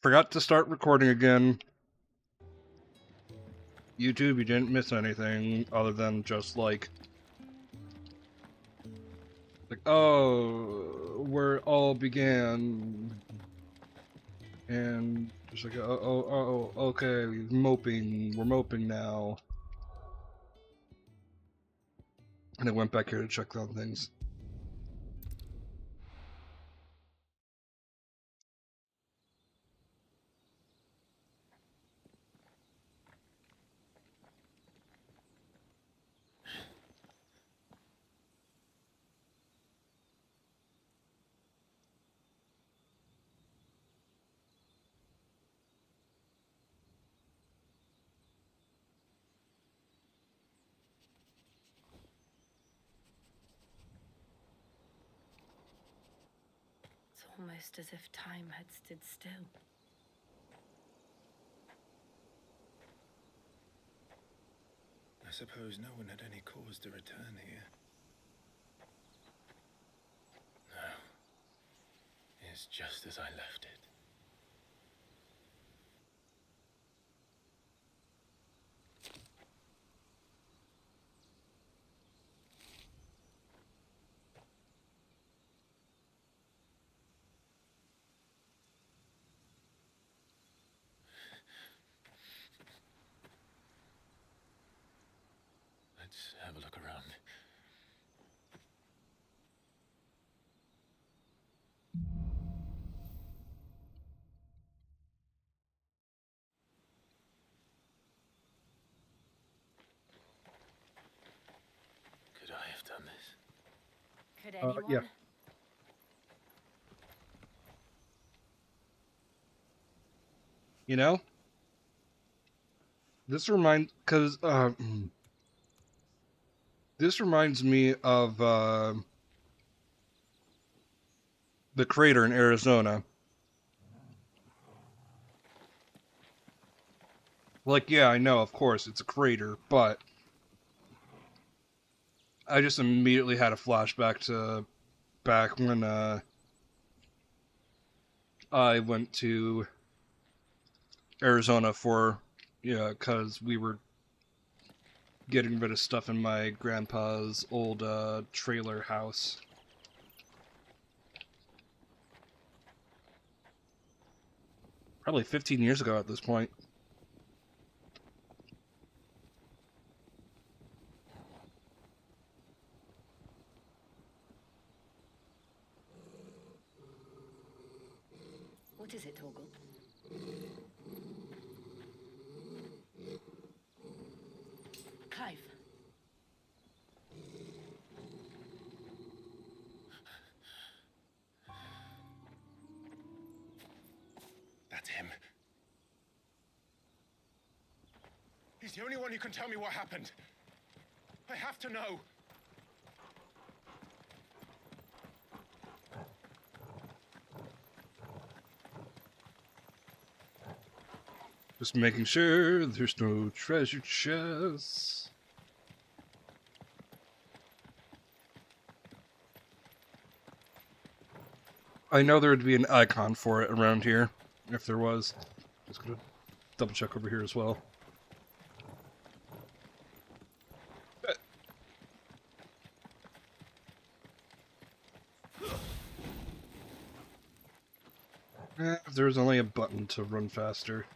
Forgot to start recording again. YouTube, you didn't miss anything other than just like, oh, where it all began. And just like, okay, moping. We're moping now. And I went back here to check on things. It's almost as if time had stood still. I suppose no one had any cause to return here. No. It's just as I left it. Let's have a look around. Could I have done this? Could anyone? Yeah. You know? This reminds me of the crater in Arizona. Like, yeah, I know, of course, it's a crater, but I just immediately had a flashback to back when I went to Arizona for, because we were getting rid of stuff in my grandpa's old trailer house. Probably 15 years ago at this point. What is it, Torgal? Clive. That's him. He's the only one who can tell me what happened. I have to know. Just making sure there's no treasure chests. I know there would be an icon for it around here, if there was. Just gonna double check over here as well. If there was only a button to run faster.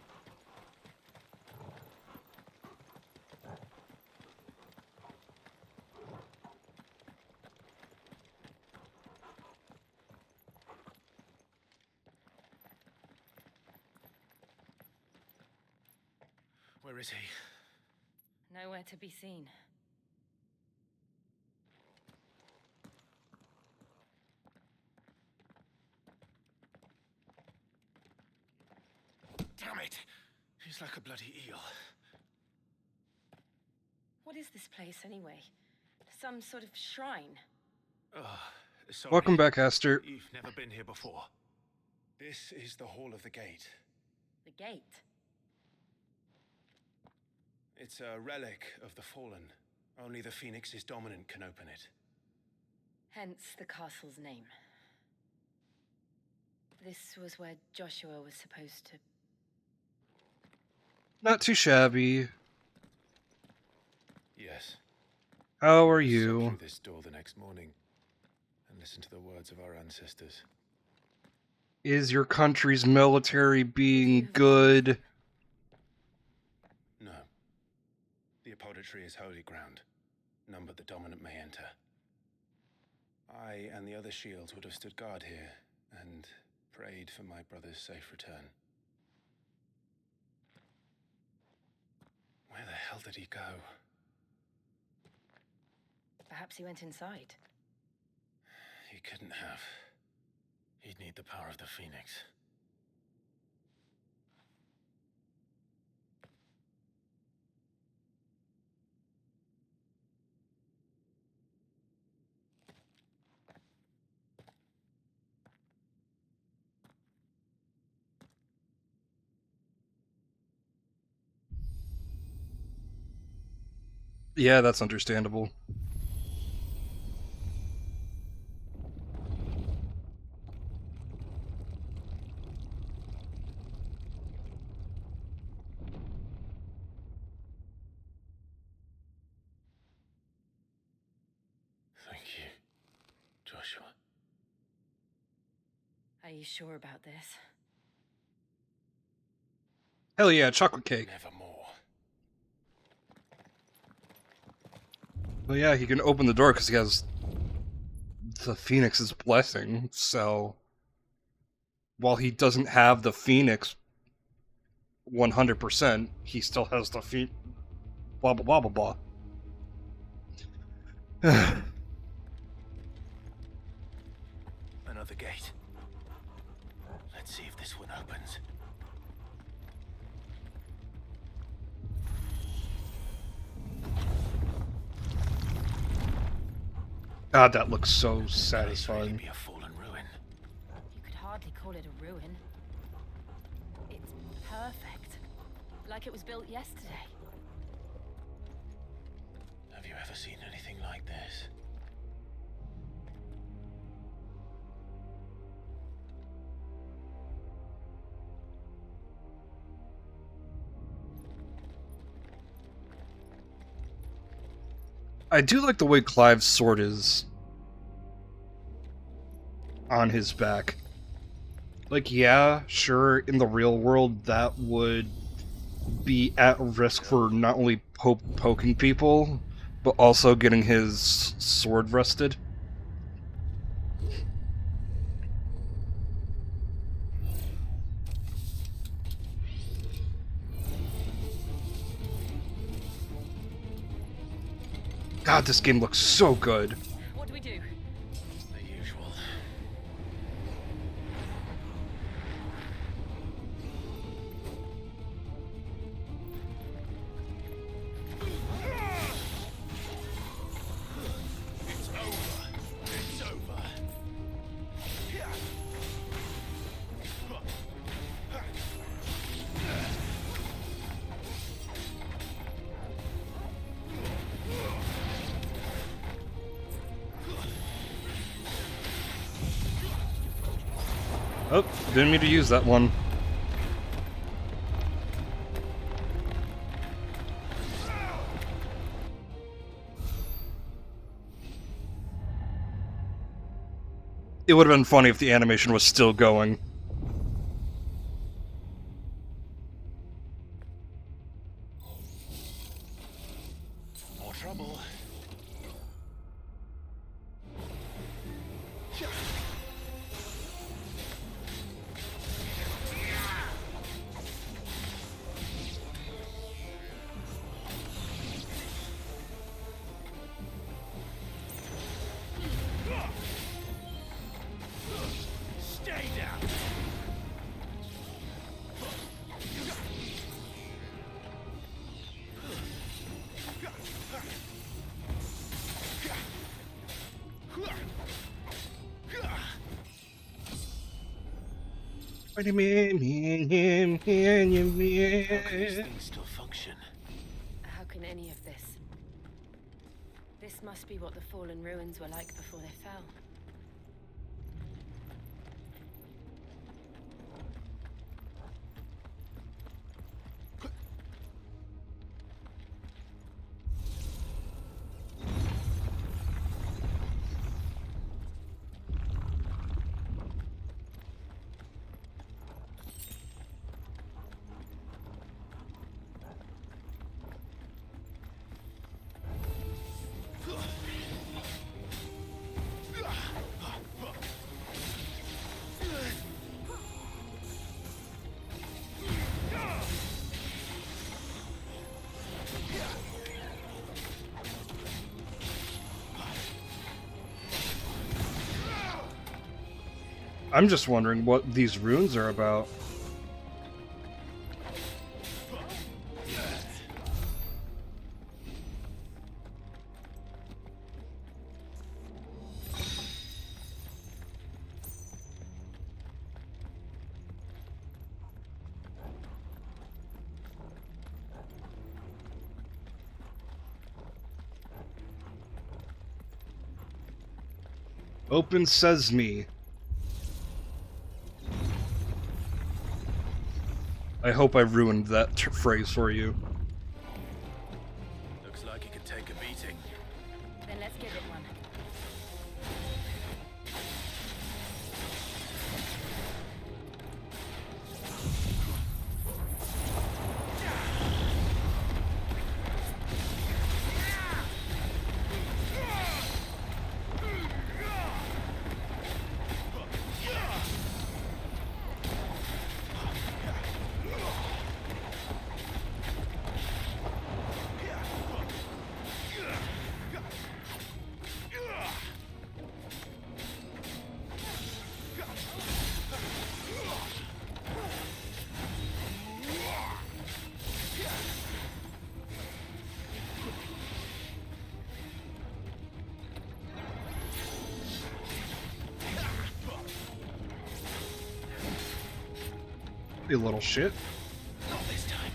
Where is he? Nowhere to be seen. Damn it! He's like a bloody eel. What is this place, anyway? Some sort of shrine? Oh, sorry. Welcome back, Esther. You've never been here before. This is the Hall of the Gate. The gate? It's a relic of the Fallen. Only the Phoenix's dominant can open it. Hence the castle's name. This was where Joshua was supposed to... Not too shabby. Yes. How are Step you? through this door the next morning and listen to the words of our ancestors. Is your country's military being have good? No. The apodatory is holy ground. None but the dominant may enter. I and the other shields would have stood guard here and prayed for my brother's safe return. Where the hell did he go? Perhaps he went inside. He couldn't have. He'd need the power of the Phoenix. Yeah, that's understandable. Thank you, Joshua. Are you sure about this? Hell yeah, chocolate cake. Nevermore. Well, yeah, he can open the door because he has the Phoenix's blessing, so... While he doesn't have the Phoenix 100%, he still has the blah blah blah blah blah. Another gate. Let's see if this one opens. God, that looks so This really satisfying. be a fallen ruin. You could hardly call it a ruin. It's perfect. Like it was built yesterday. Have you ever seen anything like this? I do like the way Clive's sword is on his back. Like, yeah, sure, in the real world, that would be at risk for not only poking people, but also getting his sword rusted. God, this game looks so good. What do we do? The usual. It's over. It's over. Oh, didn't mean to use that one. It would have been funny if the animation was still going. More trouble. Stay down. How can these things still function? How can any of this? This must be what the fallen ruins were like before they fell. I'm just wondering what these runes are about. Open Sesame. I hope I ruined that phrase for you. Looks like he can take a beating. Then let's give it one. You little shit. Not this time.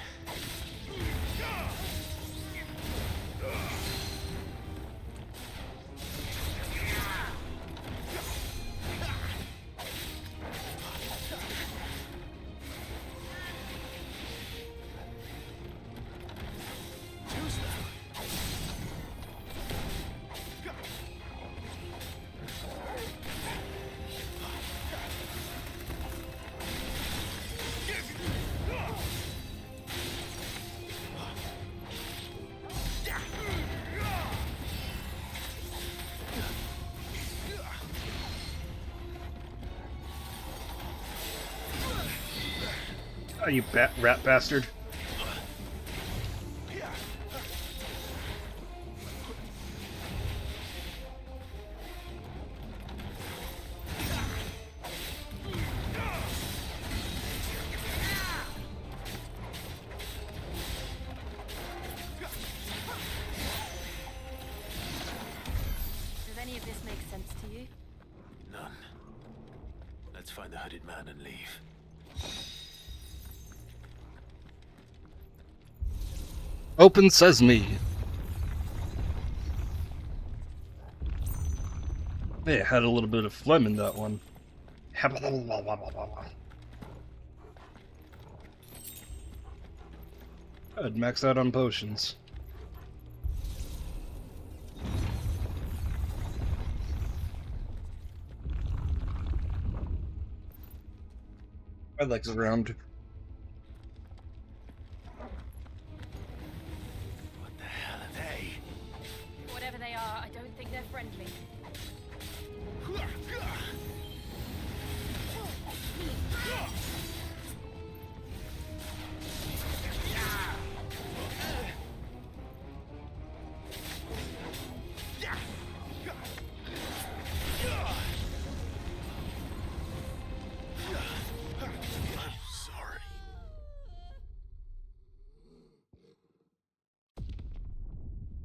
Oh, you rat bastard. Does any of this make sense to you? None. Let's find the hooded man and leave. Open Sesame. They had a little bit of phlegm in that one. I'd max out on potions. My legs around. What the hell are they? Whatever they are, I don't think they're friendly. Sorry.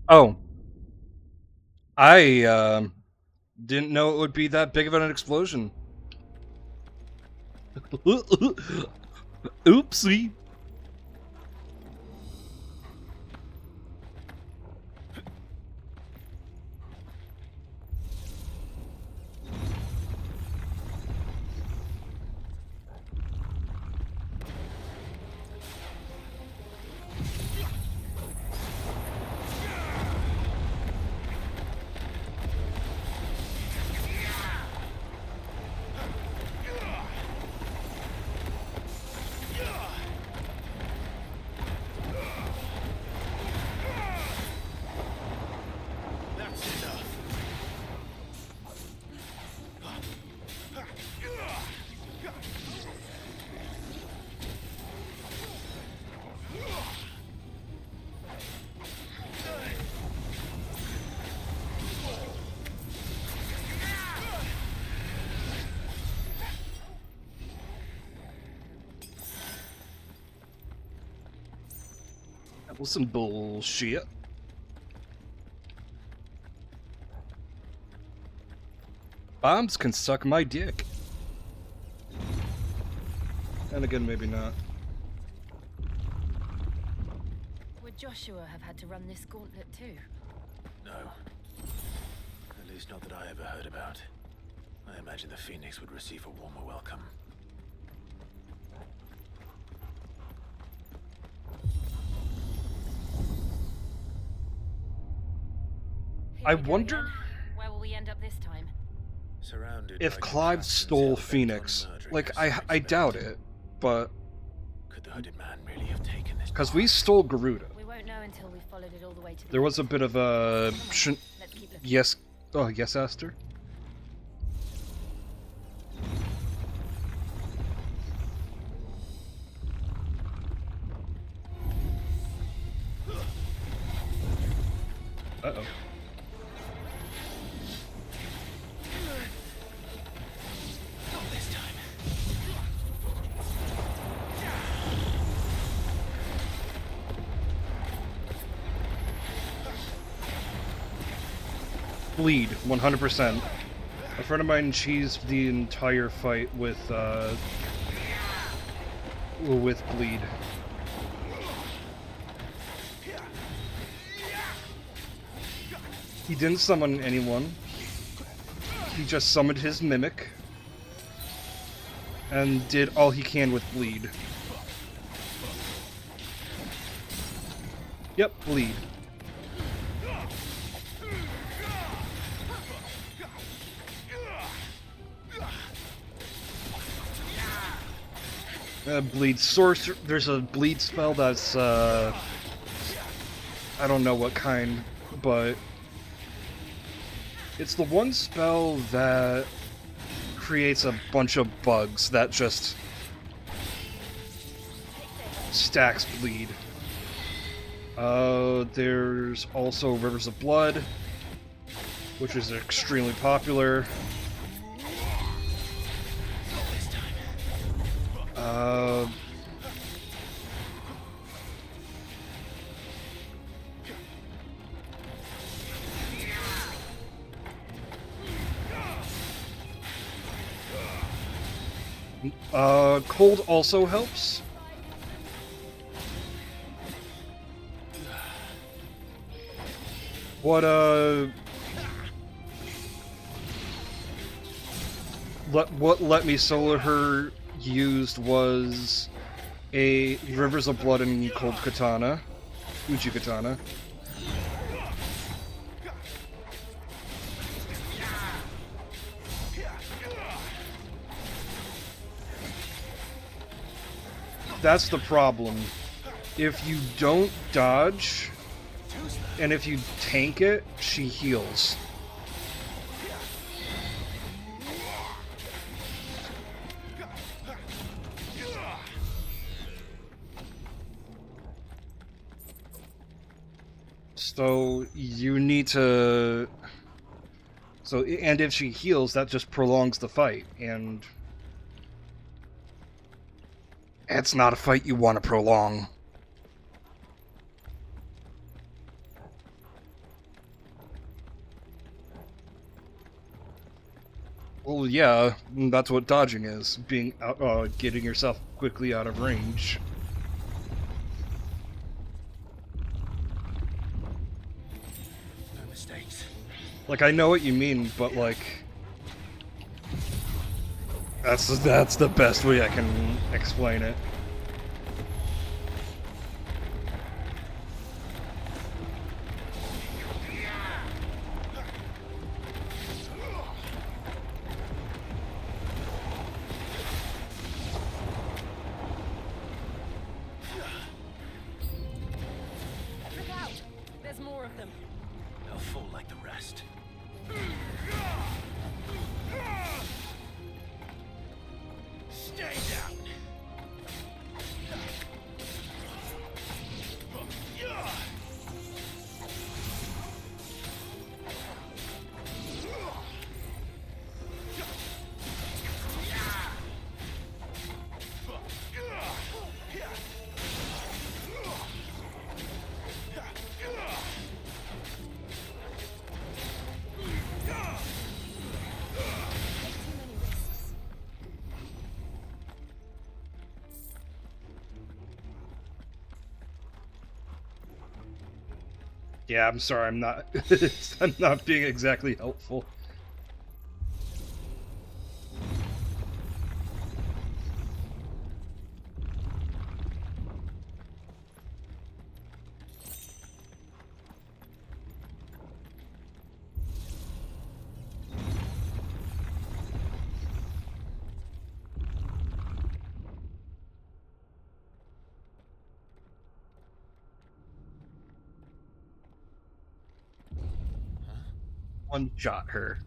Oh. I didn't know it would be that big of an explosion. Oopsie. That was some bullshit. Bombs can suck my dick. And again, maybe not. Would Joshua have had to run this gauntlet too? No. At least not that I ever heard about. I imagine the Phoenix would receive a warmer welcome. Here I we go wonder again. Where will we end up this time? Surrounded if by Clive contractors stole hell-bent on Phoenix. murdering Like, us, I doubt it, but... Could the hooded man really have taken this? Because we stole Garuda. We won't know until we've followed it all the way to the There was a bit of a... Come on, let's keep looking. Yes... Oh, yes, Aster? Uh-oh. Not this time. Bleed, 100%. A friend of mine cheesed the entire fight with Bleed. He didn't summon anyone. He just summoned his mimic. And did all he can with Bleed. Yep, Bleed. Bleed sorcerer. There's a bleed spell that's I don't know what kind, but it's the one spell that creates a bunch of bugs that just stacks bleed. There's also Rivers of Blood, which is extremely popular. Cold also helps. What Let Me Solar Her used was a Rivers of Blood and Cold Katana, Uchi Katana. That's the problem. If you don't dodge, and if you tank it, she heals. So you need to... So, and if she heals, that just prolongs the fight, and... It's not a fight you want to prolong. Well, yeah, that's what dodging is. Being out, getting yourself quickly out of range. No mistakes. Like, I know what you mean, but like... That's the best way I can explain it. Look out! There's more of them. They'll fall like the rest. Stay down. Yeah, I'm sorry, I'm not I'm not being exactly helpful. One-shot her.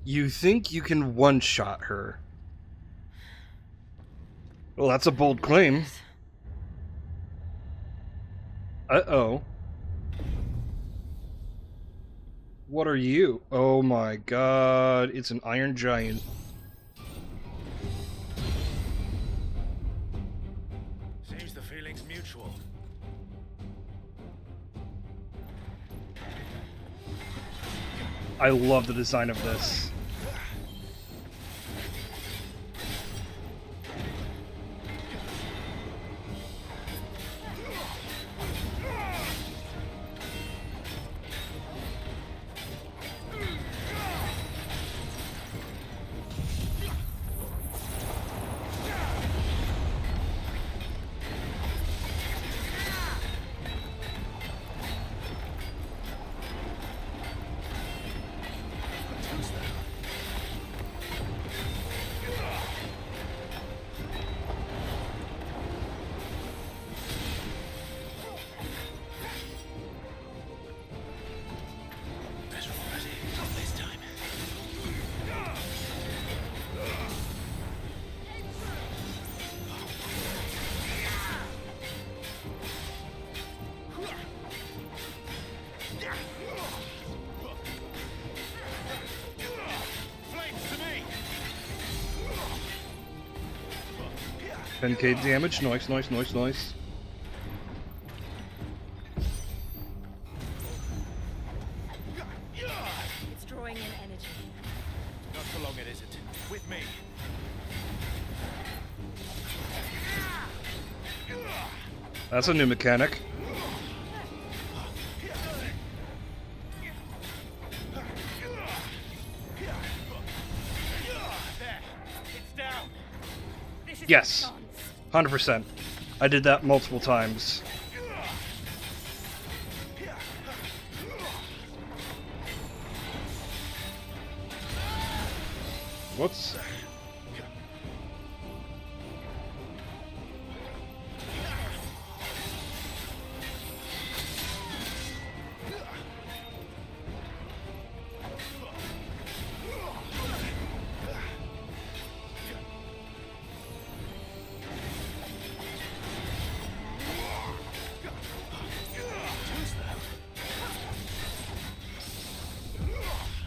You think you can one-shot her? Well, that's a bold claim. Uh-oh. What are you? Oh my god, it's an iron giant. Seems the feeling's mutual. I love the design of this. Better already. Not this time. Flames to me! 10k damage, nice, nice, nice, nice. It's drawing in energy. Not for long, it isn't. With me. That's a new mechanic. There. It's down. This is Yes. 100%. I did that multiple times. Whoops.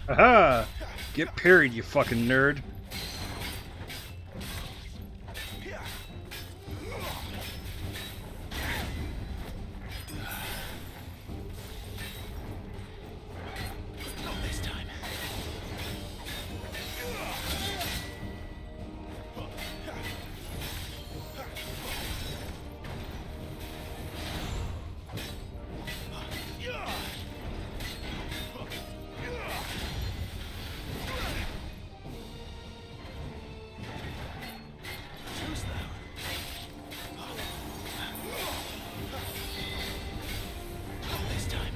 Aha! Get parried, you fucking nerd. Not this time. Too slow. Not this time.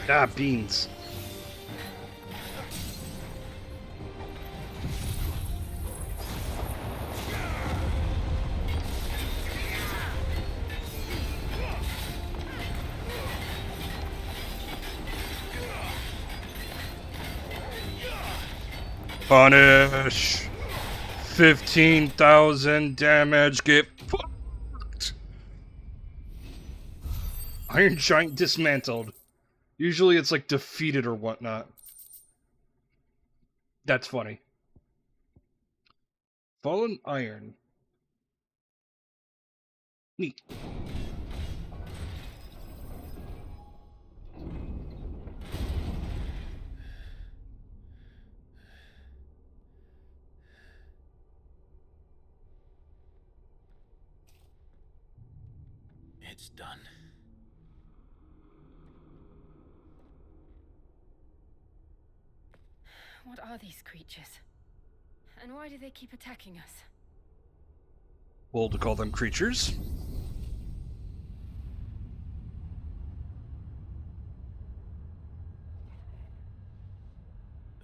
Ah, beans. Punish! 15,000 damage, get fucked! Iron Giant dismantled. Usually it's like defeated or whatnot. That's funny. Fallen Iron. Neat. It's done. What are these creatures? And why do they keep attacking us? Bold to call them creatures.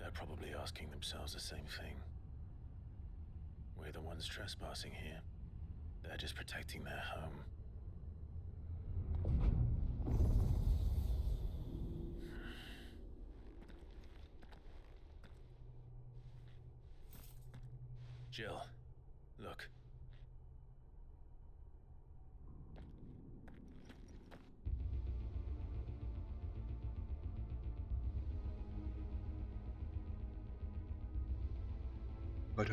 They're probably asking themselves the same thing. We're the ones trespassing here. They're just protecting their home. Jill, look. Is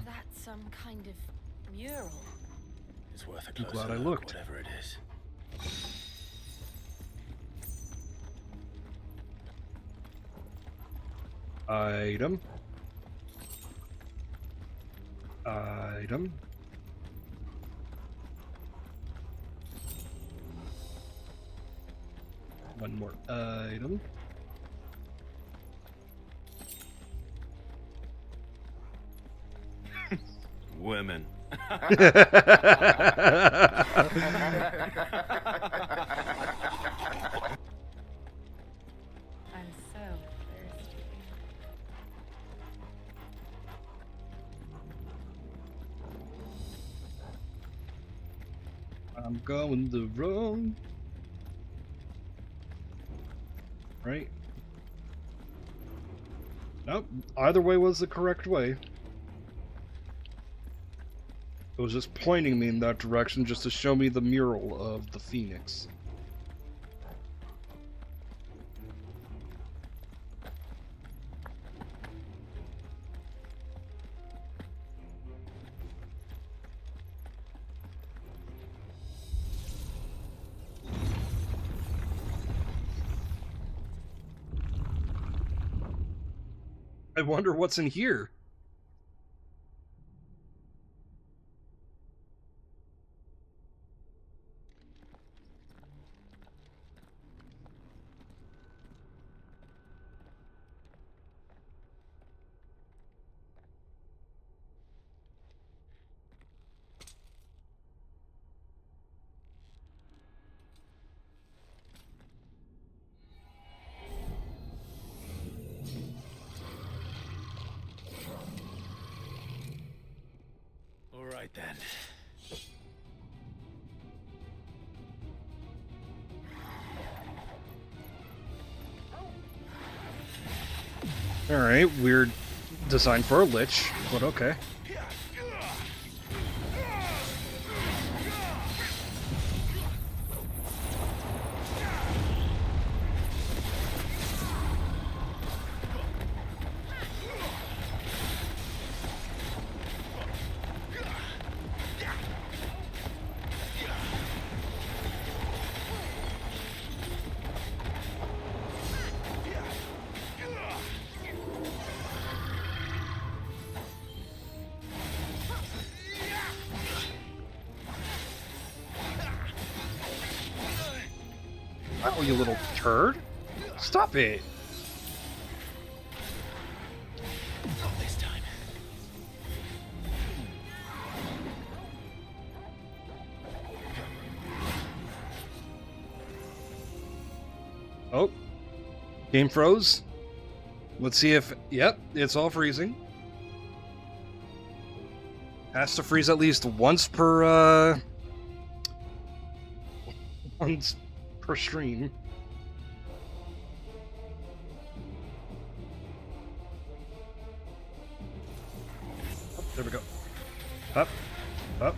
that some kind of mural? It's worth a I'm closer glad I look, looked. whatever it is. Item. Item. One more item. Women. I'm so thirsty. I'm going the wrong. Right? Nope. Either way was the correct way. It was just pointing me in that direction just to show me the mural of the Phoenix. I wonder what's in here. All right then. Alright, weird design for a lich, but okay. Oh, you little turd. Stop it. Not this time. Oh. Game froze. Let's see if... Yep, it's all freezing. Has to freeze at least once per, once per stream. Oh, there we go. Up. Up.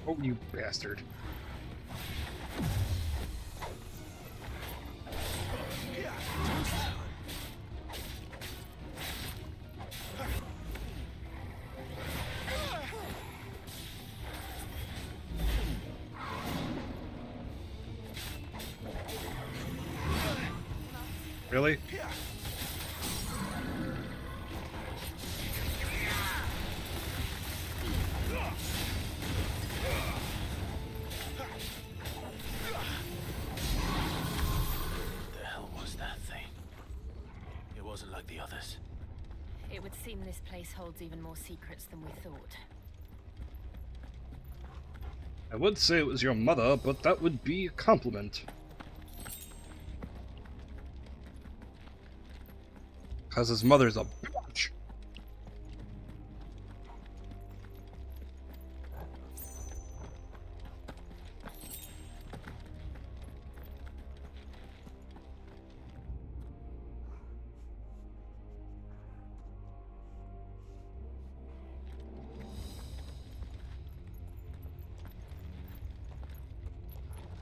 Oh, you bastard. Really? What the hell was that thing? It wasn't like the others. It would seem this place holds even more secrets than we thought. I would say it was your mother, but that would be a compliment. Because his mother's a bitch.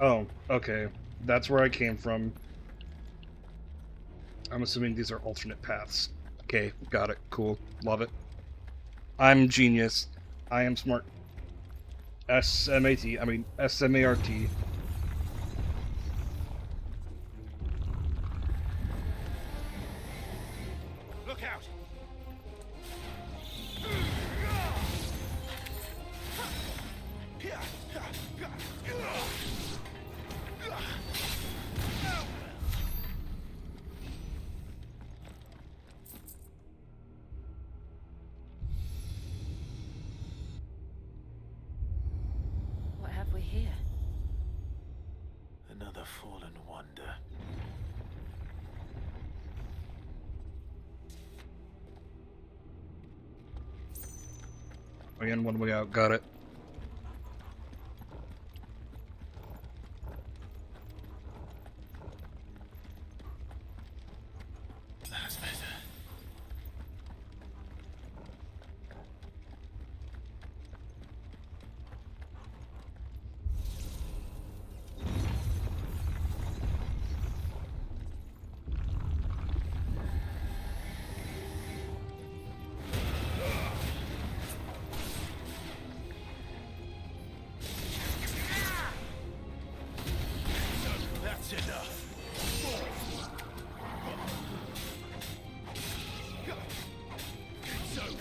Oh, okay. That's where I came from. I'm assuming these are alternate paths. Okay, got it. Cool. Love it. I'm genius. I am smart. S-M-A-T. I mean, S-M-A-R-T. Look out! What have we here? Another fallen wonder. Way in, one way out. Got it. That's better. That's enough. It's over.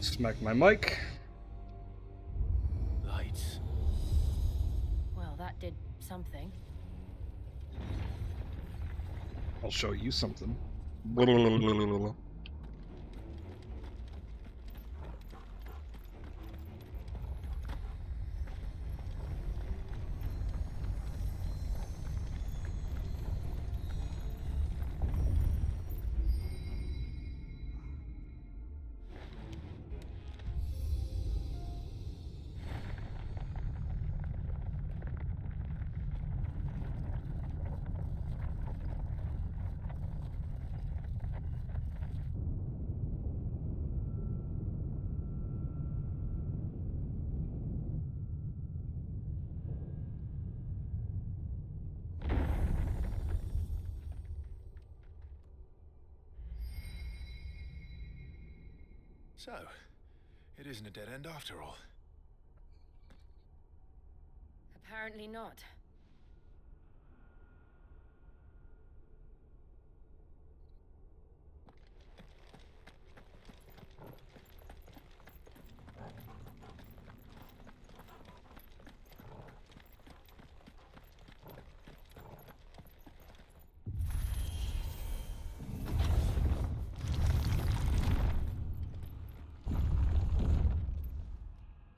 Smack my mic. Lights. Well, that did something. I'll show you something. So, it isn't a dead end after all. Apparently not.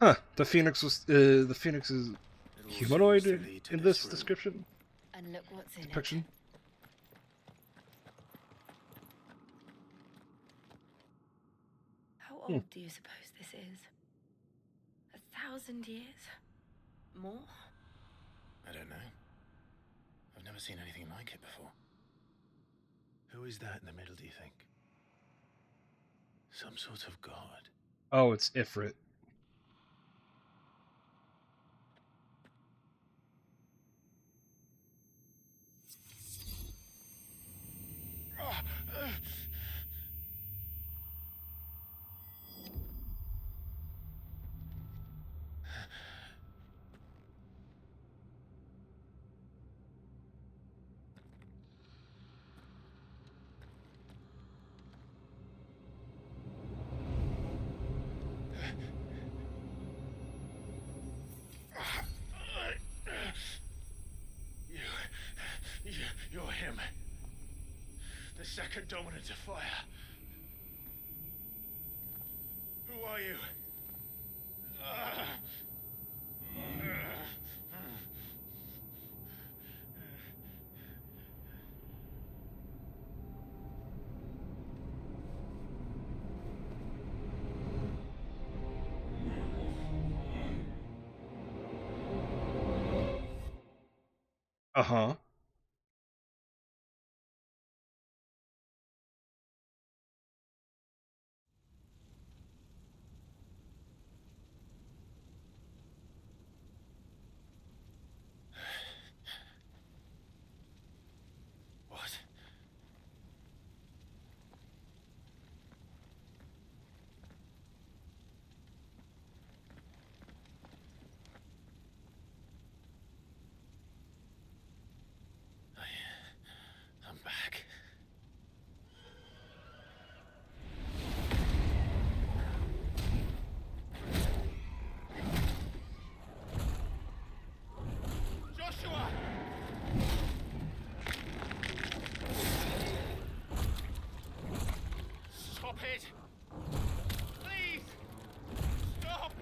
Huh. The Phoenix was the Phoenix is It all humanoid seems to lead to in this room. description And look what's in depiction. it. How old do you suppose this is? 1,000 years? More? I don't know. I've never seen anything like it before. Who is that in the middle, do you think? Some sort of god. Oh, it's Ifrit. The second dominant of fire. Who are you? Uh-huh. What? I'm back. Joshua! Stop it! Please! Stop!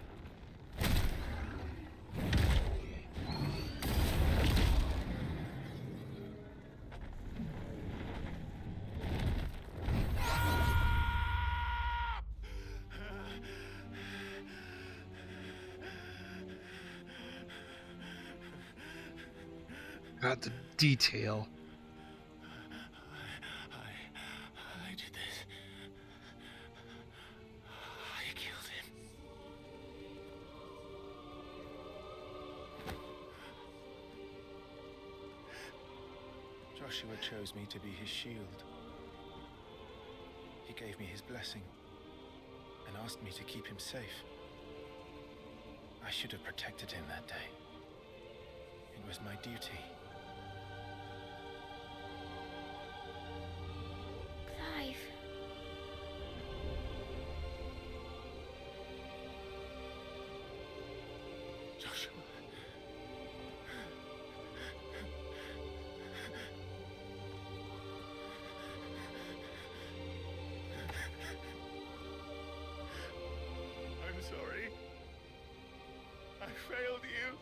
God, the detail. I did this. I killed him. Joshua chose me to be his shield. He gave me his blessing and asked me to keep him safe. I should have protected him that day. It was my duty. Clive. Joshua. I'm sorry. I failed you.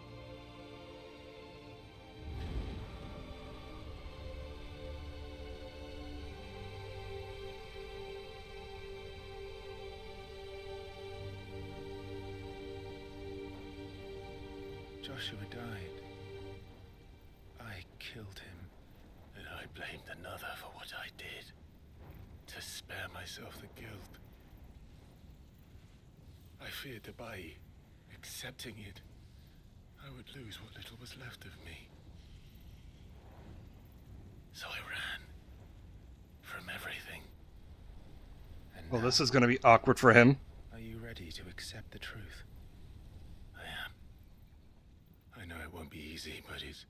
Joshua died. I killed him. And I blamed another for what I did. To spare myself the guilt. I feared that by accepting it, I would lose what little was left of me. So I ran. From everything. And Well, now, this is going to be awkward for him. are you ready to accept the truth? I am. I know it won't be easy, but it's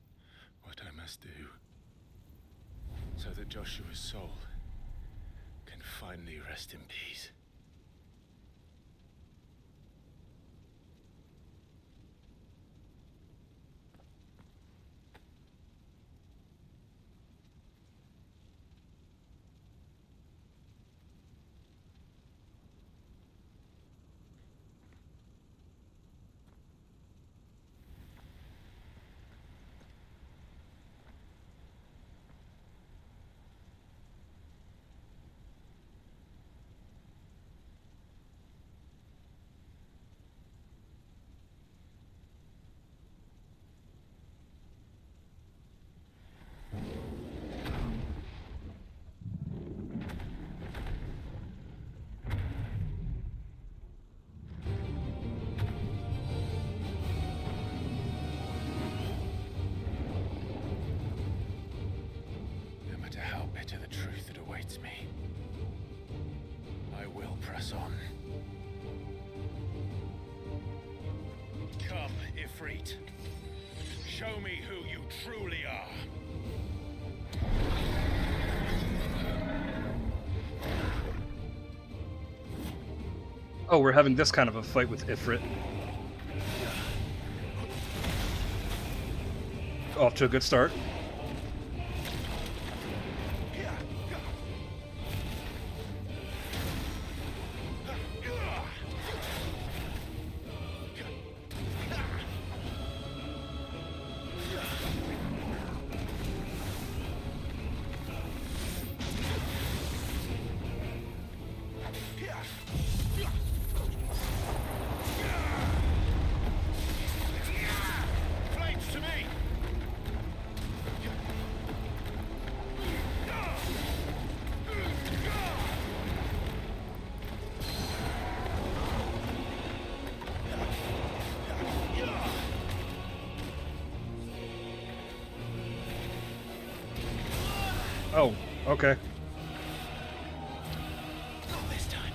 what I must do. So that Joshua's soul can finally rest in peace. No matter how bitter the truth that awaits me, I will press on. Come, Ifrit. Show me who you truly are. Oh, we're having this kind of a fight with Ifrit. Off to a good start. Oh, okay. Not this time.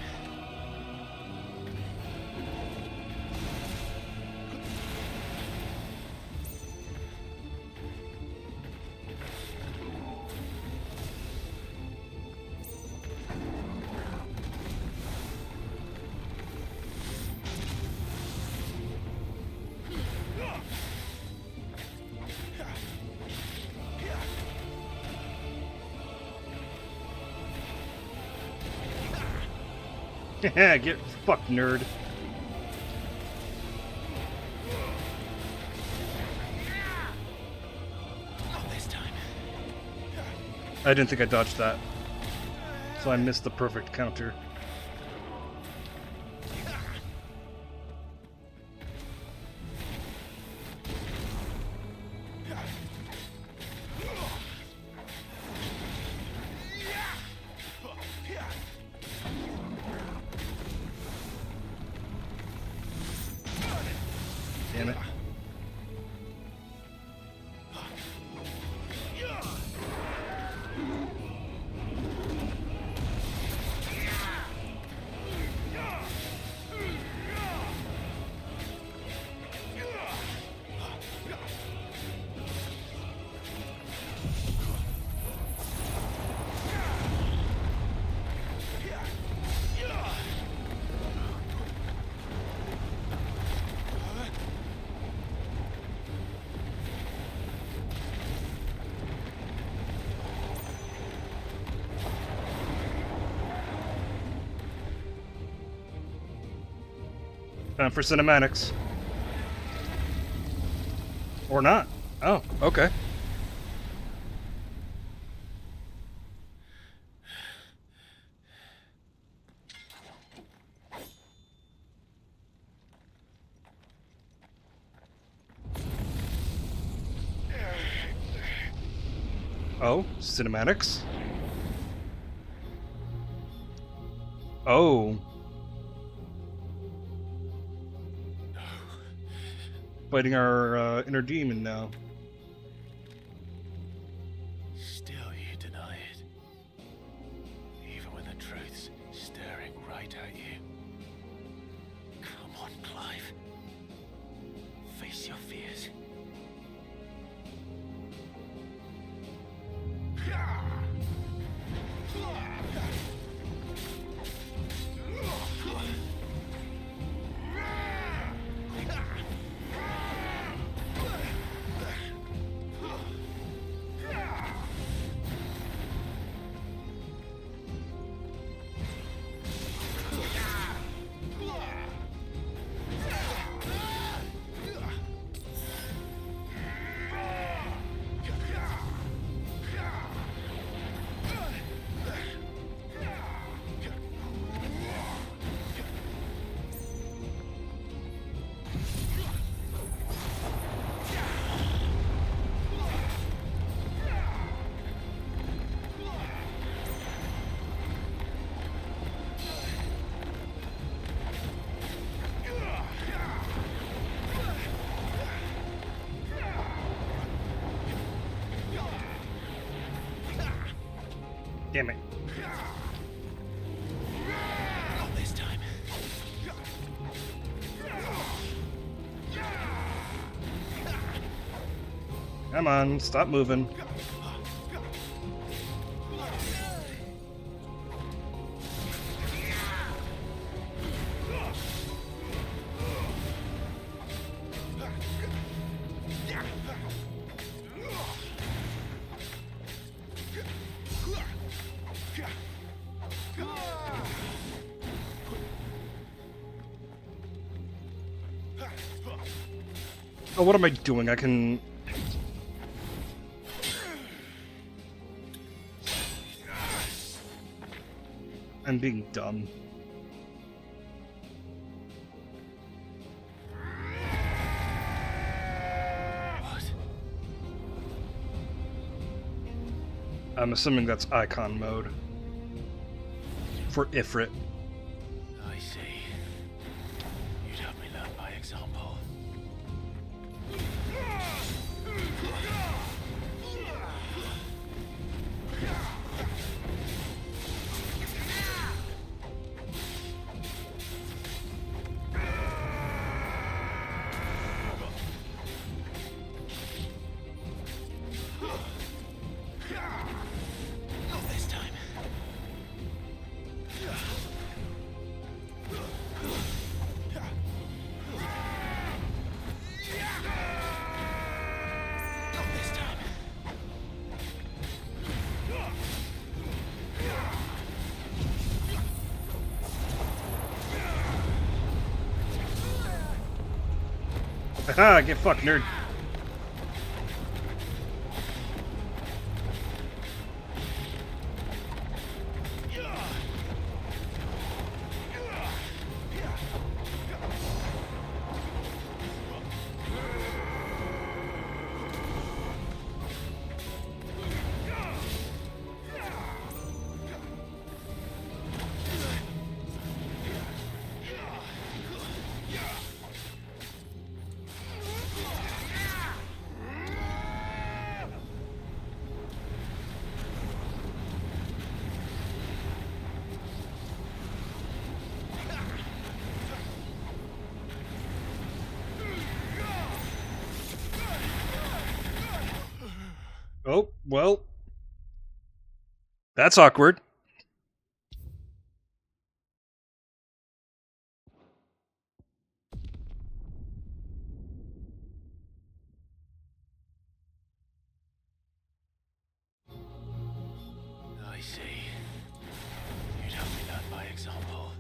Get fucked, nerd. Not this time. I didn't think I dodged that. So I missed the perfect counter. Damn it. Time for cinematics. Or not. Oh, okay. Oh, cinematics? Oh. Fighting our inner demon now. Still you deny it. Even when the truth's staring right at you. Come on, Clive. Face your fears. Damn it. Not this time. Come on, stop moving. Oh, what am I doing? I can... I'm being dumb. What? I'm assuming that's icon mode. For Ifrit. I see. You'd have me learn by example. Haha, get fucked, nerd. Oh, well. That's awkward. I see. You'd help me learn by example.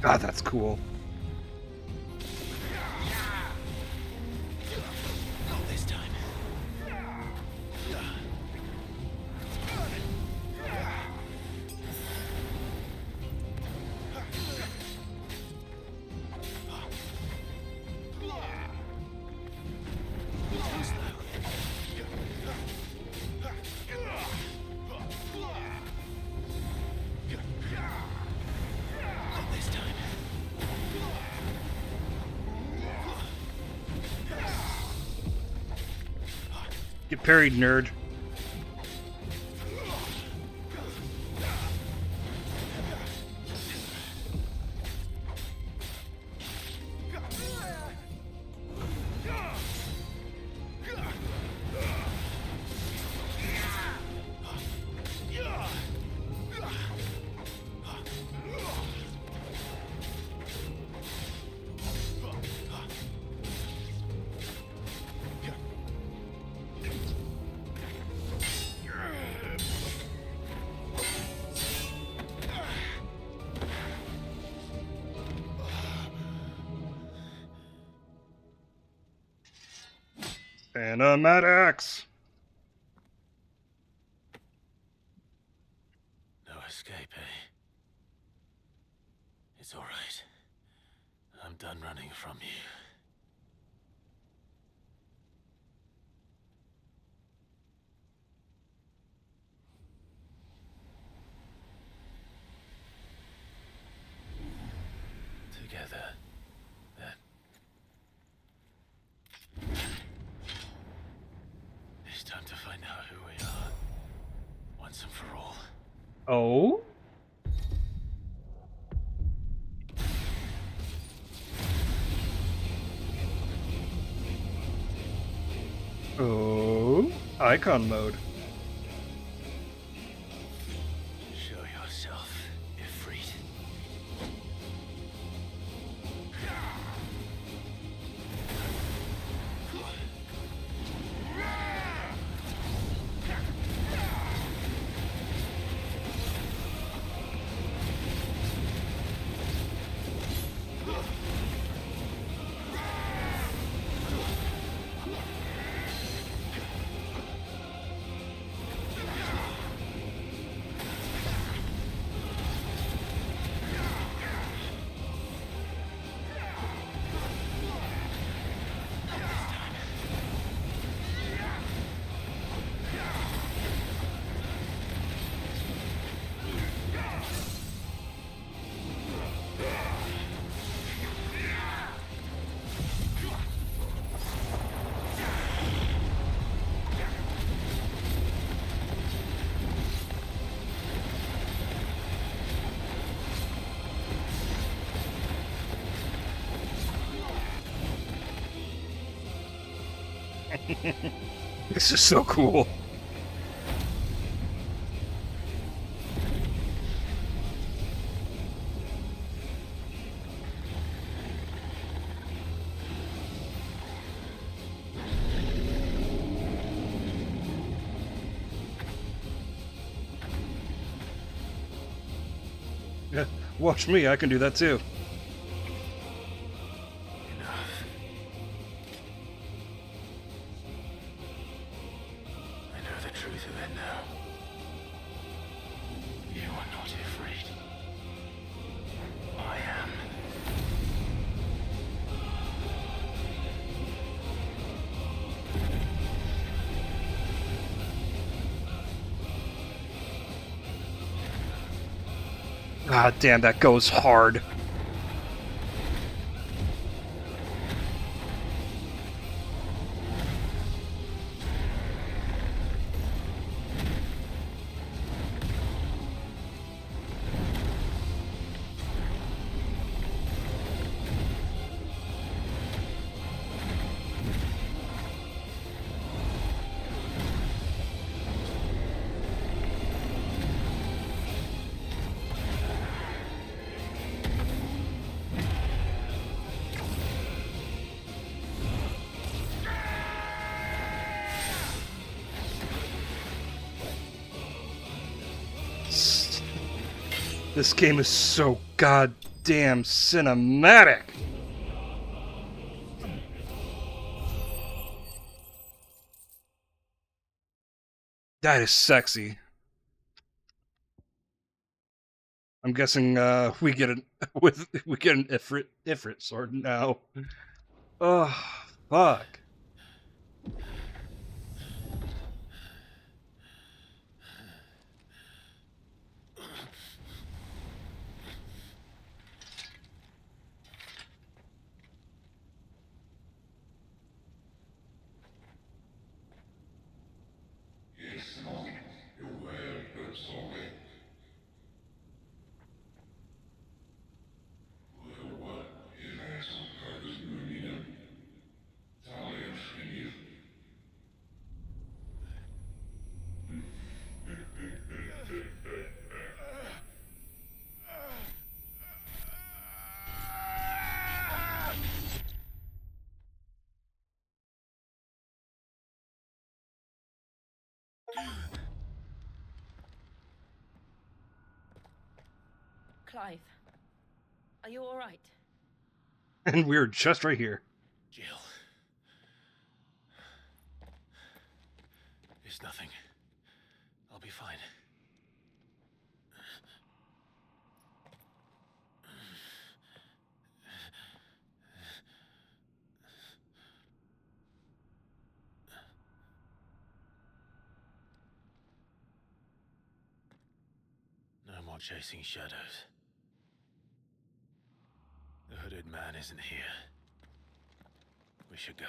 God, that's cool. Not this time. Not this time. Get parried, nerd. And a Mad Axe. No escape, eh? It's all right. I'm done running from you. Together, then. It's time to find out who we are, once and for all. Oh? Oh? Icon mode. Show yourself, Ifrit. This is so cool. Yeah, watch me, I can do that too. Enough. I know the truth of it now. You are not afraid. I am. Ah, damn, that goes hard. This game is so goddamn cinematic. That is sexy. I'm guessing we get an Ifrit sword now. Oh fuck. Clive, are you all right? And we're just right here. Jill. It's nothing. I'll be fine. more chasing shadows. The hooded man isn't here. We should go.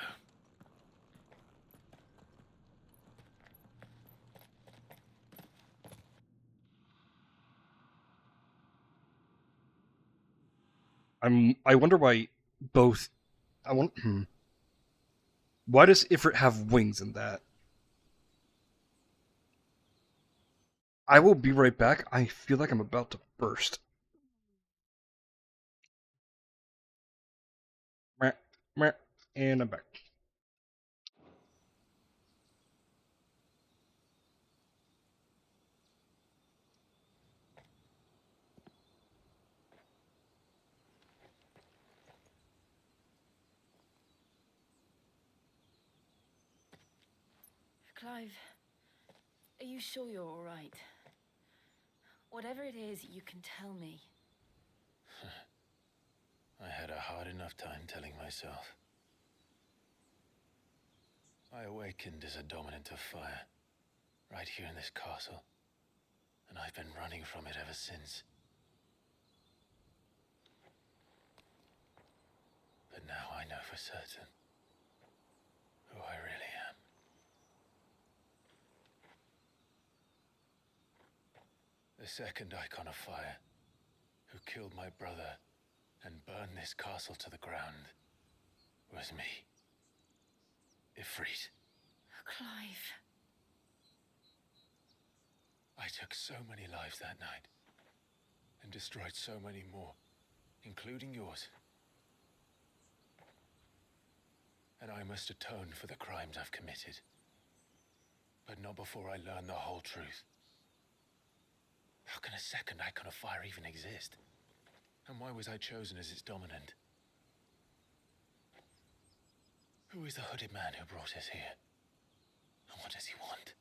I wonder why both. I want. Why does Ifrit have wings in that? I will be right back. I feel like I'm about to burst. And I'm back. Clive, are you sure you're all right? Whatever it is, you can tell me. I had a hard enough time telling myself. I awakened as a dominant of fire, right here in this castle, and I've been running from it ever since. But now I know for certain who I really am. The second icon of fire, who killed my brother and burned this castle to the ground, was me. Ifrit. Clive. I took so many lives that night, and destroyed so many more, including yours. And I must atone for the crimes I've committed. But not before I learn the whole truth. How can a second icon of fire even exist? And why was I chosen as its dominant? Who is the hooded man who brought us here? And what does he want?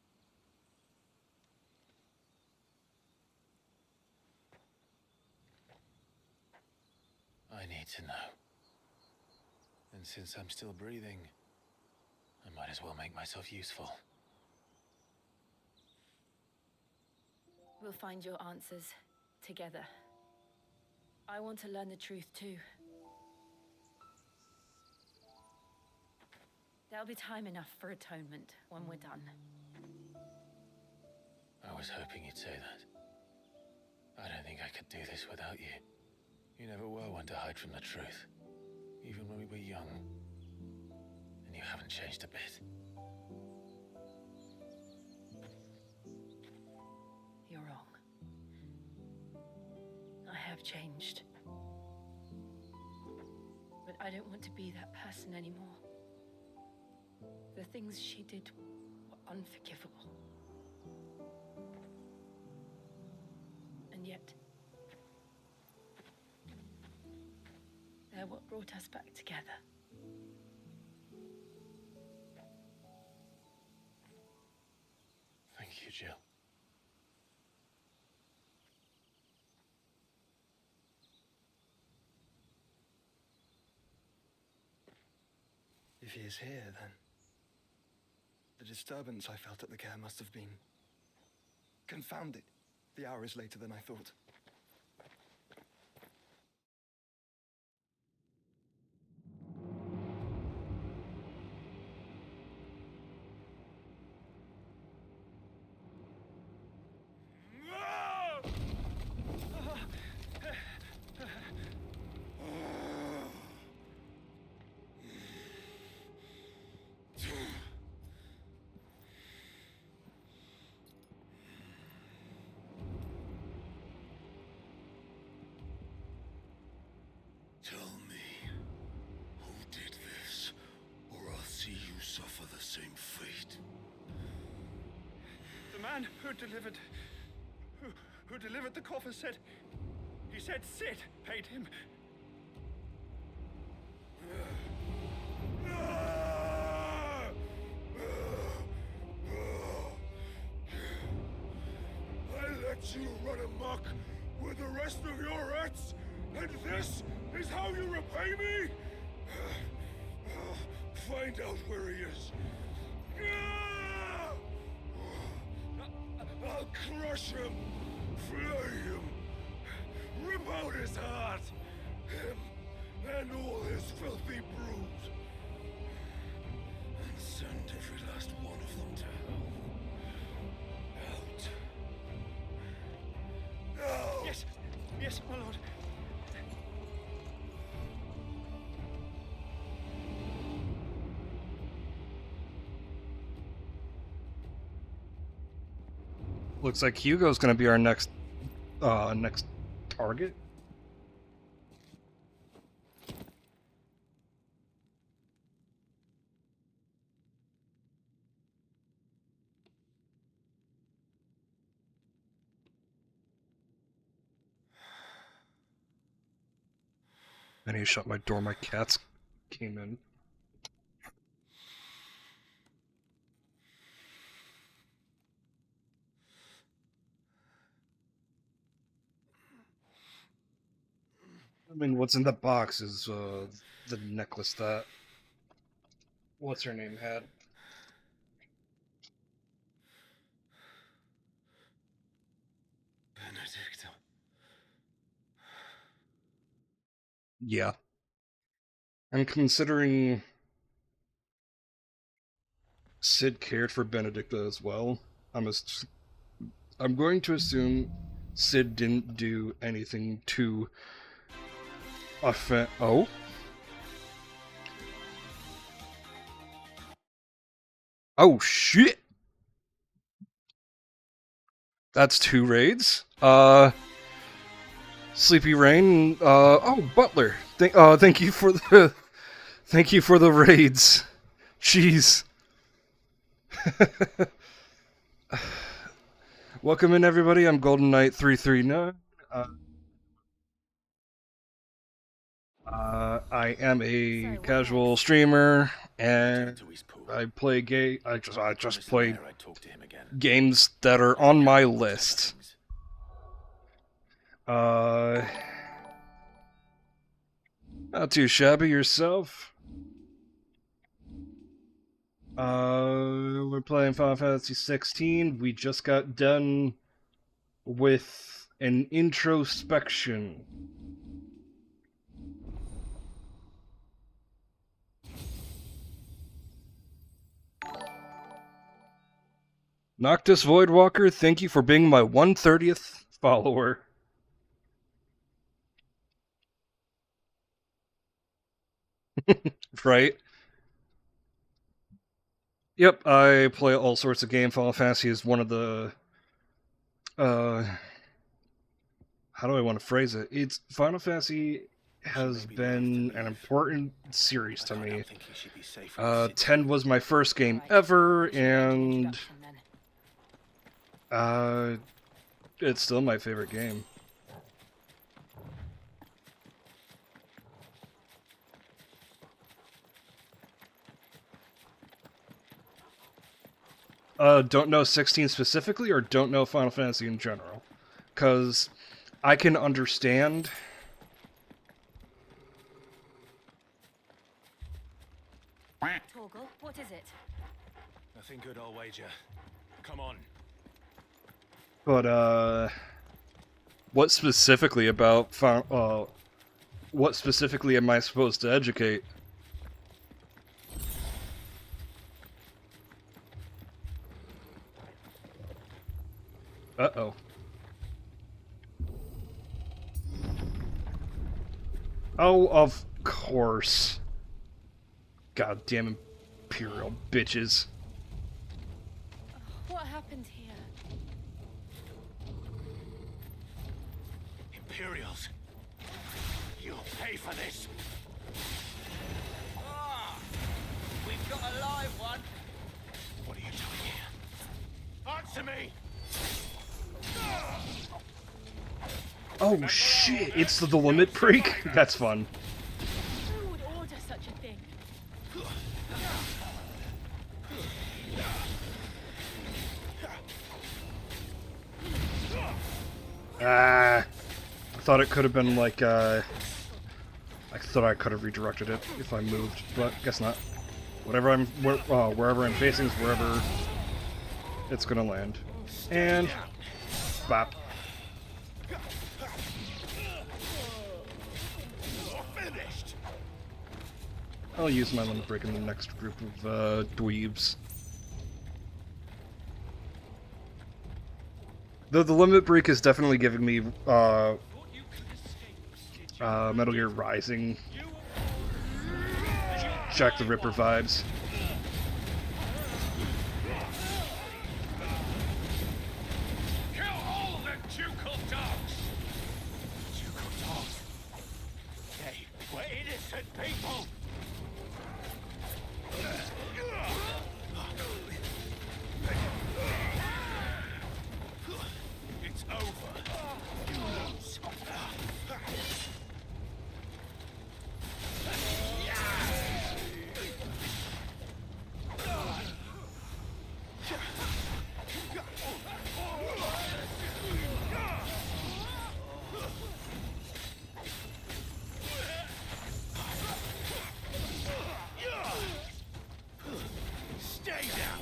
I need to know. And since I'm still breathing, I might as well make myself useful. We'll find your answers together. I want to learn the truth too. There'll be time enough for atonement when we're done. I was hoping you'd say that. I don't think I could do this without you. You never were one to hide from the truth, even when we were young. And you haven't changed a bit. You're wrong. I have changed. But I don't want to be that person anymore. The things she did were unforgivable. And yet, they're what brought us back together. Thank you, Jill. If he is here, then the disturbance I felt at the care must have been confounded. The hour is later than I thought. Tell me, who did this, or I'll see you suffer the same fate. The man who delivered the coffer said, he said Sid paid him. I let you run amok with the rest of your rats, and this is how you repay me? Find out where he is. I'll crush him, flay him, about his heart. Him and all his filthy brood. And send every last one of them to hell. Out. No! Yes, yes, my lord. Looks like Hugo's gonna be our next target. I need to shut my door. My cats came in. I mean, what's in the box is the necklace that what's her name had. Benedict. Yeah. And considering Sid cared for Benedicta as well, I'm going to assume Sid didn't do anything to offend. Oh? Oh shit! That's 2 raids. Sleepy Rain. Oh, Butler. Thank you for the, thank you for the raids. Jeez. Welcome in, everybody. I'm Golden Knight 339. I am a casual streamer, and I play I just play games that are on my list. Not too shabby yourself. We're playing Final Fantasy XVI. We just got done with an introspection. Noctis Voidwalker, thank you for being my 130th follower. Right? Yep, I play all sorts of games. Final Fantasy is one of the... how do I want to phrase it? Final Fantasy has been an important series to me. 10 was my first game ever, and... it's still my favorite game. Don't know 16 specifically, or don't know Final Fantasy in general? Because I can understand... Torgal, what is it? Nothing good, I'll wager. Come on. But, what specifically about... what specifically am I supposed to educate? Uh-oh. Oh, of course. Goddamn Imperial bitches. What happened here? Imperials. You'll pay for this. We've got a live one. What are you doing here? Answer me! Oh shit, it's the Limit Break? That's fun. Who would order such a thing? I thought it could have been like, I thought I could have redirected it if I moved, but guess not. Wherever I'm facing is wherever it's gonna land. And... bop. I'll use my limit break in the next group of dweebs. Though the limit break is definitely giving me Metal Gear Rising, Jack the Ripper vibes. Kill all of them ducal dogs! Ducal dogs? They were innocent people! It's over. You lose. Stay down.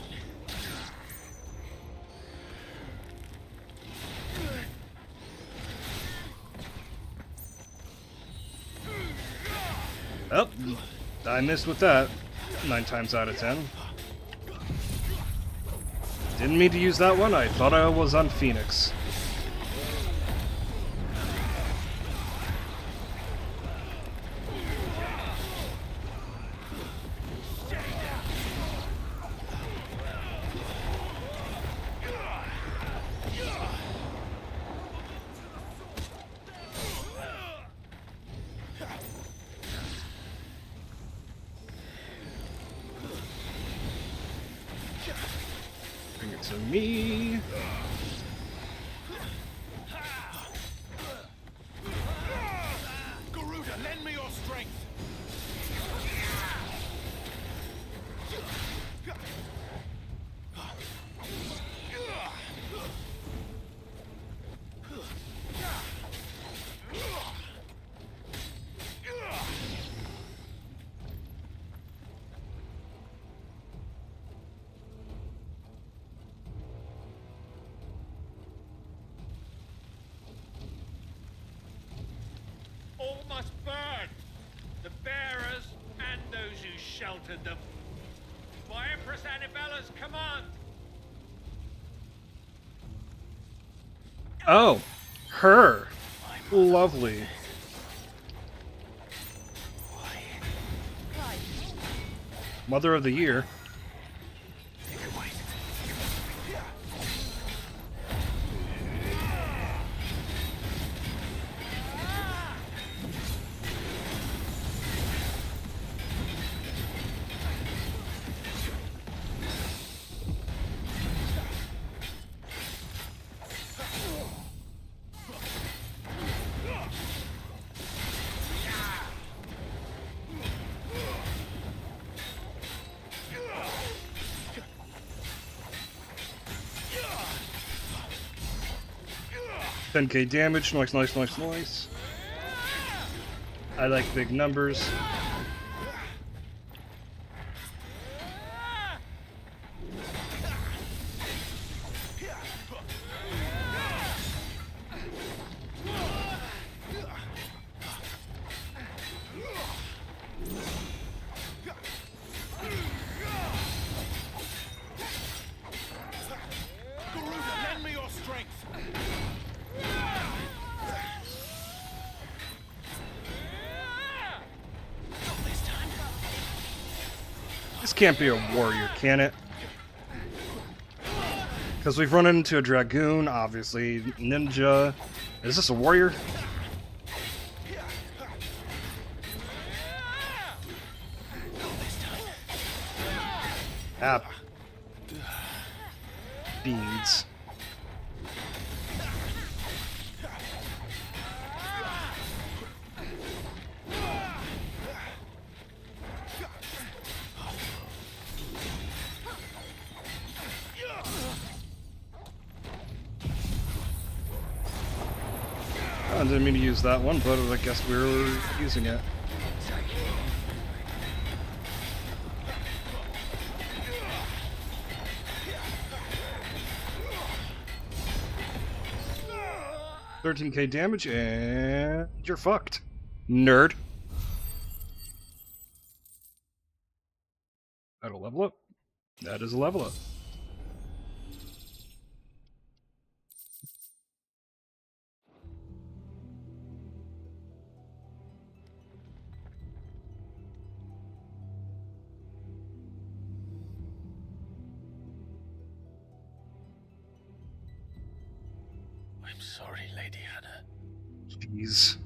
Oh, I missed with that. 9 times out of 10. Didn't mean to use that one. I thought I was on Phoenix. Bring it to me. Garuda, lend me your strength. All must burn. The bearers and those who sheltered them. By Empress Annibella's command. Oh, her. Lovely. Mother of the Year. $10k damage, nice, nice, nice, nice. I like big numbers. Garuda, lend me your strength. This can't be a warrior, can it? Because we've run into a dragoon, obviously. Ninja. Is this a warrior? Ah. Beans. I didn't mean to use that one, but I guess we were using it. $13k damage, and you're fucked, nerd. That'll level up. That is a level up. I'm sorry, Lady Hannah. Jeez.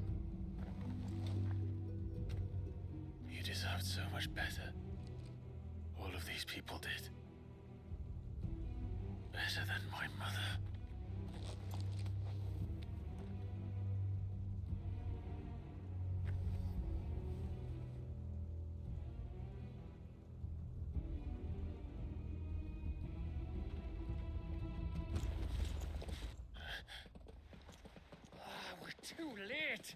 You deserved so much better. All of these people did. Better than my mother. We're too late.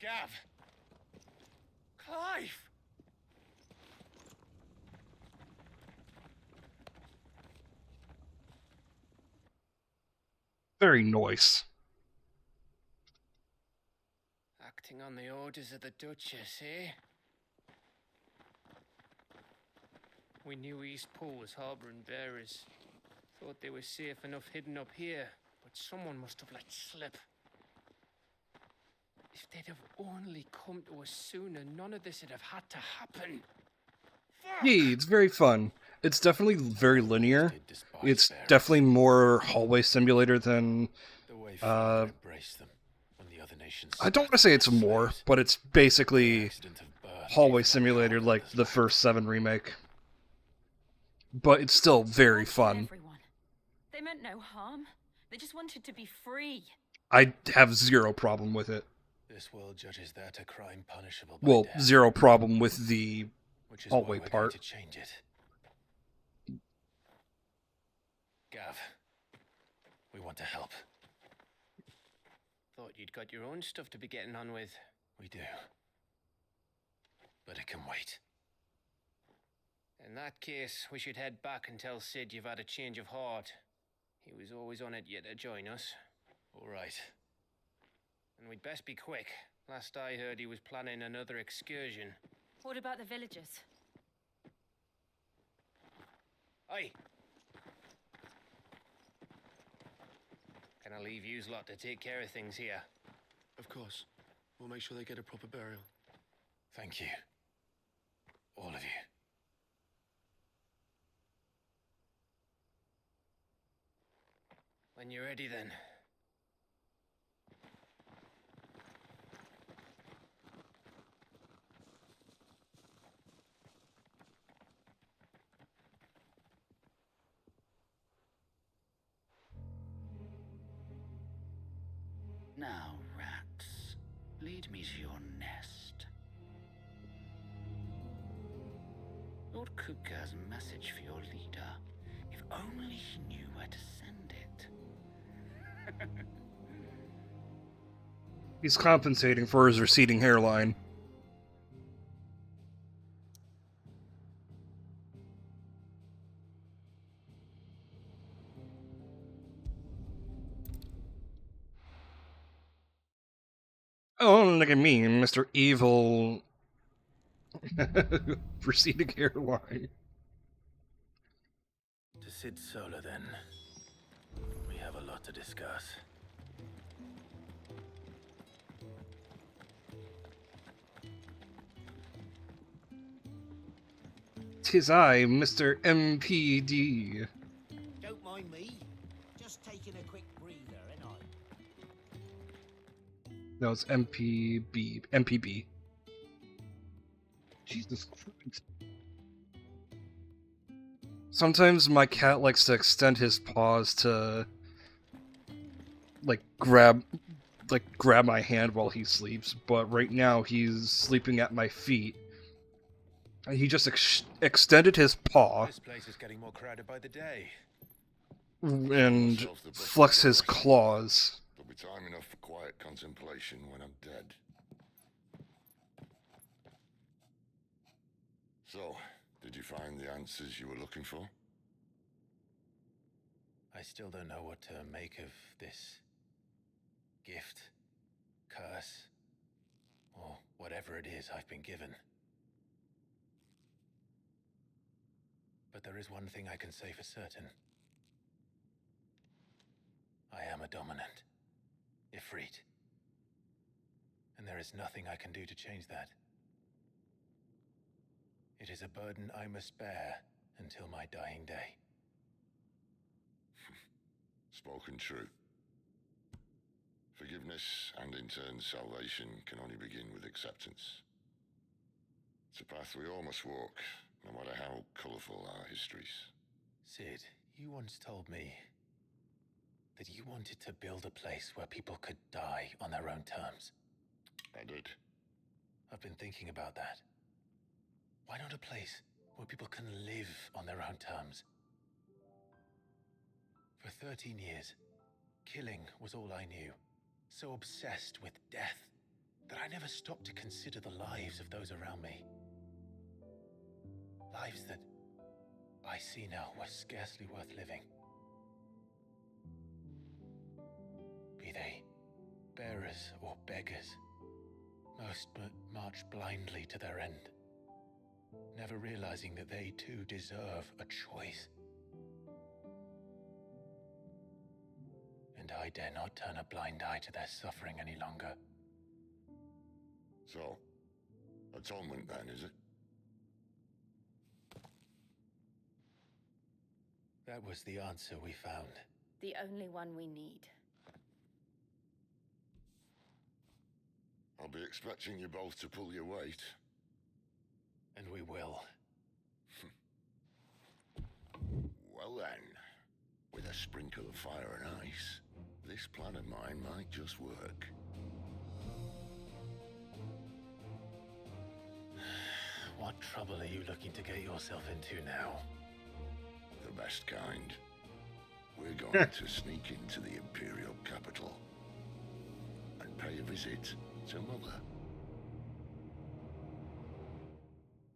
Gav. Clive. Very nice. Acting on the orders of the Duchess, eh? We knew East Pool was harbouring bearers. Thought they were safe enough hidden up here, but someone must have let slip. If they'd have only come to us sooner, none of this would have had to happen. Yeah, it's very fun. It's definitely very linear. Did despise It's bearers. definitely more hallway simulator than... The way Father embraced them when the other nations. I don't want to say it's more, but it's basically hallway simulator like the first 7 remake. But it's still very Not for fun. everyone. They meant no harm. They just wanted to be free. I have zero problem with it. This world judges that a crime punishable by Well, death, zero problem with the which is hallway why we're part. going to change it. Gav, we want to help. Thought you'd got your own stuff to be getting on with. We do. But it can wait. In that case, we should head back and tell Sid you've had a change of heart. He was always on it yet to join us. All right. And we'd best be quick. Last I heard, he was planning another excursion. What about the villagers? Aye. Can I leave yous lot to take care of things here? Of course. We'll make sure they get a proper burial. Thank you. All of you. When you're ready, then. Now, rats, lead me to your nest. Lord Kupka has a message for your leader. If only he knew where to send it. He's compensating for his receding hairline. Oh, look at me, Mr. Evil... receding hairline. To Sid Solar, then. We have a lot to discuss. Tis I, Mr. MPD. Don't mind me. Just taking a quick breather, ain't I? No, it's MPB. MPB. Jesus Christ. Sometimes my cat likes to extend his paws to, grab my hand while he sleeps, but right now he's sleeping at my feet. And he just extended his paw This place is getting more crowded by the day. and flexed his claws. There'll be time enough for quiet contemplation when I'm dead. So, did you find the answers you were looking for? I still don't know what to make of this gift, curse, or whatever it is I've been given. But there is one thing I can say for certain. I am a dominant. Ifrit. And there is nothing I can do to change that. It is a burden I must bear until my dying day. Spoken true. Forgiveness and in turn salvation can only begin with acceptance. It's a path we all must walk, no matter how colourful our histories. Sid, you once told me that you wanted to build a place where people could die on their own terms. I did. I've been thinking about that. Why not a place where people can live on their own terms? For 13 years, killing was all I knew. So obsessed with death that I never stopped to consider the lives of those around me. Lives that I see now were scarcely worth living. Be they bearers or beggars, most march blindly to their end, never realizing that they too deserve a choice. And I dare not turn a blind eye to their suffering any longer. So, atonement then, is it? That was the answer we found. The only one we need. I'll be expecting you both to pull your weight. And we will. Well then, with a sprinkle of fire and ice, this plan of mine might just work. What trouble are you looking to get yourself into now? The best kind. We're going to sneak into the Imperial capital and pay a visit to Mother.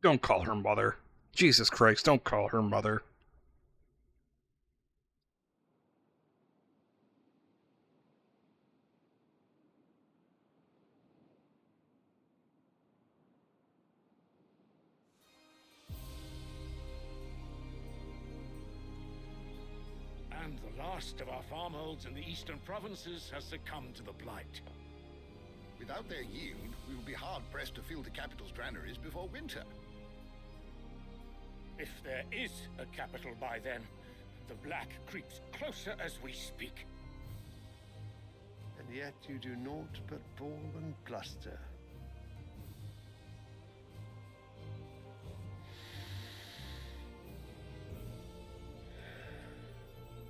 Don't call her mother. Jesus Christ, don't call her mother. And the last of our farmholds in the eastern provinces has succumbed to the blight. Without their yield, we will be hard-pressed to fill the capital's granaries before winter. If there is a capital by then, the black creeps closer as we speak. And yet you do naught but bawl and bluster.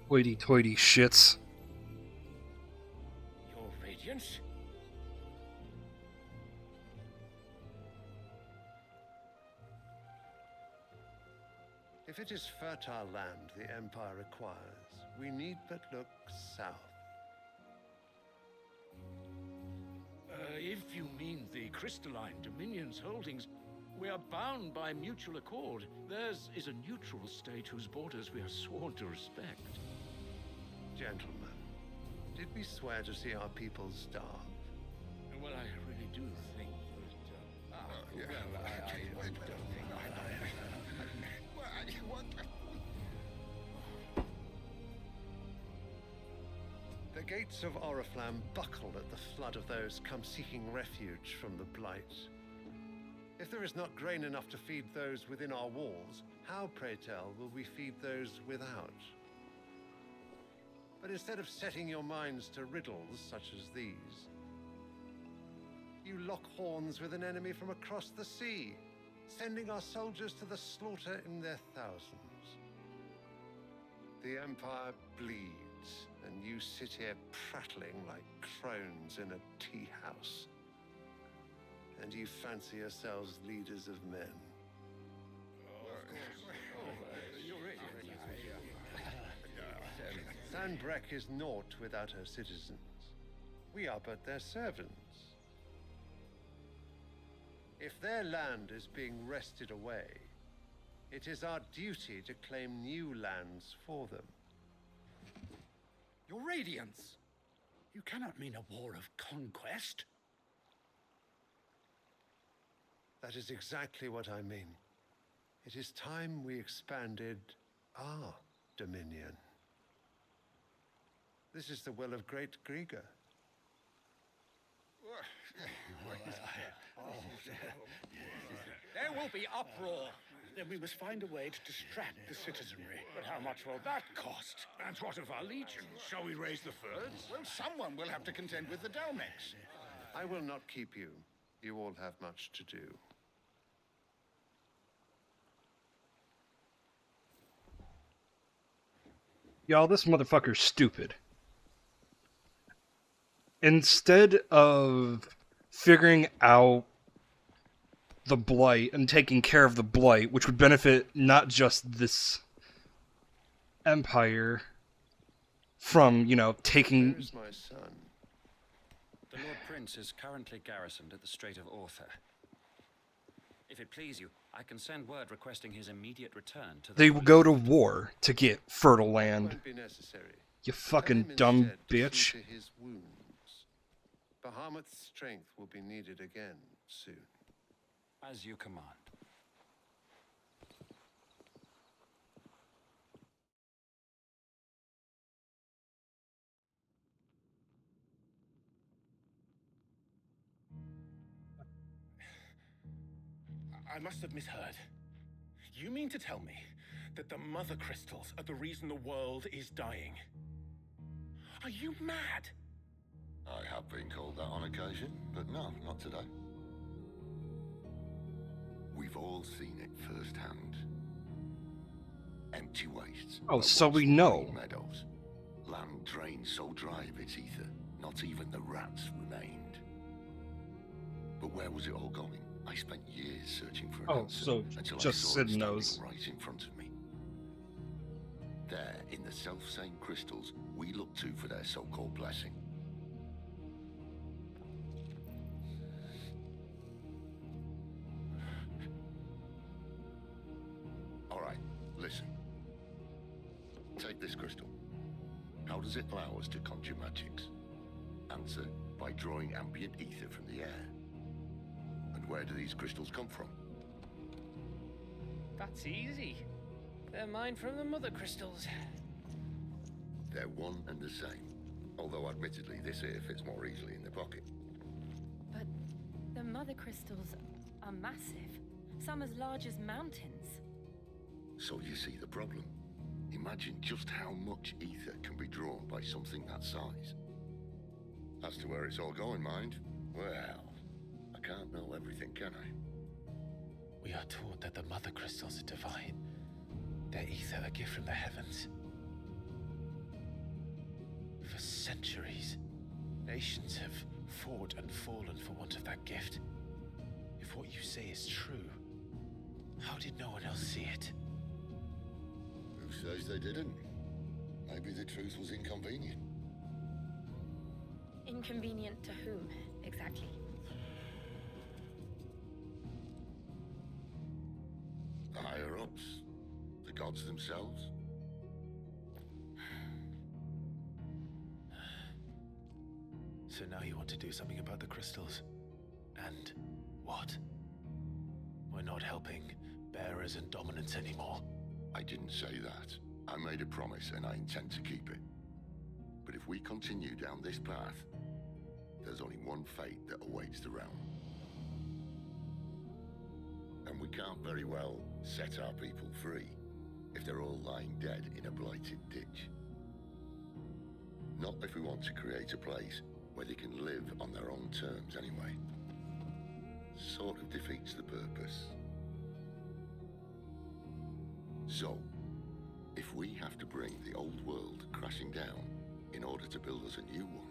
Hoity-toity shits. Your Radiance? If it is fertile land the Empire requires, we need but look south. If you mean the crystalline Dominion's holdings, we are bound by mutual accord. Theirs is a neutral state whose borders we are sworn to respect. Gentlemen, did we swear to see our people starve? Well, I really do think that... I don't think The gates of Oriflamme buckle at the flood of those come seeking refuge from the blight. If there is not grain enough to feed those within our walls, how, pray tell, will we feed those without? But instead of setting your minds to riddles such as these, you lock horns with an enemy from across the sea, sending our soldiers to the slaughter in their thousands. The Empire bleeds, and you sit here prattling like crones in a tea house. And you fancy yourselves leaders of men. Sanbreque is naught without her citizens. We are but their servants. If their land is being wrested away, it is our duty to claim new lands for them. Your Radiance! You cannot mean a war of conquest. That is exactly what I mean. It is time we expanded our dominion. This is the will of great Grieger. There will be uproar. Then we must find a way to distract the citizenry. But how much will that cost? And what of our legions? Shall we raise the furs? Well, someone will have to contend with the Dalmex. I will not keep you. You all have much to do. Y'all, this motherfucker's stupid. Instead of figuring out the blight and taking care of the blight, which would benefit not just this empire from, you know, taking... Where's my son? The Lord Prince is currently garrisoned at the Strait of Orther. If it please you, I can send word requesting his immediate return to the... They will go to war to get fertile land. Won't be necessary. You Tell fucking him dumb instead to bitch. see to his wounds. Bahamut's strength will be needed again soon. As you command. I must have misheard. You mean to tell me that the mother crystals are the reason the world is dying? Are you mad? I have been called that on occasion, but no, not today. We've all seen it firsthand. Empty wastes. Oh, so we know. Meadows. Land drained so dry of its ether, not even the rats remained. But where was it all going? I spent years searching for an answer so until just I saw Sid it standing knows. right in front of me. There, in the self-same crystals we look to for their so-called blessing. All right, listen. Take this crystal. How does it allow us to conjure magics? Answer, by drawing ambient ether from the air. And where do these crystals come from? That's easy. They're mined from the mother crystals. They're one and the same. Although admittedly this here fits more easily in the pocket. But the mother crystals are massive. Some as large as mountains. So you see the problem. Imagine just how much ether can be drawn by something that size. As to where it's all going, mind, well, I can't know everything, can I? We are taught that the mother crystals are divine. Their ether a gift from the heavens. For centuries, nations have fought and fallen for want of that gift. If what you say is true, how did no one else see it? Who says they didn't? Maybe the truth was inconvenient. Inconvenient to whom, exactly? The higher-ups? The gods themselves? So now you want to do something about the crystals? And what? We're not helping bearers and dominants anymore. I didn't say that. I made a promise and I intend to keep it. But if we continue down this path, there's only one fate that awaits the realm. And we can't very well set our people free if they're all lying dead in a blighted ditch. Not if we want to create a place where they can live on their own terms anyway. Sort of defeats the purpose. So, if we have to bring the old world crashing down in order to build us a new one,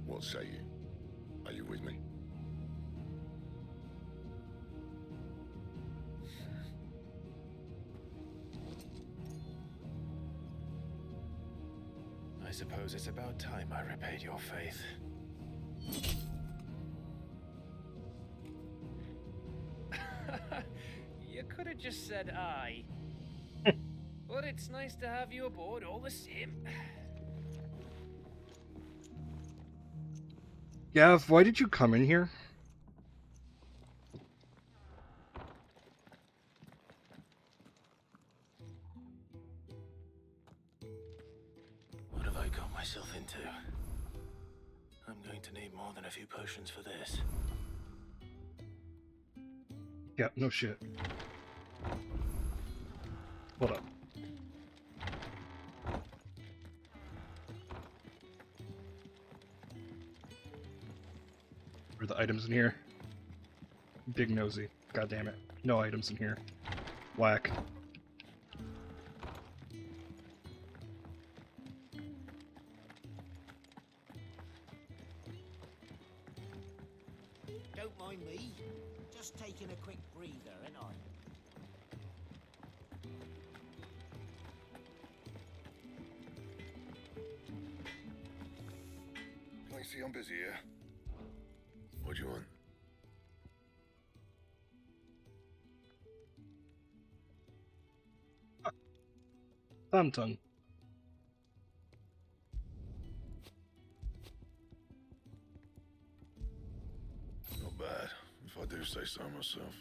what say you? Are you with me? I suppose it's about time I repaid your faith. You could have just said aye. But it's nice to have you aboard all the same. Gav, why did you come in here? myself into? I'm going to need more than a few potions for this. Yeah, no shit. Hold up. Are the items in here? Big nosy. God damn it. No items in here. Whack. Don't mind me. Just taking a quick breather, ain't I? Lacey, I'm busy here. What do you want? Thumb tongue. Not bad, if I do say so myself.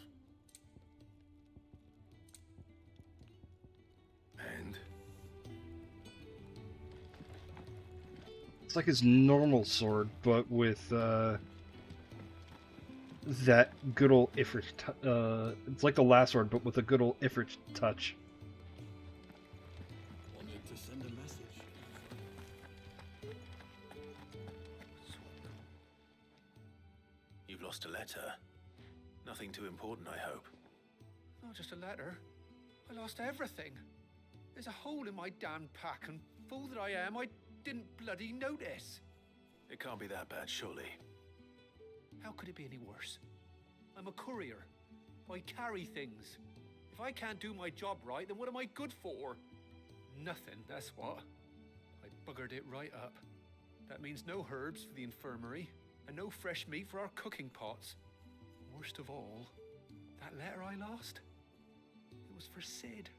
And? It's like his normal sword, but with that good old Ifrit. It's like the last sword, but with a good old Ifrit touch. Wanted to send a message. You've lost a letter. Nothing too important, I hope. Not just a letter. I lost everything. There's a hole in my damn pack, and fool that I am, I didn't bloody notice. It can't be that bad, surely. How could it be any worse? I'm a courier. I carry things. If I can't do my job right, then what am I good for? Nothing, that's what. I buggered it right up. That means no herbs for the infirmary, and no fresh meat for our cooking pots. Worst of all, that letter I lost? It was for Sid.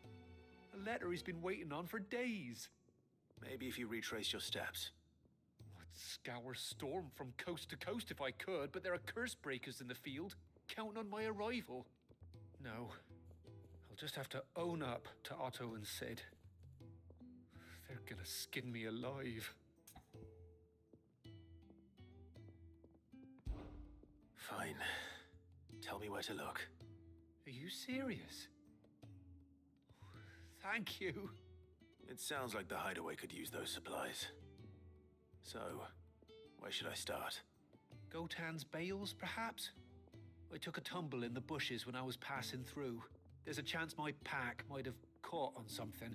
A letter he's been waiting on for days. Maybe if you retrace your steps. I'd scour Storm from coast to coast if I could, but there are curse breakers in the field, counting on my arrival. No, I'll just have to own up to Otto and Sid. They're gonna skin me alive. Fine. Tell me where to look. Are you serious? Thank you. It sounds like the hideaway could use those supplies. So, where should I start? Gotan's bales, perhaps? I took a tumble in the bushes when I was passing through. There's a chance my pack might have caught on something.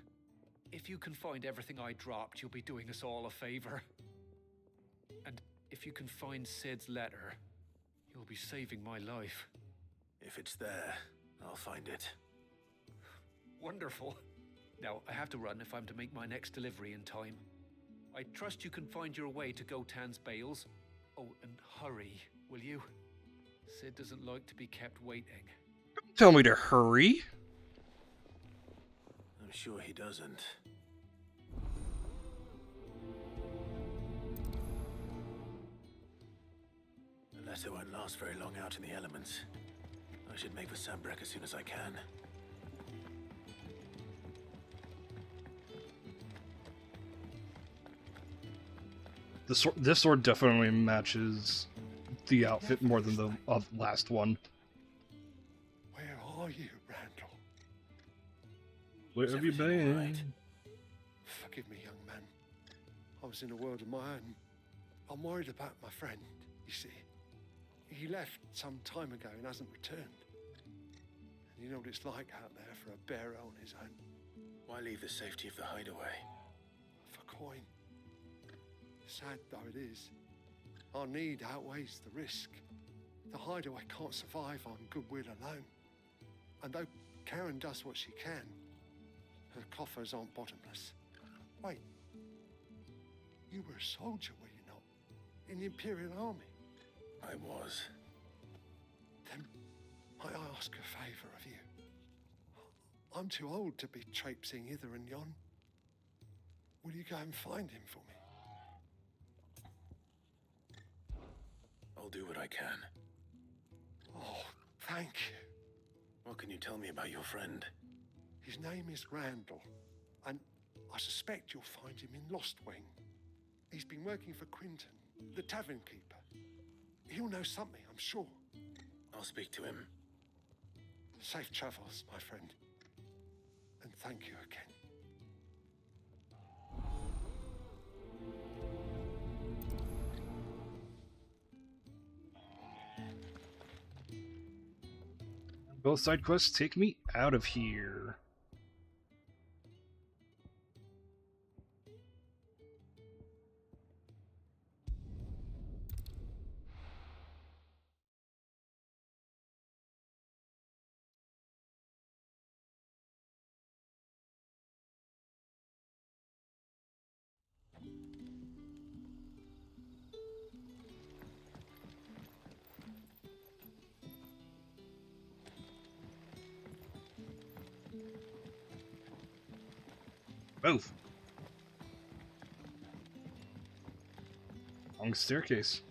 If you can find everything I dropped, you'll be doing us all a favor. And if you can find Sid's letter, you'll be saving my life. If it's there, I'll find it. Wonderful. Now, I have to run if I'm to make my next delivery in time. I trust you can find your way to Gotan's bales. Oh, and hurry, will you? Sid doesn't like to be kept waiting. Tell me to hurry. I'm sure he doesn't. The letter won't last very long out in the elements. I should make for Sanbreque as soon as I can. This sword definitely matches the outfit more than the last one. Where are you, Randall? Where have you been? Right? Forgive me, young man. I was in a world of my own. I'm worried about my friend, you see. He left some time ago and hasn't returned. And you know what it's like out there for a bearer on his own. Why leave the safety of the hideaway? For coin. Sad though it is, our need outweighs the risk. The hideaway can't survive on goodwill alone. And though Karen does what she can, her coffers aren't bottomless. Wait, you were a soldier, were you not? In the Imperial Army? I was. Then might I ask a favour of you? I'm too old to be traipsing hither and yon. Will you go and find him for me? I'll do what I can. Oh, thank you. What can you tell me about your friend? His name is Randall, and I suspect you'll find him in Lost Wing. He's been working for Quinton, the tavern keeper. He'll know something, I'm sure. I'll speak to him. Safe travels, my friend. And thank you again. Both side quests take me out of here. Move. Long staircase.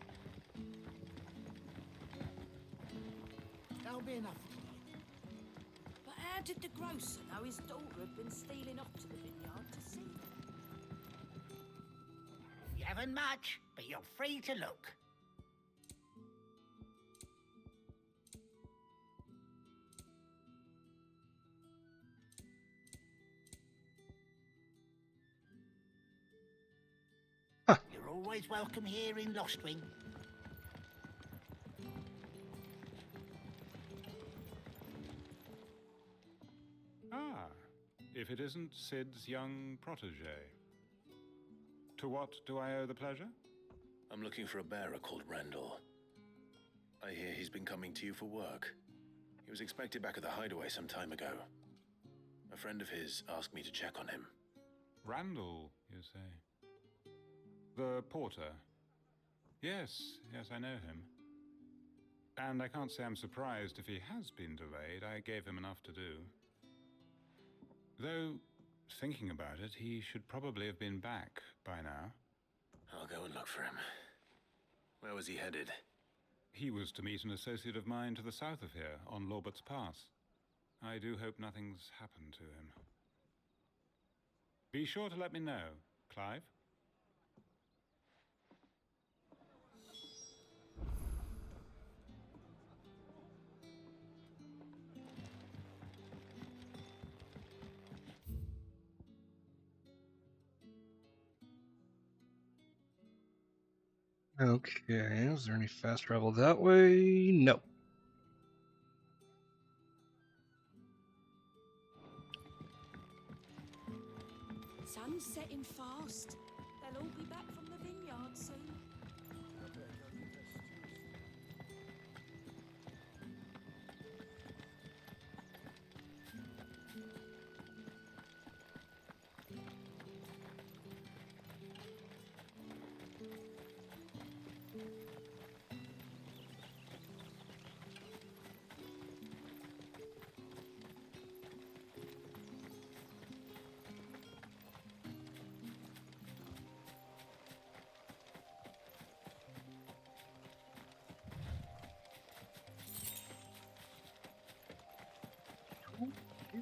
That'll be enough tonight. But how did the grocer know his daughter had been stealing off to the vineyard to see them? You haven't much, but you're free to look. You're always welcome here in Lostwing. Ah, if it isn't Sid's young protege. To what do I owe the pleasure? I'm looking for a bearer called Randall. I hear he's been coming to you for work. He was expected back at the hideaway some time ago. A friend of his asked me to check on him. Randall, you say? The porter? Yes, I know him. And I can't say I'm surprised if he has been delayed. I gave him enough to do. Though, thinking about it, he should probably have been back by now. I'll go and look for him. Where was he headed? He was to meet an associate of mine to the south of here, on Lorbert's Pass. I do hope nothing's happened to him. Be sure to let me know, Clive. Okay, is there any fast travel that way? No. Sun's setting fast. They'll all be back from the vineyard soon.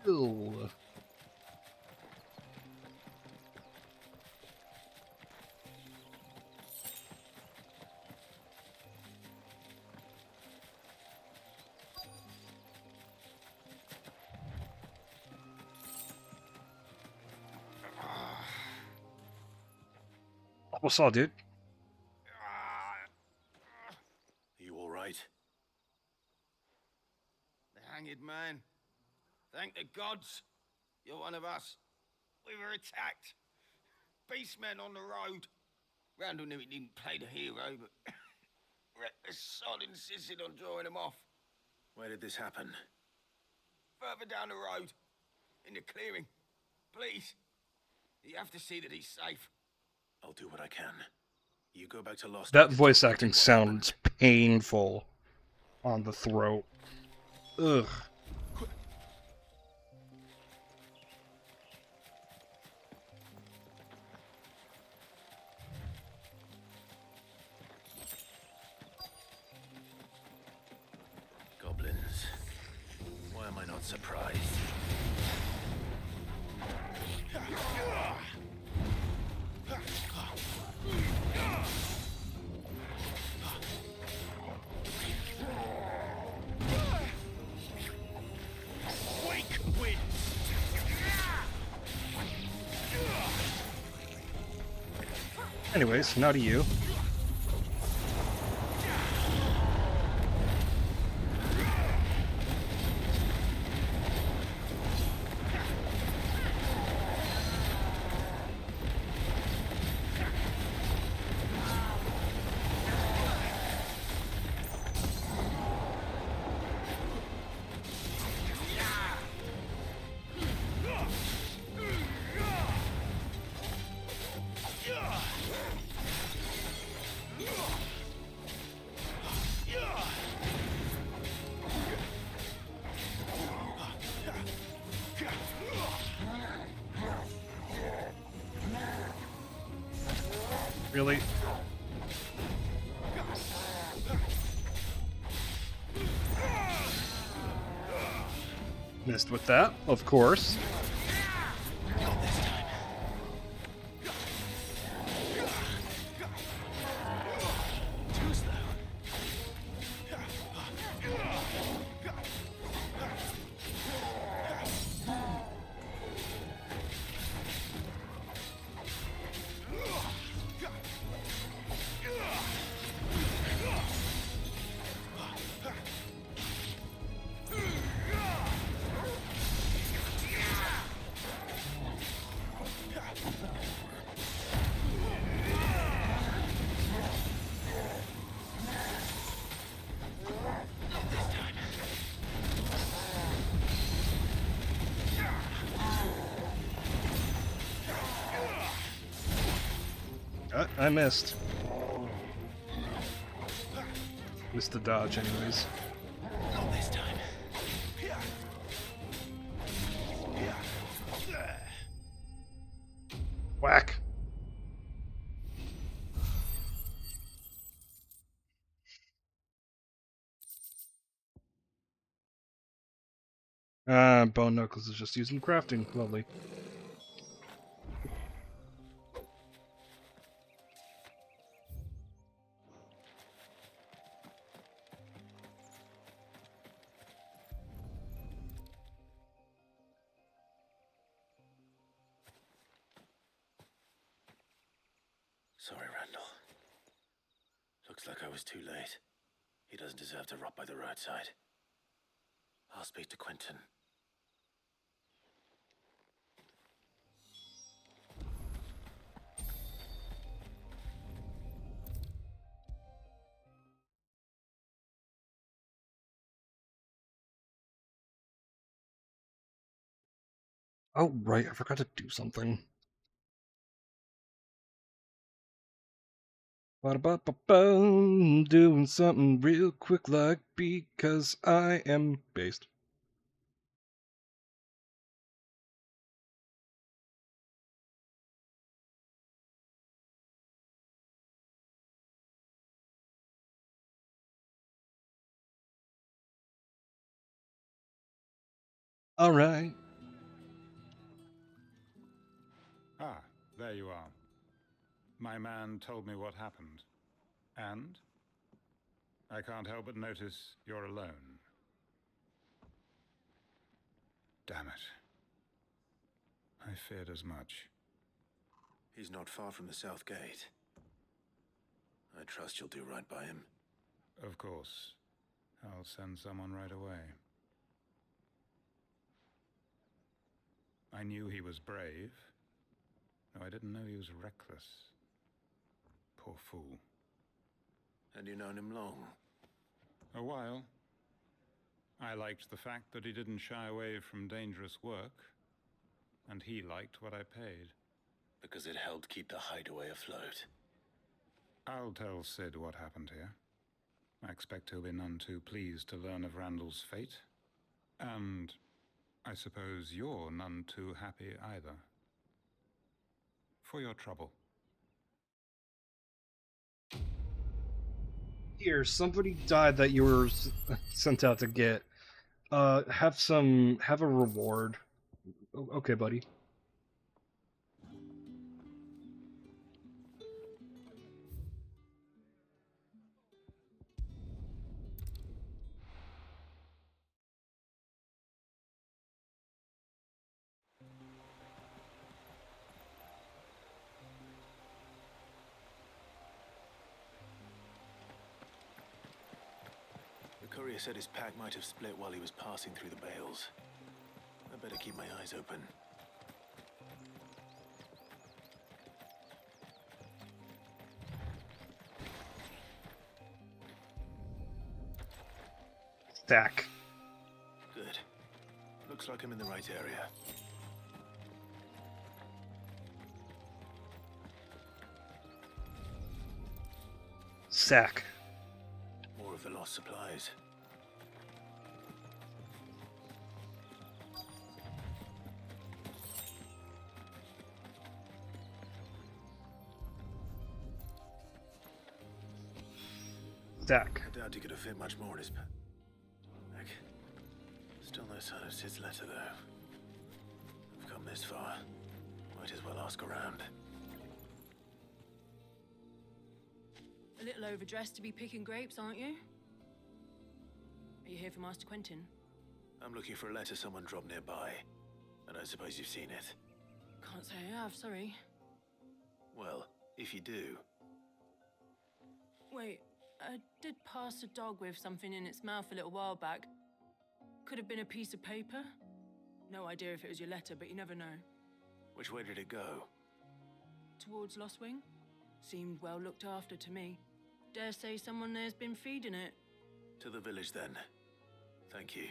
Ew. What's all, dude? You all right? The hanged man. Thank the gods. You're one of us. We were attacked. Beastmen on the road. Randall knew he didn't play the hero, but the sod insisted on drawing him off. Where did this happen? Further down the road. In the clearing. Please. You have to see that he's safe. I'll do what I can. You go back to Lost. That voice acting sounds painful on the throat. Ugh. Goblins. Why am I not surprised? Anyways, now to you. Really? Missed with that, of course. I missed. Missed the dodge, anyways. Not this time. Whack. Bone Knuckles is just using crafting. Lovely. Sorry, Randall. Looks like I was too late. He doesn't deserve to rot by the roadside. I'll speak to Quentin. Oh, right, I forgot to do something. Ba-da-ba-ba-bum, doing something real quick like because I am based. Alright. Ah, there you are. My man told me what happened. And? I can't help but notice you're alone. Damn it. I feared as much. He's not far from the south gate. I trust you'll do right by him. Of course. I'll send someone right away. I knew he was brave. No, I didn't know he was reckless. Poor fool. And you known him long? A while. I liked the fact that he didn't shy away from dangerous work, and he liked what I paid. Because it helped keep the hideaway afloat. I'll tell Sid what happened here. I expect he'll be none too pleased to learn of Randall's fate. And I suppose you're none too happy either. For your trouble. Here, somebody died that you were sent out to get. Have a reward. Okay, buddy. courier said his pack might have split while he was passing through the bales. I better keep my eyes open. Stack. Good. Looks like I'm in the right area. Sack. More of the lost supplies. Stack. I doubt he could have fit much more in his pack. Still no sign of Sid's letter, though. We've come this far. Might as well ask around. A little overdressed to be picking grapes, aren't you? Are you here for Master Quentin? I'm looking for a letter someone dropped nearby. And I suppose you've seen it. Can't say I have, sorry. Well, if you do... Wait, I did pass a dog with something in its mouth a little while back. Could have been a piece of paper. No idea if it was your letter, but you never know. Which way did it go? Towards Lostwing? Seemed well looked after to me. Dare say someone there's been feeding it. To the village, then. Thank you.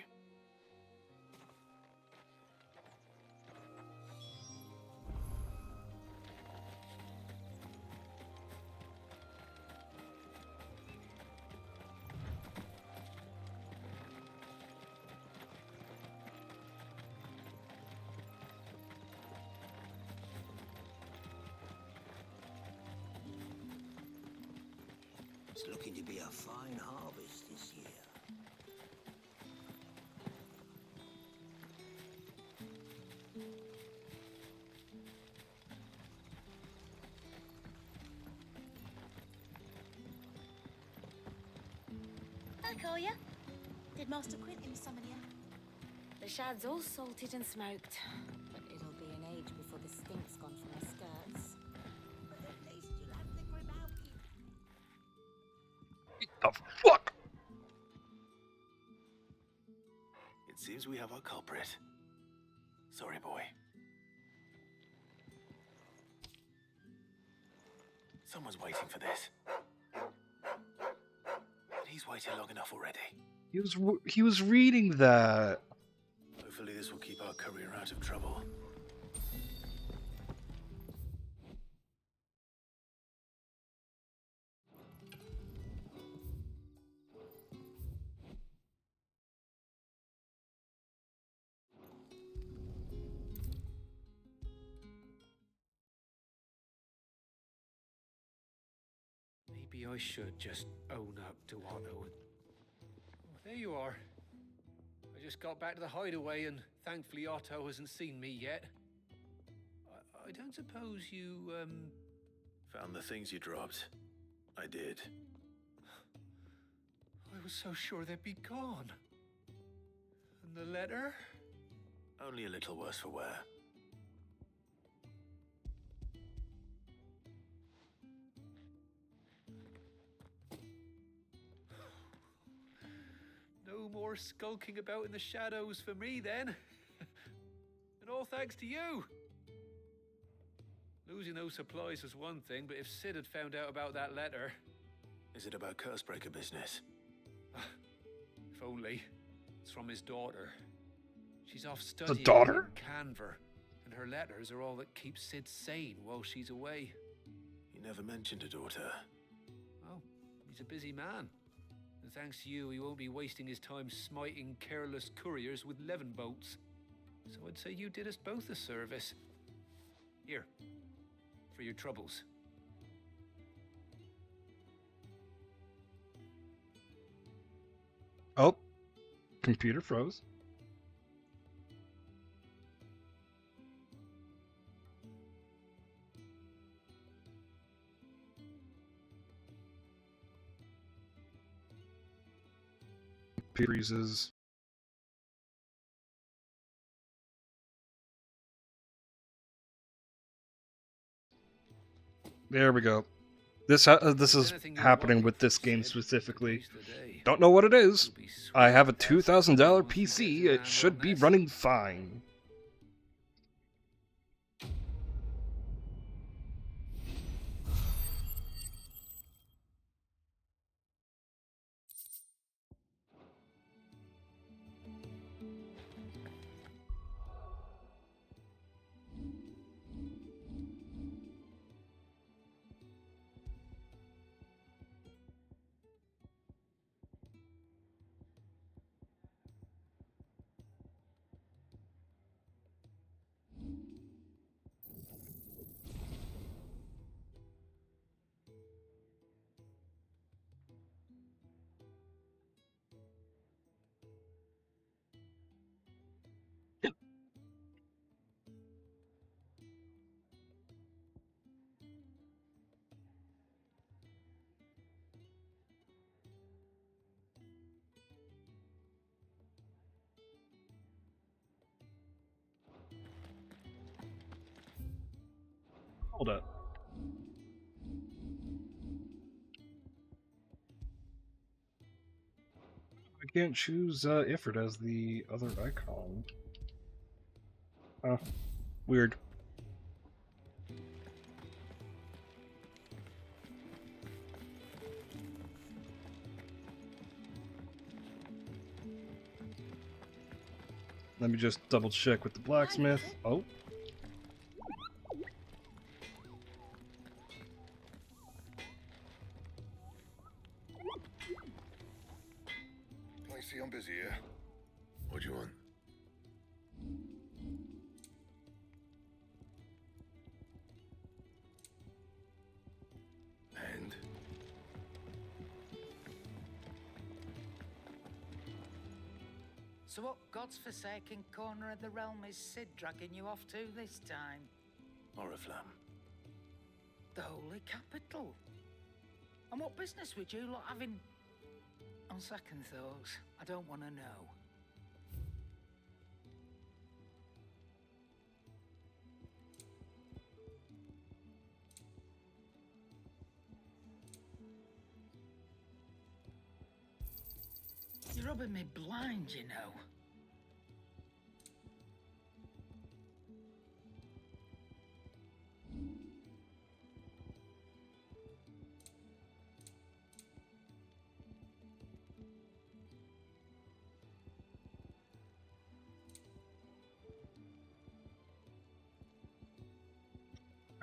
It's looking to be a fine harvest this year. Back, are ya? Did Master Quentin summon you? The shad's all salted and smoked. But it'll be an age before the stink's gone from her skirts. But at least you'll have the Gribauki. The fuck? It seems we have our culprit. Sorry, boy. Someone's waiting for this. And he's waited long enough already. He was reading that. Hopefully this will keep our courier out of trouble. Maybe I should just own up to Otto. Oh, there you are. I just got back to the hideaway and thankfully Otto hasn't seen me yet. I don't suppose you, Found the things you dropped. I did. I was so sure they'd be gone. And the letter? Only a little worse for wear. No more skulking about in the shadows for me, then. And all thanks to you. Losing those supplies was one thing, but if Sid had found out about that letter... Is it about Cursebreaker business? If only. It's from his daughter. She's off studying The daughter? in Canver, and her letters are all that keep Sid sane while she's away. You never mentioned a daughter. Oh, he's a busy man. And thanks to you, he won't be wasting his time smiting careless couriers with levin bolts. So I'd say you did us both a service. Here, for your troubles. Oh, computer froze. Freezes. There we go. This is happening with this game specifically. Don't know what it is. I have a $2,000 PC. It should be running fine. Hold up. I can't choose Ifrit as the other icon. Oh, weird. Let me just double check with the blacksmith. Oh. I'm busy here. What do you want? And? So what God's forsaken corner of the realm is Sid dragging you off to this time? Oriflamme. The Holy Capital. And what business would you lot having? On second thoughts, I don't want to know. You're rubbing me blind, you know.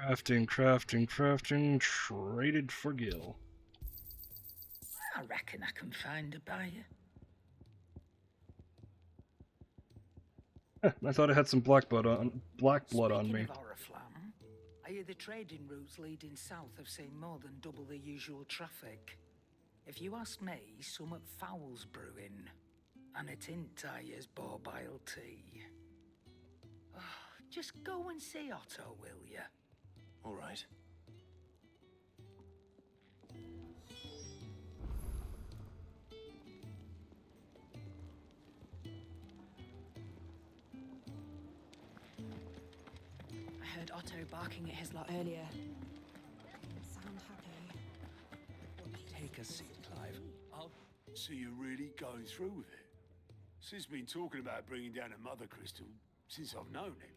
Crafting, traded for Gil. I reckon I can find a buyer. I thought I had some black blood on me. Of Oriflamme, I hear the trading routes leading south have seen more than double the usual traffic. If you ask me, somewhat foul's brewing, and it ain't Tyre's borbile tea. Oh, just go and see Otto, will you? All right. I heard Otto barking at his lot earlier. Didn't sound happy. Take a seat, Clive. So you're really going through with it? Sid's been talking about bringing down a mother crystal since I've known him.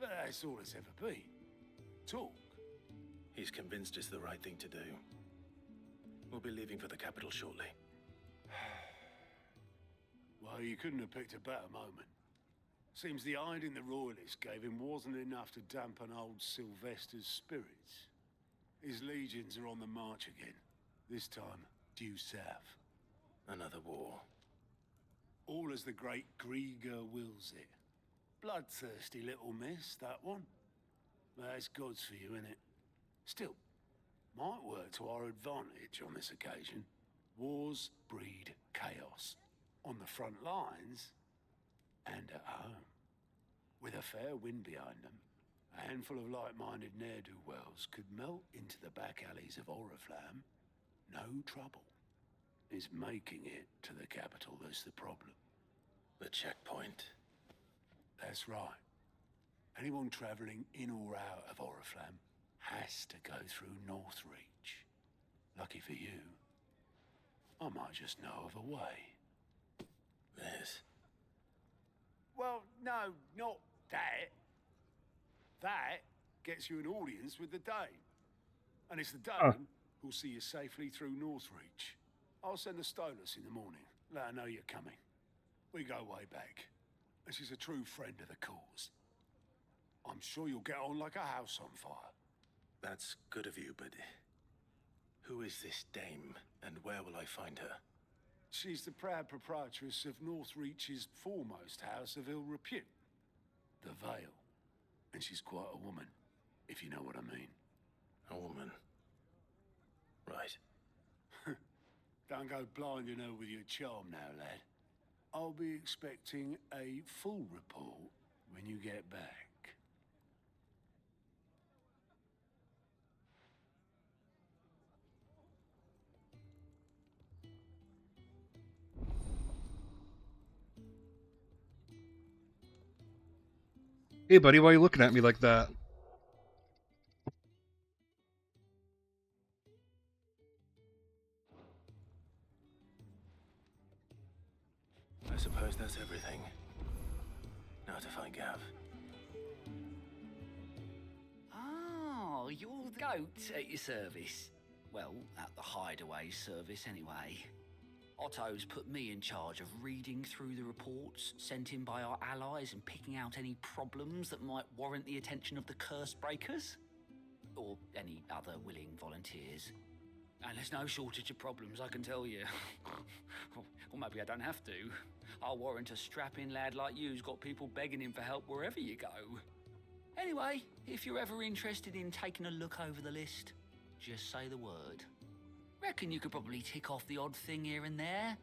But that's all it's ever been. Talk. He's convinced it's the right thing to do. We'll be leaving for the capital shortly. Well, you couldn't have picked a better moment. Seems the hiding the royalists gave him wasn't enough to dampen old Sylvester's spirits. His legions are on the march again. This time, due south. Another war. All as the great Grieger wills it. Bloodthirsty little miss, that one. That's God's for you, innit? Still, might work to our advantage on this occasion. Wars breed chaos. On the front lines, and at home. With a fair wind behind them, a handful of like-minded ne'er-do-wells could melt into the back alleys of Oriflamme. No trouble. It's making it to the capital that's the problem. The checkpoint. That's right. Anyone traveling in or out of Oriflamme has to go through Northreach. Lucky for you, I might just know of a way. Yes. Well, no, not that. That gets you an audience with the Dame. And it's the Dame who'll see you safely through Northreach. I'll send the Stolas in the morning. Let her know you're coming. We go way back. And she's a true friend of the cause. I'm sure you'll get on like a house on fire. That's good of you, but who is this dame, and where will I find her? She's the proud proprietress of Northreach's foremost house of ill repute, the Vale. And she's quite a woman, if you know what I mean. A woman. Right. Don't go blinding her with your charm now, lad. I'll be expecting a full report when you get back. Hey, buddy, why are you looking at me like that? I suppose that's everything. Now to find Gav. Oh, you're the goat at your service. Well, at the hideaway service anyway. Otto's put me in charge of reading through the reports sent in by our allies and picking out any problems that might warrant the attention of the curse breakers. Or any other willing volunteers. And there's no shortage of problems, I can tell you. Or maybe I don't have to. I'll warrant a strapping lad like you's got people begging him for help wherever you go. Anyway, if you're ever interested in taking a look over the list, just say the word. Reckon you could probably tick off the odd thing here and there.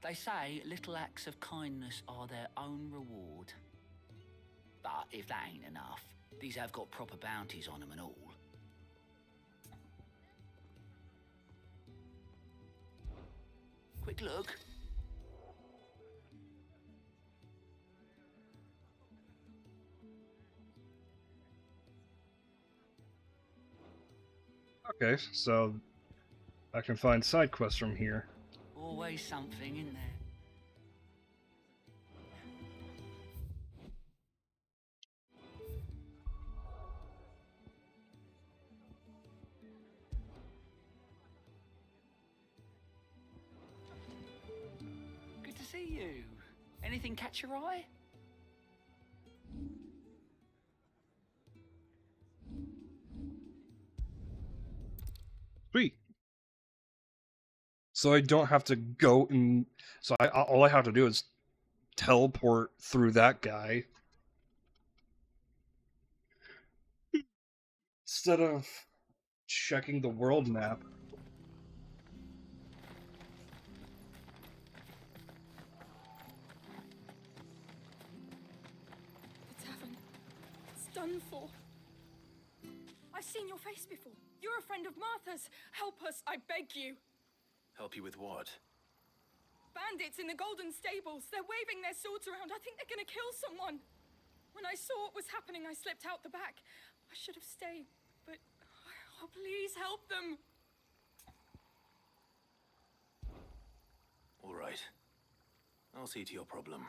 They say little acts of kindness are their own reward. But if that ain't enough, these have got proper bounties on them and all. Quick look. Okay, so I can find side quests from here. Always something, isn't there? Good to see you. Anything catch your eye? Sweet. So I don't have to go and... So all I have to do is teleport through that guy. Instead of checking the world map. The tavern. It's done for. I've seen your face before. You're a friend of Martha's. Help us, I beg you. Help you with what? Bandits in the Golden Stables. They're waving their swords around. I think they're gonna kill someone. When I saw what was happening, I slipped out the back. I should have stayed, but... Oh, please help them. All right. I'll see to your problem.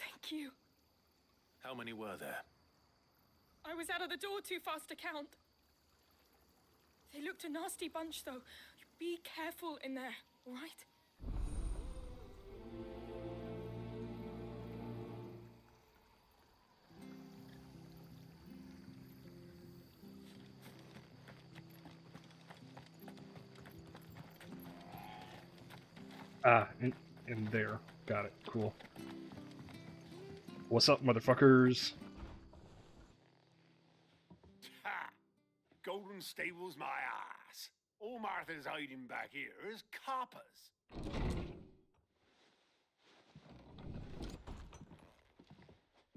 Thank you. How many were there? I was out of the door too fast to count. They looked a nasty bunch, though. Be careful in there, all right? Ah, in there. Got it. Cool. What's up, motherfuckers? Ha! Golden Stables, my ass. All Martha's hiding back here is coppers.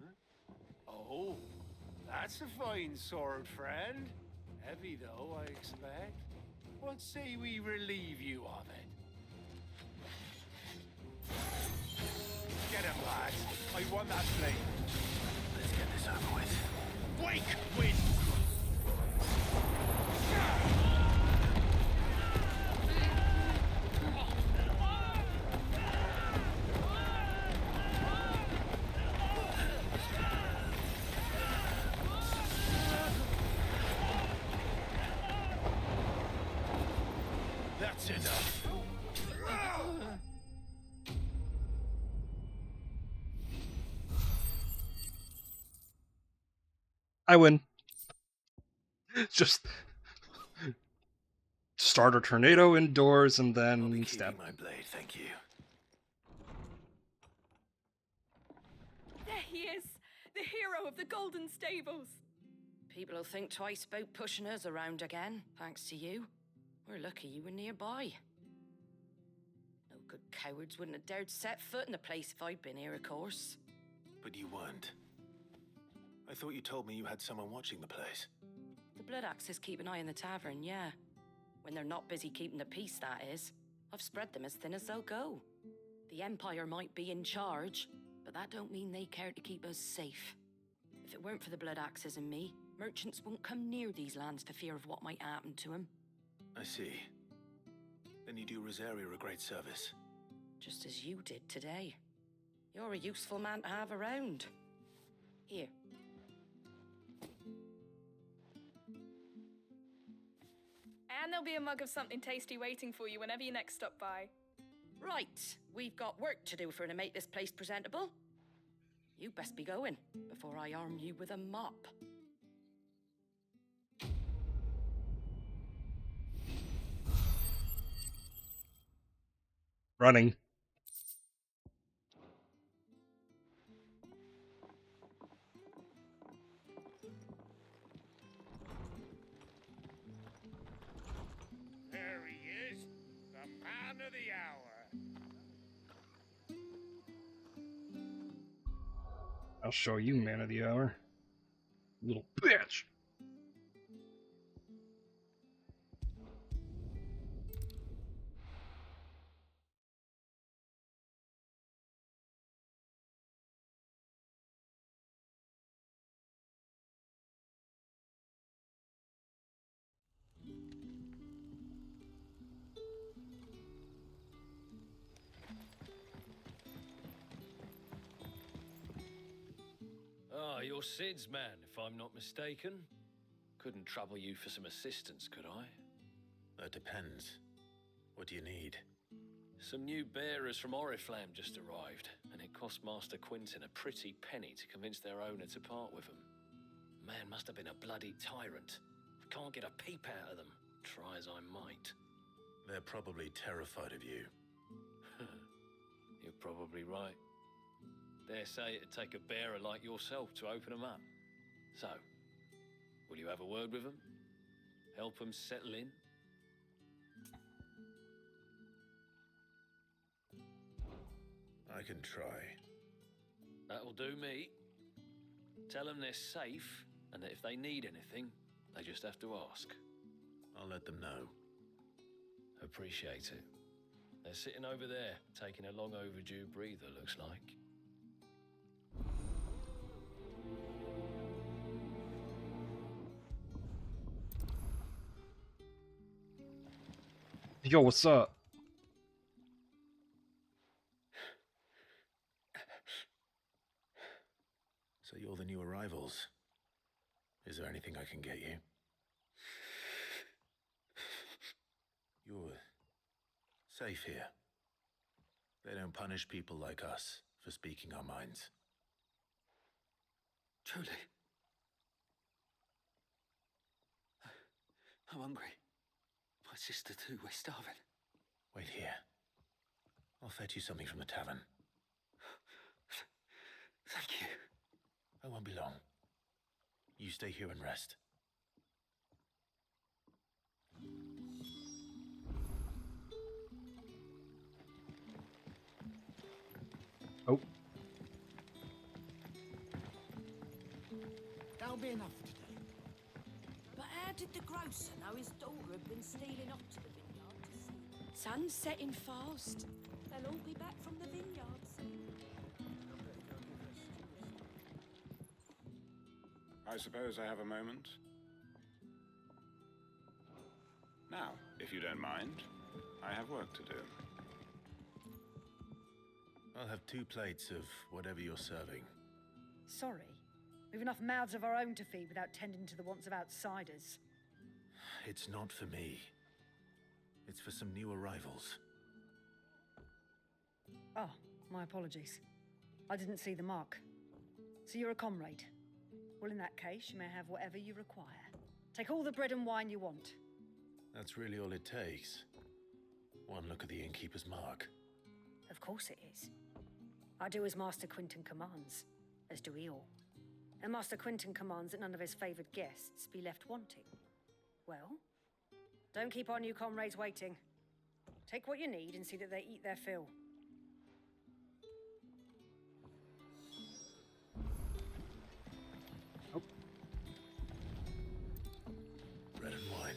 Huh? Oh, that's a fine sword, friend. Heavy, though, I expect. What say we relieve you of it? Get him, lads. I want that blade. Let's get this over with. Wake, wind! That's enough. I win. Just start a tornado indoors and then stab. My blade, thank you. There he is, the hero of the Golden Stables. People will think twice about pushing us around again, thanks to you. We're lucky you were nearby. No good cowards wouldn't have dared set foot in the place if I'd been here, of course. But you weren't. I thought you told me you had someone watching the place. The Blood Axes keep an eye on the tavern, yeah. When they're not busy keeping the peace, that is. I've spread them as thin as they'll go. The Empire might be in charge, but that don't mean they care to keep us safe. If it weren't for the Blood Axes and me, merchants won't come near these lands for fear of what might happen to them. I see. Then you do Rosaria a great service. Just as you did today. You're a useful man to have around. Here. And there'll be a mug of something tasty waiting for you whenever you next stop by. Right, we've got work to do for to make this place presentable. You best be going, before I arm you with a mop. Running. There he is, the man of the hour. I'll show you, man of the hour. Little bitch. Ah, you're Sid's man, if I'm not mistaken. Couldn't trouble you for some assistance, could I? That depends. What do you need? Some new bearers from Oriflamme just arrived, and it cost Master Quinton a pretty penny to convince their owner to part with them. Man must have been a bloody tyrant. Can't get a peep out of them, try as I might. They're probably terrified of you. You're probably right. Dare say it'd take a bearer like yourself to open them up. So, will you have a word with them? Help them settle in? I can try. That'll do me. Tell them they're safe, and that if they need anything, they just have to ask. I'll let them know. Appreciate it. They're sitting over there, taking a long overdue breather, looks like. Yo, what's up? So you're the new arrivals. Is there anything I can get you? You're safe here. They don't punish people like us for speaking our minds. Truly. I'm hungry. My sister too, we're starving. Wait here. I'll fetch you something from the tavern. Thank you. I won't be long. You stay here and rest. Oh. That'll be enough today. But how did the grocer know his daughter had been stealing off to the vineyard to see? Sun's setting fast. They'll all be back from the vineyards. I suppose I have a moment. Now, if you don't mind, I have work to do. I'll have 2 plates of whatever you're serving. Sorry. We've enough mouths of our own to feed without tending to the wants of outsiders. It's not for me. It's for some new arrivals. Oh, my apologies. I didn't see the mark. So you're a comrade. Well, in that case, you may have whatever you require. Take all the bread and wine you want. That's really all it takes. One look at the innkeeper's mark. Of course it is. I do as Master Quinton commands, as do we all. And Master Quinton commands that none of his favoured guests be left wanting. Well, don't keep our new comrades waiting. Take what you need and see that they eat their fill. Bread and wine.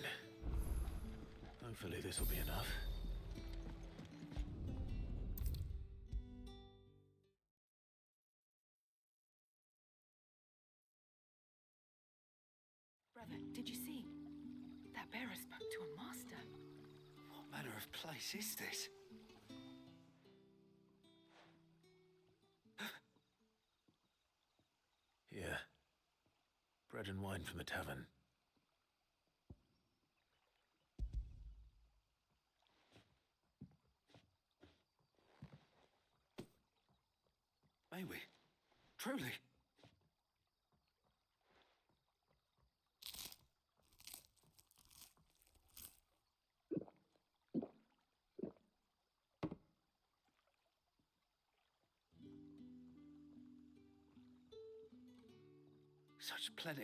Hopefully this will be enough. Brother, did you see? That bearer spoke to a master. What manner of place is this? Here. Bread and wine from the tavern. May we? Truly? Such plenty.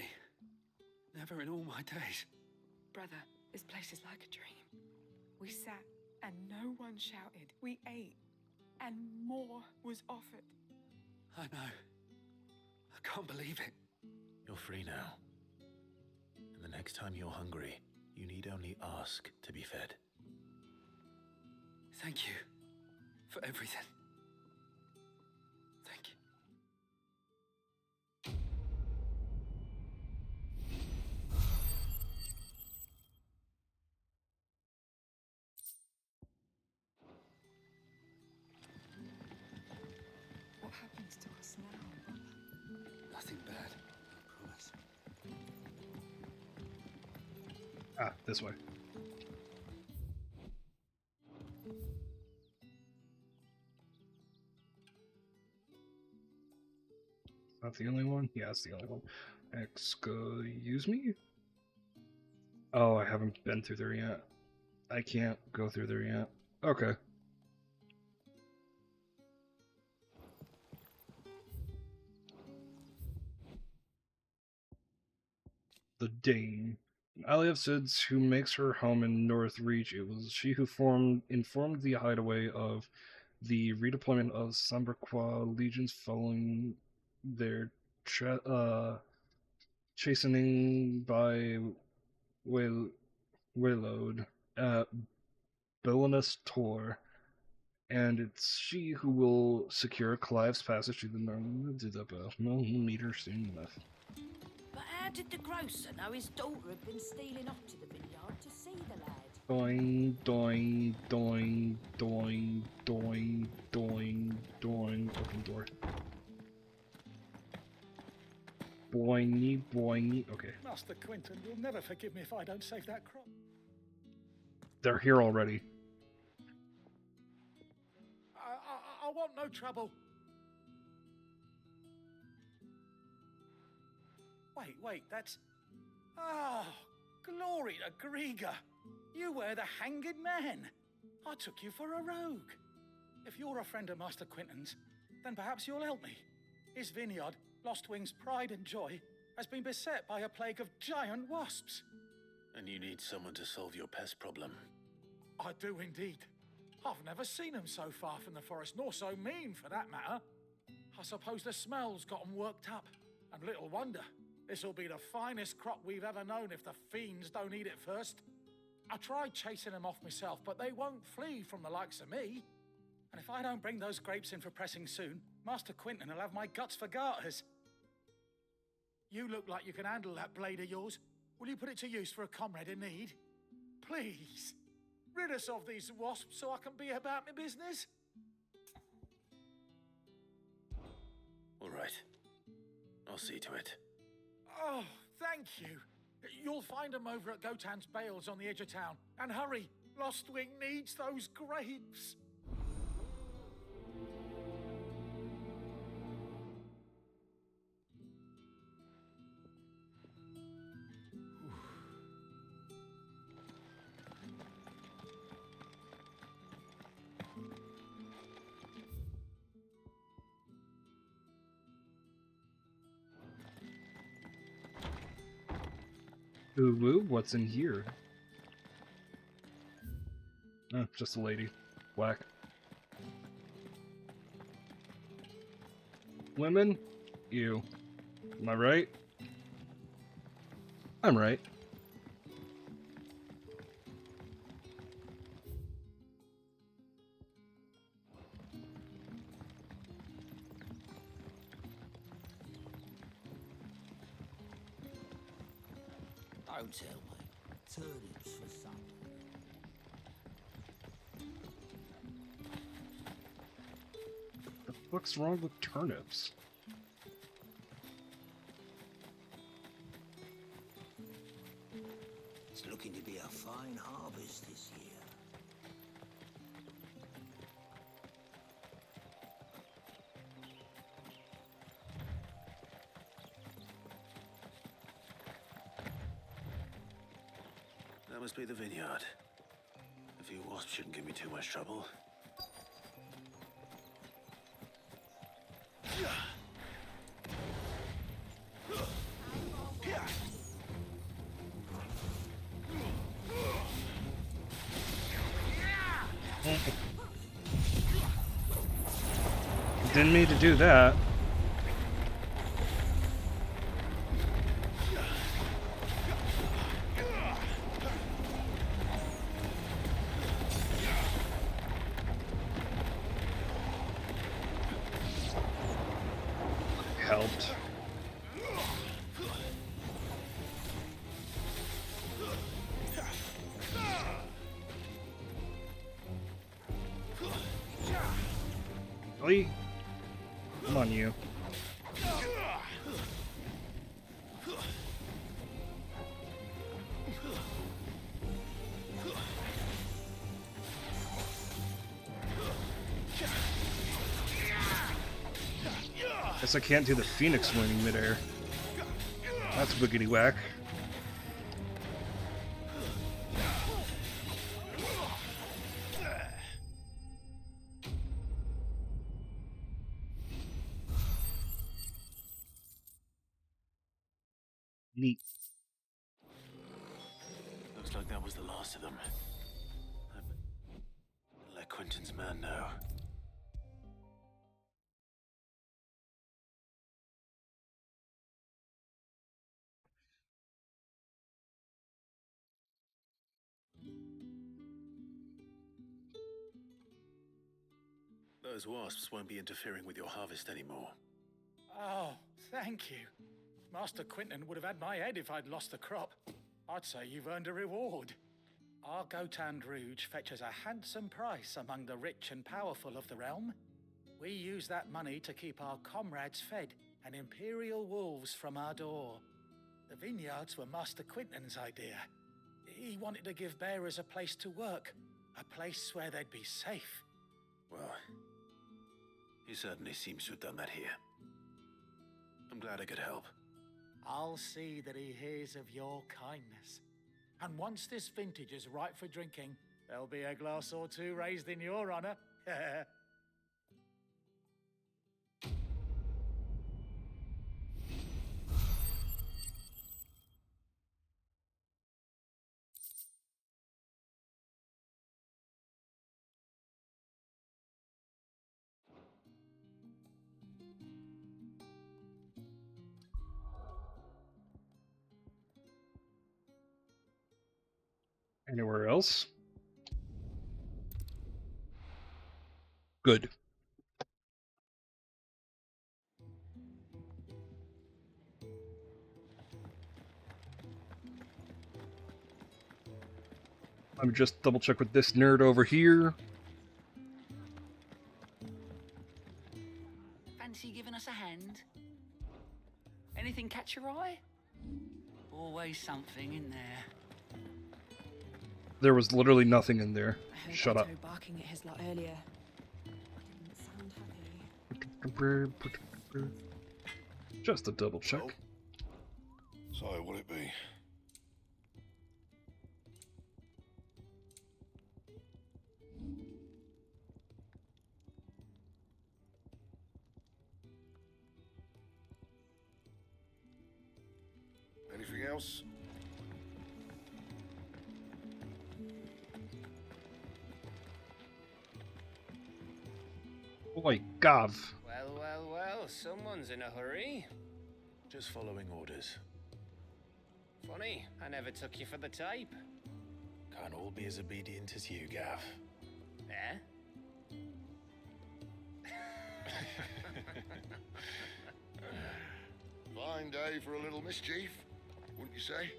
Never in all my days. Brother, this place is like a dream. We sat and no one shouted. We ate and more was offered. I know. I can't believe it. You're free now. And the next time you're hungry, you need only ask to be fed. Thank you for everything. Thank you. What happens to us now, brother? Nothing bad, I promise. Ah, this way. Not the only one? Yeah, it's the only one. Excuse me? Oh, I haven't been through there yet. I can't go through there yet. Okay. The Dane. Ally of Sid's, who makes her home in North Reach. It was she who informed the hideaway of the redeployment of Sanbreque legions following their chastening by Wayload at Villainous Tor, and it's she who will secure Clive's passage to the no meter soon enough. But how did the grocer know his daughter had been stealing off to the vineyard to see the lad? Doing, doing, doing, doing, doing, doing, doing. Open door. Boingy, boingy. Okay. Master Quinton will never forgive me if I don't save that crop. They're here already. I want no trouble. Wait, that's... Oh, glory to Grieger. You were the hanged man. I took you for a rogue. If you're a friend of Master Quinton's, then perhaps you'll help me. His vineyard, Lostwing's pride and joy, has been beset by a plague of giant wasps. And you need someone to solve your pest problem. I do indeed. I've never seen them so far from the forest, nor so mean for that matter. I suppose the smell's got 'em worked up. And little wonder. This'll be the finest crop we've ever known if the fiends don't eat it first. I tried chasing them off myself, but they won't flee from the likes of me. And if I don't bring those grapes in for pressing soon, Master Quinton will have my guts for garters. You look like you can handle that blade of yours. Will you put it to use for a comrade in need? Please, rid us of these wasps so I can be about my business. All right. I'll see to it. Oh, thank you. You'll find them over at Gotan's Bales on the edge of town. And hurry, Lostwing needs those grapes. Ooh, woo, what's in here? Oh, just a lady. Whack. Women? You. Am I right? I'm right. Don't tell me. Turnips for supper. What's wrong with turnips? It's looking to be a fine harvest this year. That must be the vineyard. A few wasps shouldn't give me too much trouble. Didn't mean to do that. Helped. Really? Come on, you. Guess I can't do the Phoenix swing in midair. That's wiggity whack. Neat. Looks like that was the last of them. Let Quentin's man know. Those wasps won't be interfering with your harvest anymore. Oh, thank you. Master Quentin would have had my head if I'd lost the crop. I'd say you've earned a reward. Our Gotand Rouge fetches a handsome price among the rich and powerful of the realm. We use that money to keep our comrades fed and imperial wolves from our door. The vineyards were Master Quentin's idea. He wanted to give bearers a place to work, a place where they'd be safe. Well, he certainly seems to have done that here. I'm glad I could help. I'll see that he hears of your kindness. And once this vintage is ripe for drinking, there'll be a glass or two raised in your honor. Anywhere else? Good. Let me just double check with this nerd over here. Fancy giving us a hand? Anything catch your eye? Always something in there. There was literally nothing in there. I heard Shut Otto up. barking at his lot earlier. Didn't sound happy. Just a double check. So, will it be? Anything else? Boy, Gav. Well, someone's in a hurry. Just following orders. Funny, I never took you for the type. Can't all be as obedient as you, Gav. Eh? Fine day for a little mischief, wouldn't you say?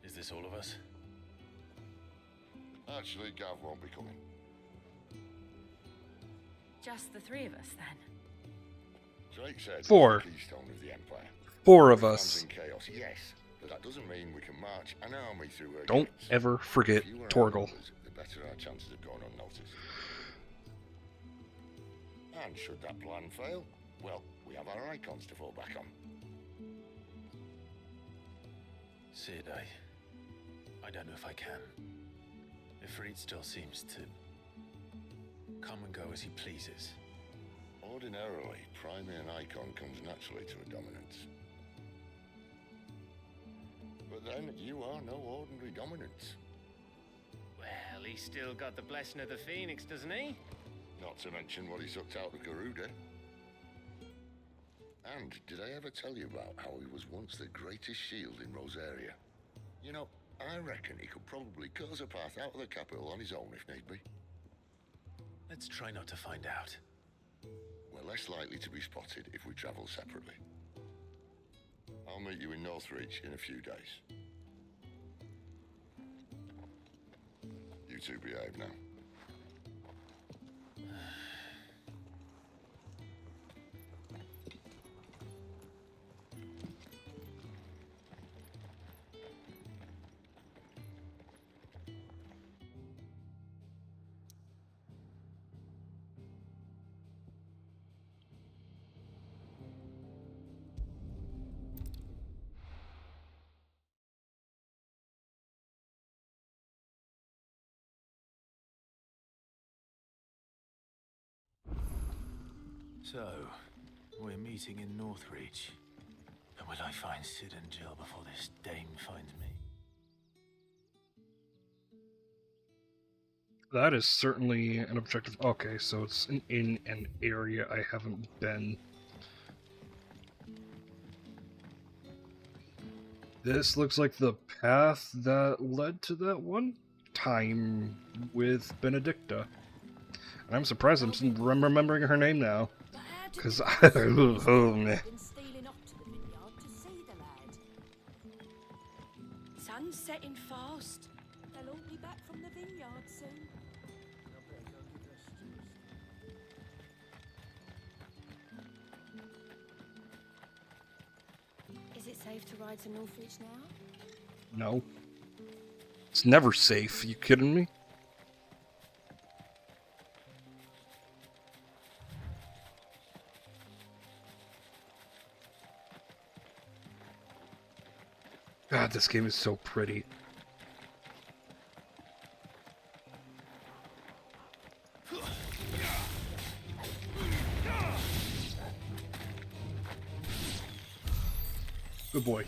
Is this all of us? Actually, Gav won't be coming. Just the three of us, then? Drake said Four. the keystone of the Empire. 4 of We're us. fans in chaos, yes, but that doesn't mean we can march an army through her Don't gates. ever forget The fewer our Torgal. numbers, the better our chances of going unnoticed. And should that plan fail, well, we have our icons to fall back on. Sid, I don't know if I can. Ifrit still seems to come and go as he pleases. Ordinarily, priming an icon comes naturally to a dominance. But then, you are no ordinary dominance. Well, he's still got the blessing of the Phoenix, doesn't he? Not to mention what he sucked out of Garuda. And did I ever tell you about how he was once the greatest shield in Rosaria? You know, I reckon he could probably cut us a path out of the capital on his own if need be. Let's try not to find out. We're less likely to be spotted if we travel separately. I'll meet you in Northreach in a few days. You two behave now. So, we're meeting in Northreach. And will I find Sid and Jill before this dame finds me? That is certainly an objective. Okay, so it's in an area I haven't been. This looks like the path that led to that one time with Benedicta. And I'm surprised I'm remembering her name now. Because oh man. Sun's setting fast. They'll all be back from the vineyard soon. Is it safe to ride to Northreach now? No. It's never safe. You kidding me? God, this game is so pretty. Good boy.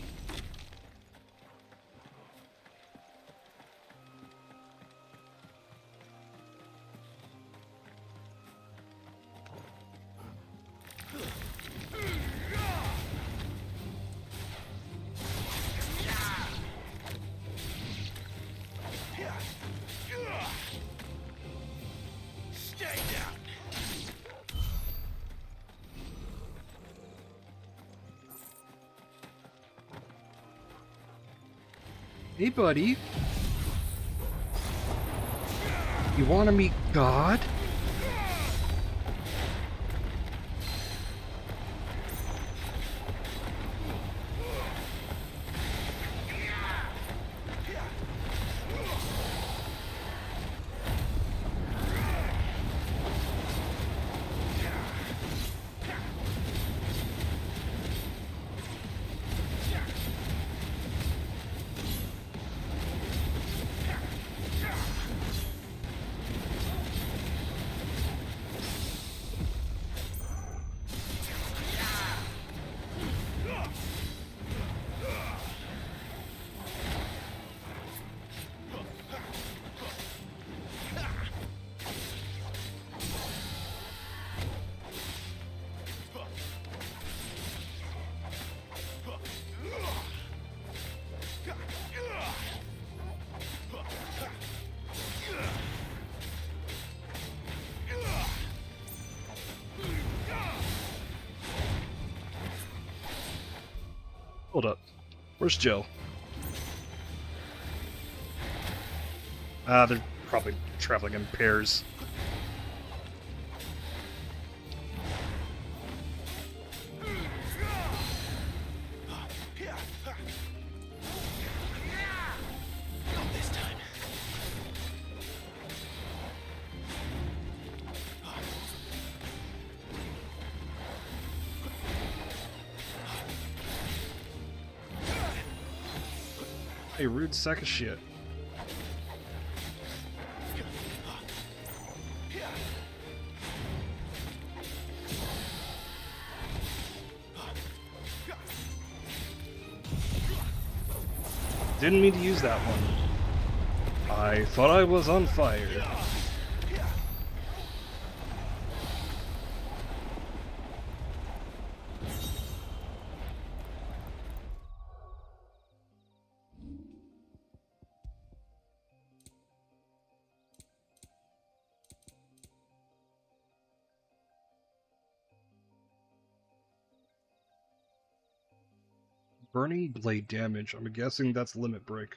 Hey, buddy. You want to meet God? Hold up. Where's Joe? They're probably traveling in pairs. Not this time. Hey, rude sack of shit. Didn't mean to use that one. I thought I was on fire. Burning blade damage. I'm guessing that's limit break.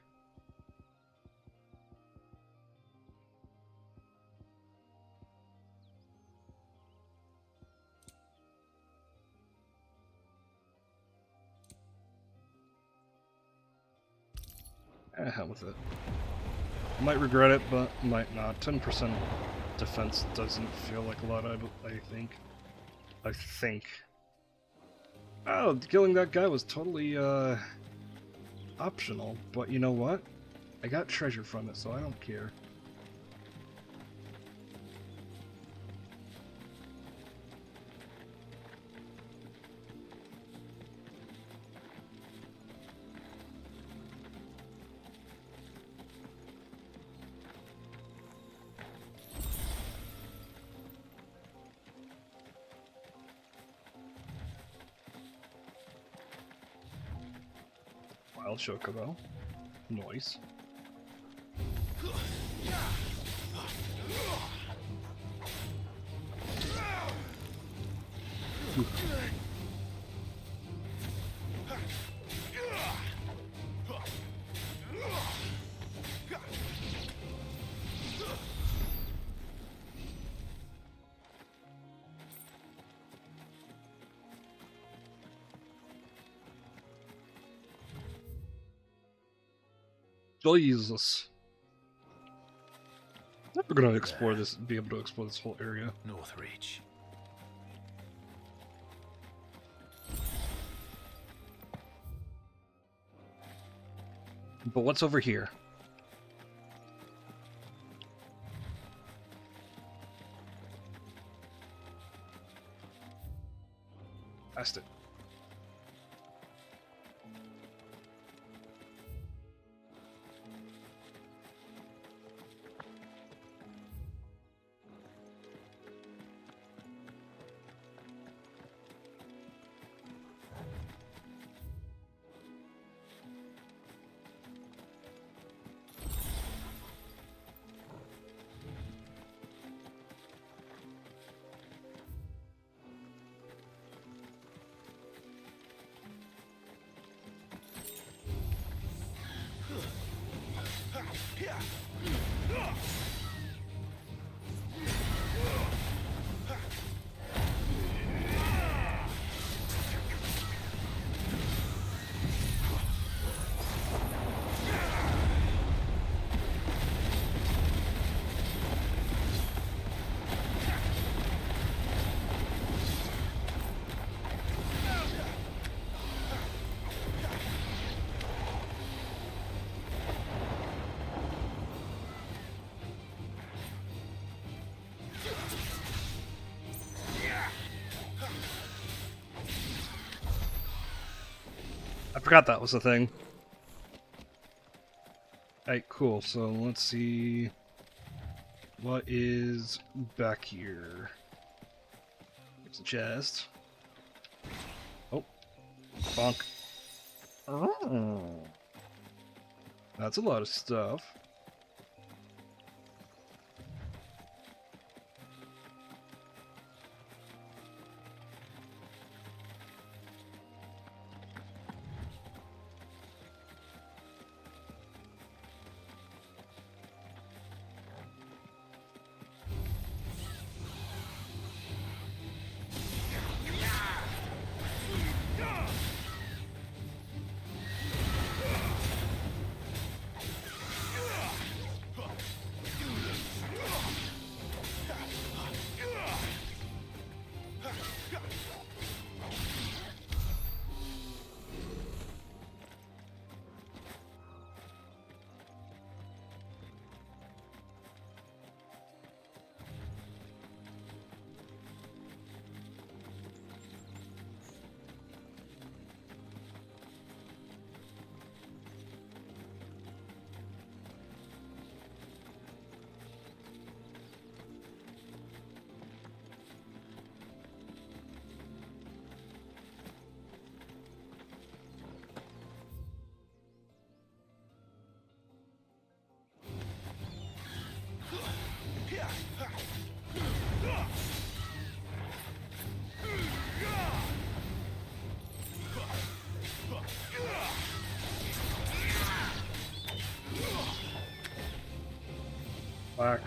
Hell with it. Might regret it, but might not. 10% defense doesn't feel like a lot, I think. I think. Oh, killing that guy was totally, optional, but you know what? I got treasure from it, so I don't care. Wild Chocobo. Noise. Jesus. Never gonna explore this, be able to explore this whole area. Northreach. But what's over here? Past it. I forgot that was a thing. Alright, cool. So let's see what is back here. There's a chest. Oh, bonk. Oh. That's a lot of stuff. Fuck.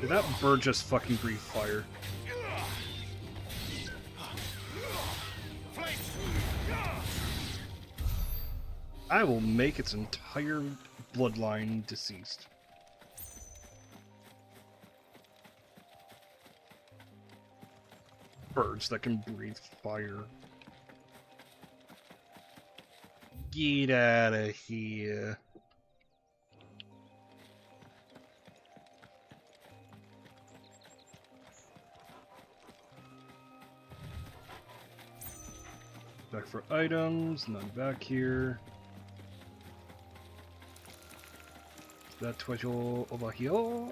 Did that bird just fucking breathe fire? I will make its entire bloodline deceased. Birds that can breathe fire. Get out of here. Back for items, none back here. That treasure over here?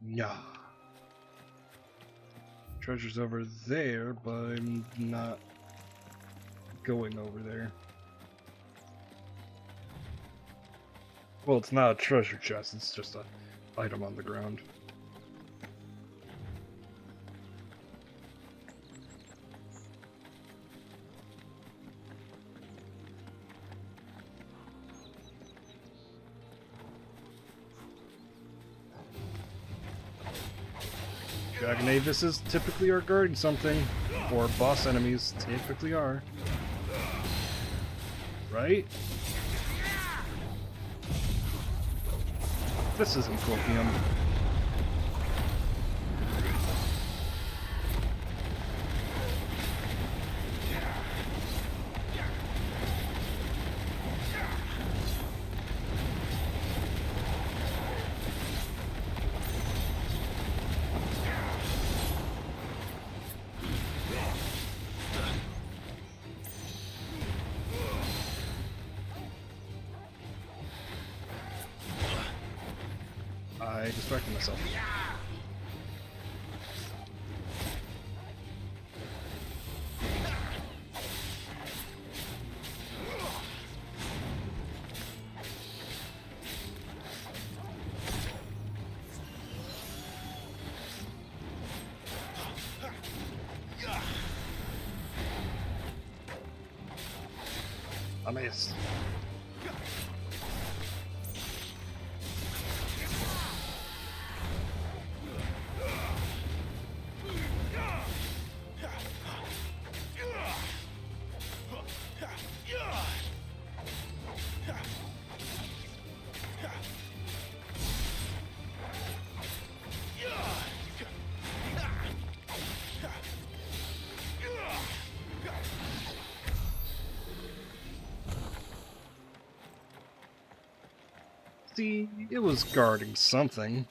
Yeah. Treasure's over there, but I'm not going over there. Well, it's not a treasure chest, it's just an item on the ground. Dragon Avises typically are guarding something, or boss enemies typically are. Right? This isn't copium. I distracted myself. I missed. See, it was guarding something.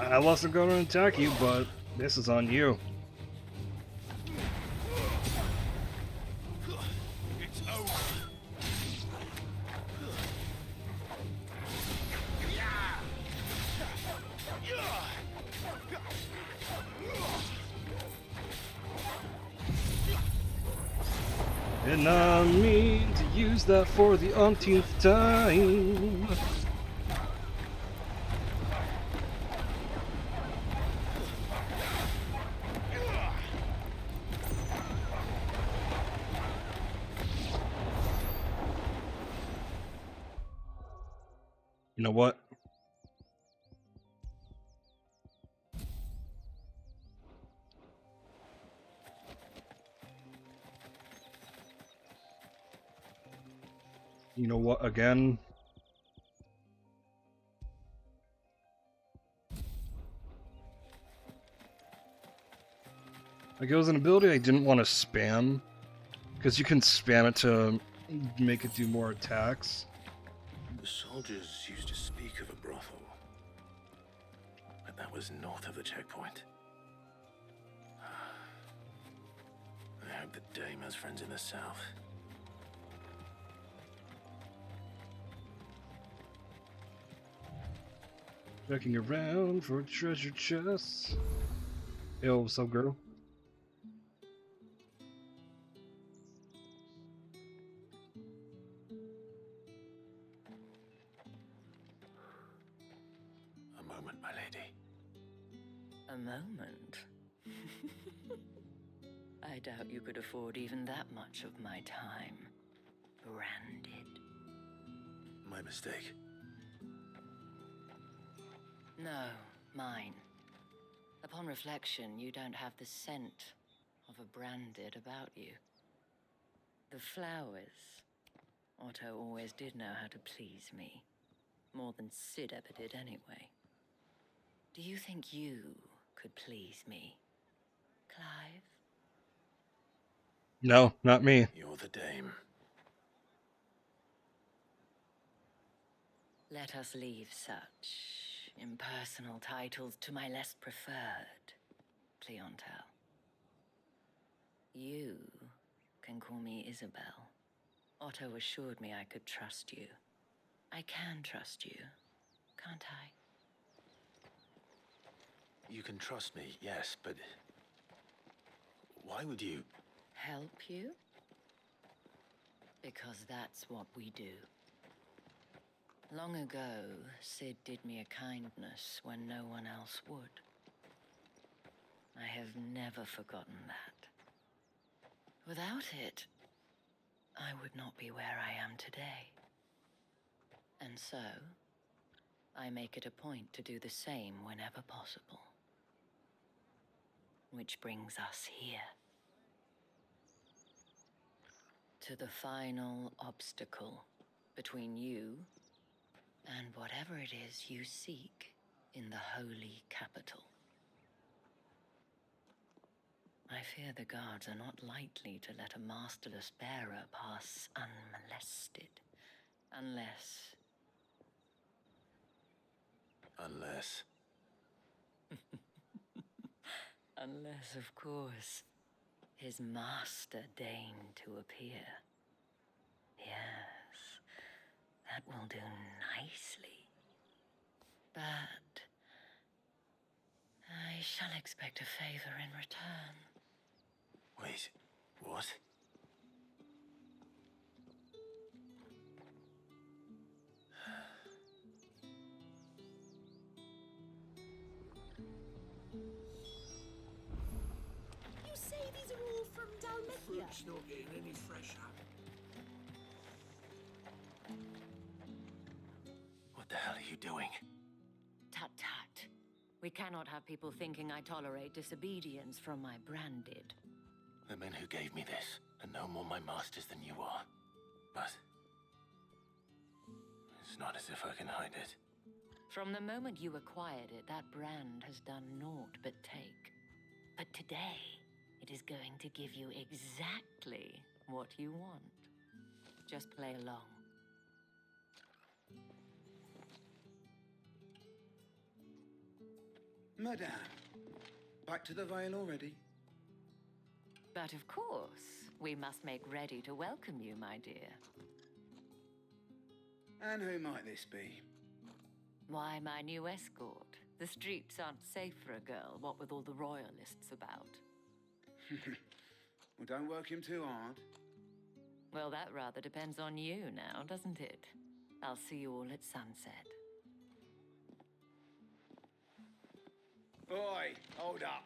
I wasn't going to attack you, but this is on you. It's over. Did not mean to use that for the umpteenth time. You know what? You know what, again? Like, it was an ability I didn't want to spam, because you can spam it to make it do more attacks. The soldiers used to speak of a brothel, but that was north of the checkpoint. I hope the dame has friends in the south. Checking around for treasure chests. Yo, what's up, girl? A moment, my lady. A moment? I doubt you could afford even that much of my time. Branded. My mistake. No, mine. Upon reflection, you don't have the scent of a branded about you. The flowers. Otto always did know how to please me. More than Sid ever did anyway. Do you think you could please me, Clive? No, not me. You're the dame. Let us leave such impersonal titles to my less preferred clientele. You can call me Isabel. Otto assured me I could trust you. I can trust you, can't I? You can trust me, yes, but why would you? Help you? Because that's what we do. Long ago, Sid did me a kindness when no one else would. I have never forgotten that. Without it, I would not be where I am today. And so, I make it a point to do the same whenever possible. Which brings us here. To the final obstacle between you and whatever it is you seek in the holy capital. I fear the guards are not likely to let a masterless bearer pass unmolested. Unless... Unless, of course, his master deigned to appear. Yes, that will do nicely. But I shall expect a favor in return. Wait, what? You say these are all from Dalmithia? Fruit's not getting any fresher. What the hell are you doing? Tut tut. We cannot have people thinking I tolerate disobedience from my branded. The men who gave me this are no more my masters than you are. But it's not as if I can hide it. From the moment you acquired it, that brand has done naught but take. But today, it is going to give you exactly what you want. Just play along. Madame, back to the Vale already? But of course, we must make ready to welcome you, my dear. And who might this be? Why, my new escort. The streets aren't safe for a girl, what with all the royalists about. Well, don't work him too hard. Well, that rather depends on you now, doesn't it? I'll see you all at sunset. Oi, hold up.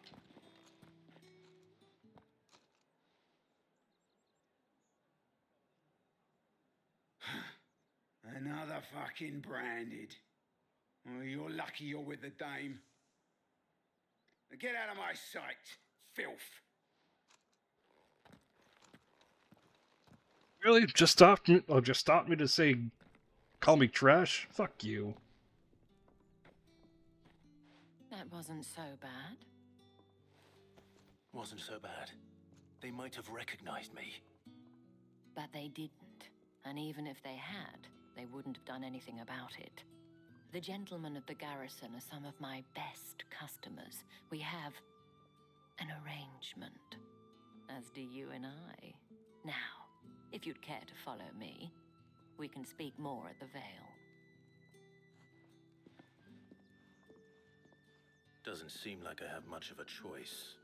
Another fucking branded. Well, you're lucky you're with the dame. Now get out of my sight, filth. Really? Just stop me to say, call me trash? Fuck you. That wasn't so bad. Wasn't so bad. They might have recognized me. But they didn't. And even if they had, they wouldn't have done anything about it. The gentlemen of the garrison are some of my best customers. We have an arrangement, as do you and I. Now, if you'd care to follow me, we can speak more at the Vale. Doesn't seem like I have much of a choice.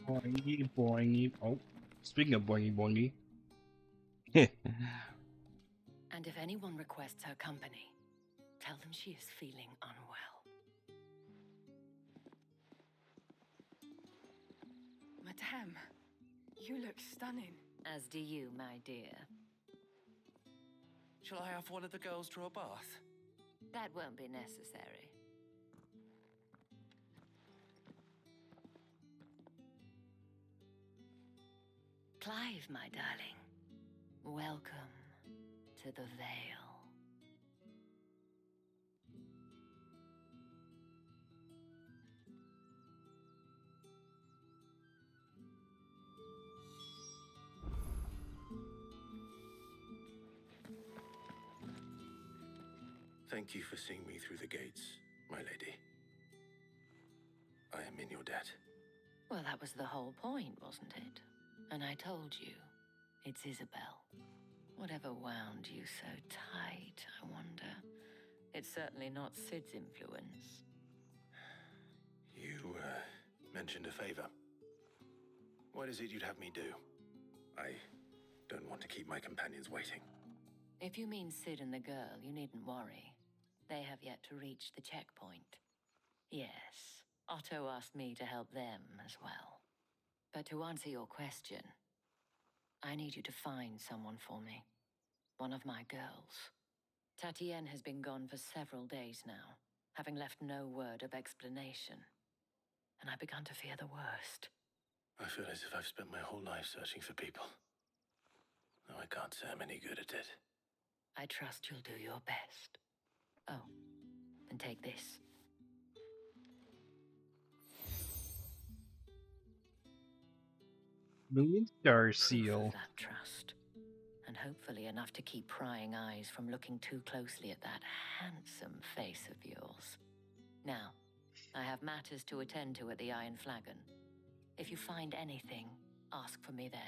Boingy, boingy. Oh, speaking of boingy, boingy. And if anyone requests her company, tell them she is feeling unwell. Madame, you look stunning. As do you, my dear. Shall I have one of the girls draw a bath? That won't be necessary. Clive, my darling, welcome to the Vale. Thank you for seeing me through the gates, my lady. I am in your debt. Well, that was the whole point, wasn't it? And I told you, it's Isabel. Whatever wound you so tight, I wonder. It's certainly not Sid's influence. You, mentioned a favor. What is it you'd have me do? I don't want to keep my companions waiting. If you mean Sid and the girl, you needn't worry. They have yet to reach the checkpoint. Yes, Otto asked me to help them as well. But to answer your question, I need you to find someone for me. One of my girls. Tatienne has been gone for several days now, having left no word of explanation. And I've begun to fear the worst. I feel as if I've spent my whole life searching for people. No, I can't say I'm any good at it. I trust you'll do your best. Oh, and take this. Moon Star Proof Seal. of that trust. And hopefully enough to keep prying eyes from looking too closely at that handsome face of yours. Now, I have matters to attend to at the Iron Flagon. If you find anything, ask for me there.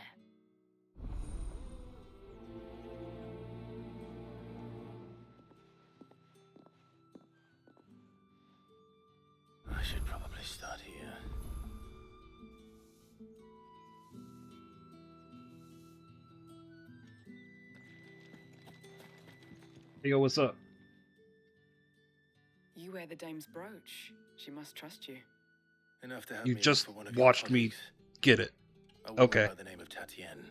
I should probably start here. Hey, yo, what's up? You wear the dame's brooch. She must trust you. Enough to have You me just for one of your watched me colleagues. get it. A woman Okay. by the name of Tatienne.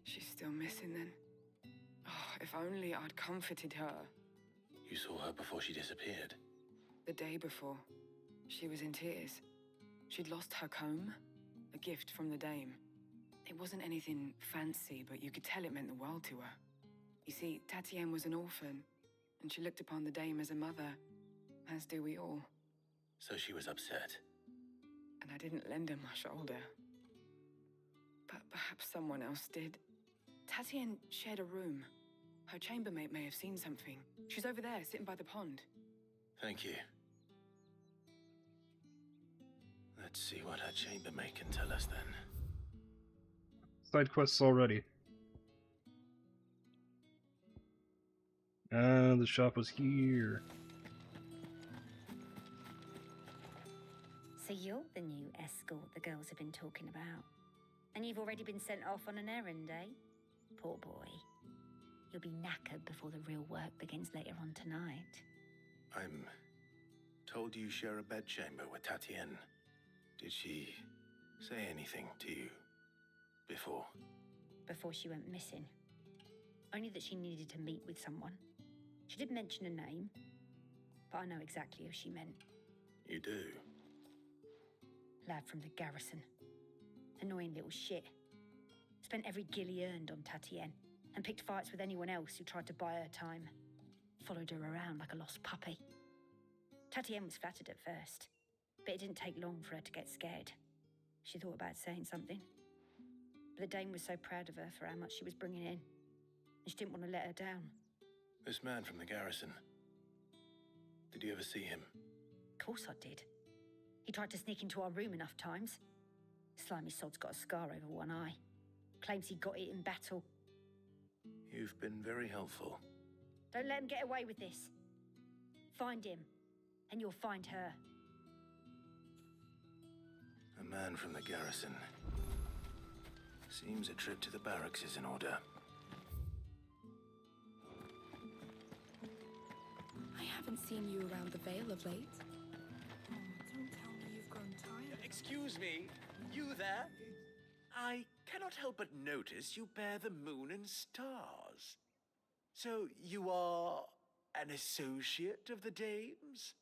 She's still missing then. Oh, if only I'd comforted her. You saw her before she disappeared. The day before, she was in tears. She'd lost her comb, a gift from the dame. It wasn't anything fancy, but you could tell it meant the world to her. You see, Tatienne was an orphan, and she looked upon the dame as a mother, as do we all. So she was upset. And I didn't lend her my shoulder. But perhaps someone else did. Tatienne shared a room. Her chambermaid may have seen something. She's over there, sitting by the pond. Thank you. Let's see what her chambermaid can tell us then. Side quests already. The shop was here. So you're the new escort the girls have been talking about. And you've already been sent off on an errand, eh? Poor boy. You'll be knackered before the real work begins later on tonight. I'm told you share a bedchamber with Tatienne. Did she say anything to you before? Before she went missing. Only that she needed to meet with someone. She did mention a name, but I know exactly who she meant. You do? Lad from the garrison. Annoying little shit. Spent every guil he earned on Tatienne, and picked fights with anyone else who tried to buy her time. Followed her around like a lost puppy. Tatienne was flattered at first, but it didn't take long for her to get scared. She thought about saying something. But the dame was so proud of her for how much she was bringing in, and she didn't want to let her down. This man from the garrison. Did you ever see him? Of course I did. He tried to sneak into our room enough times. Slimy sod's got a scar over one eye. Claims he got it in battle. You've been very helpful. Don't let him get away with this. Find him, and you'll find her. A man from the garrison. Seems a trip to the barracks is in order. I haven't seen you around the Vale of late. Oh, don't tell me you've grown tired. Excuse me, you there? I cannot help but notice you bear the moon and stars. So you are an associate of the dame's?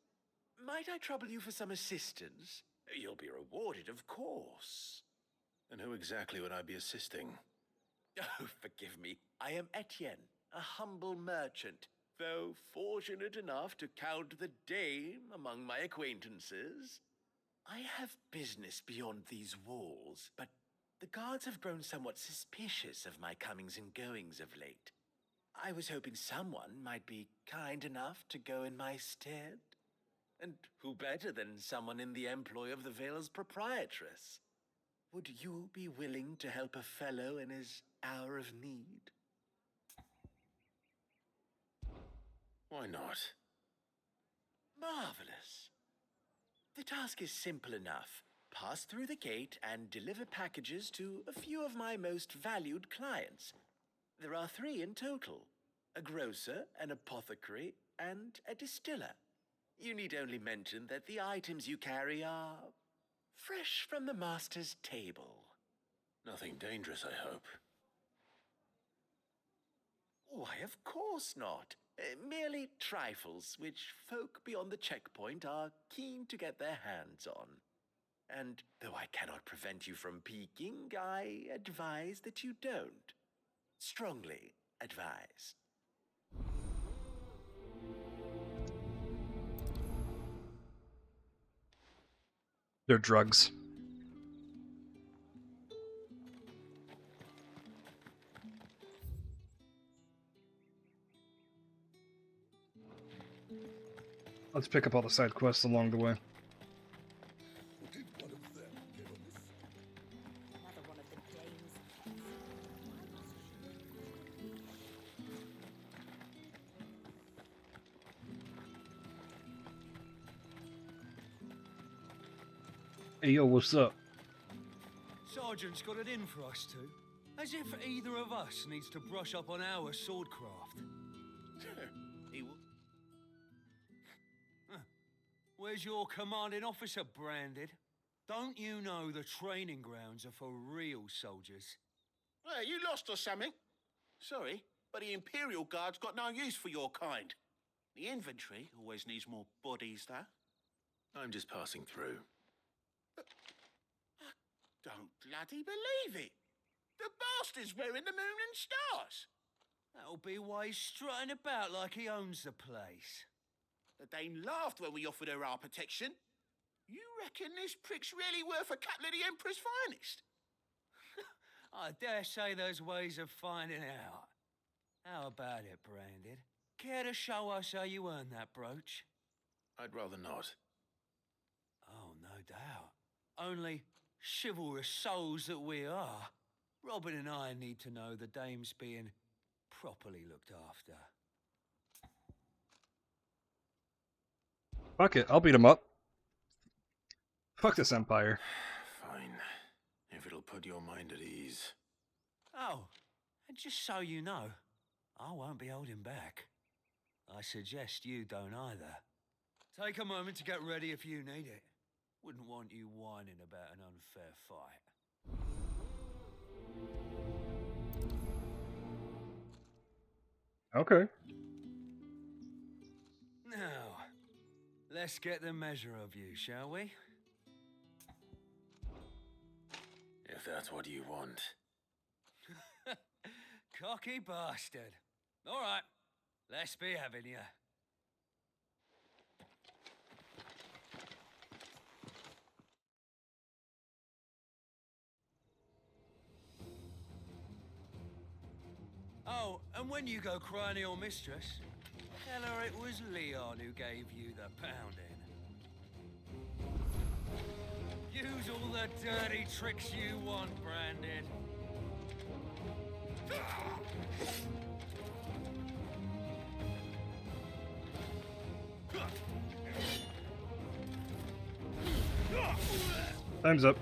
Might I trouble you for some assistance? You'll be rewarded, of course. And who exactly would I be assisting? Oh, forgive me. I am Etienne, a humble merchant, though fortunate enough to count the dame among my acquaintances. I have business beyond these walls, but the guards have grown somewhat suspicious of my comings and goings of late. I was hoping someone might be kind enough to go in my stead. And who better than someone in the employ of the Vale's proprietress? Would you be willing to help a fellow in his hour of need? Why not? Marvelous. The task is simple enough. Pass through the gate and deliver packages to a few of my most valued clients. There are 3 in total. A grocer, an apothecary, and a distiller. You need only mention that the items you carry are fresh from the master's table. Nothing dangerous, I hope. Why, of course not. Merely trifles which folk beyond the checkpoint are keen to get their hands on. And though I cannot prevent you from peeking, I advise that you don't. Strongly advise. They're drugs. Let's pick up all the side quests along the way. Hey yo, what's up? Sergeant's got it in for us two. As if either of us needs to brush up on our swordcraft. Where's your commanding officer branded? Don't you know the training grounds are for real soldiers? Hey, you lost or something? Sorry, but the Imperial Guard's got no use for your kind. The infantry always needs more bodies, though. I'm just passing through. I don't bloody believe it. The bastard's wearing the moon and stars. That'll be why he's strutting about like he owns the place. The dame laughed when we offered her our protection. You reckon this prick's really worth a couple of the Emperor's finest? I dare say there's ways of finding out. How about it, Branded? Care to show us how you earned that brooch? I'd rather not. Oh, no doubt. Only chivalrous souls that we are, Robin and I need to know the dame's being properly looked after. Fuck it, I'll beat him up. Fuck this Empire. Fine. If it'll put your mind at ease. Oh, and just so you know, I won't be holding back. I suggest you don't either. Take a moment to get ready if you need it. Wouldn't want you whining about an unfair fight. Okay. Now, let's get the measure of you, shall we? If that's what you want. Cocky bastard. All right, let's be having you. Oh, and when you go crying to your mistress, tell her it was Leon who gave you the pounding. Use all the dirty tricks you want, Branded. Time's up.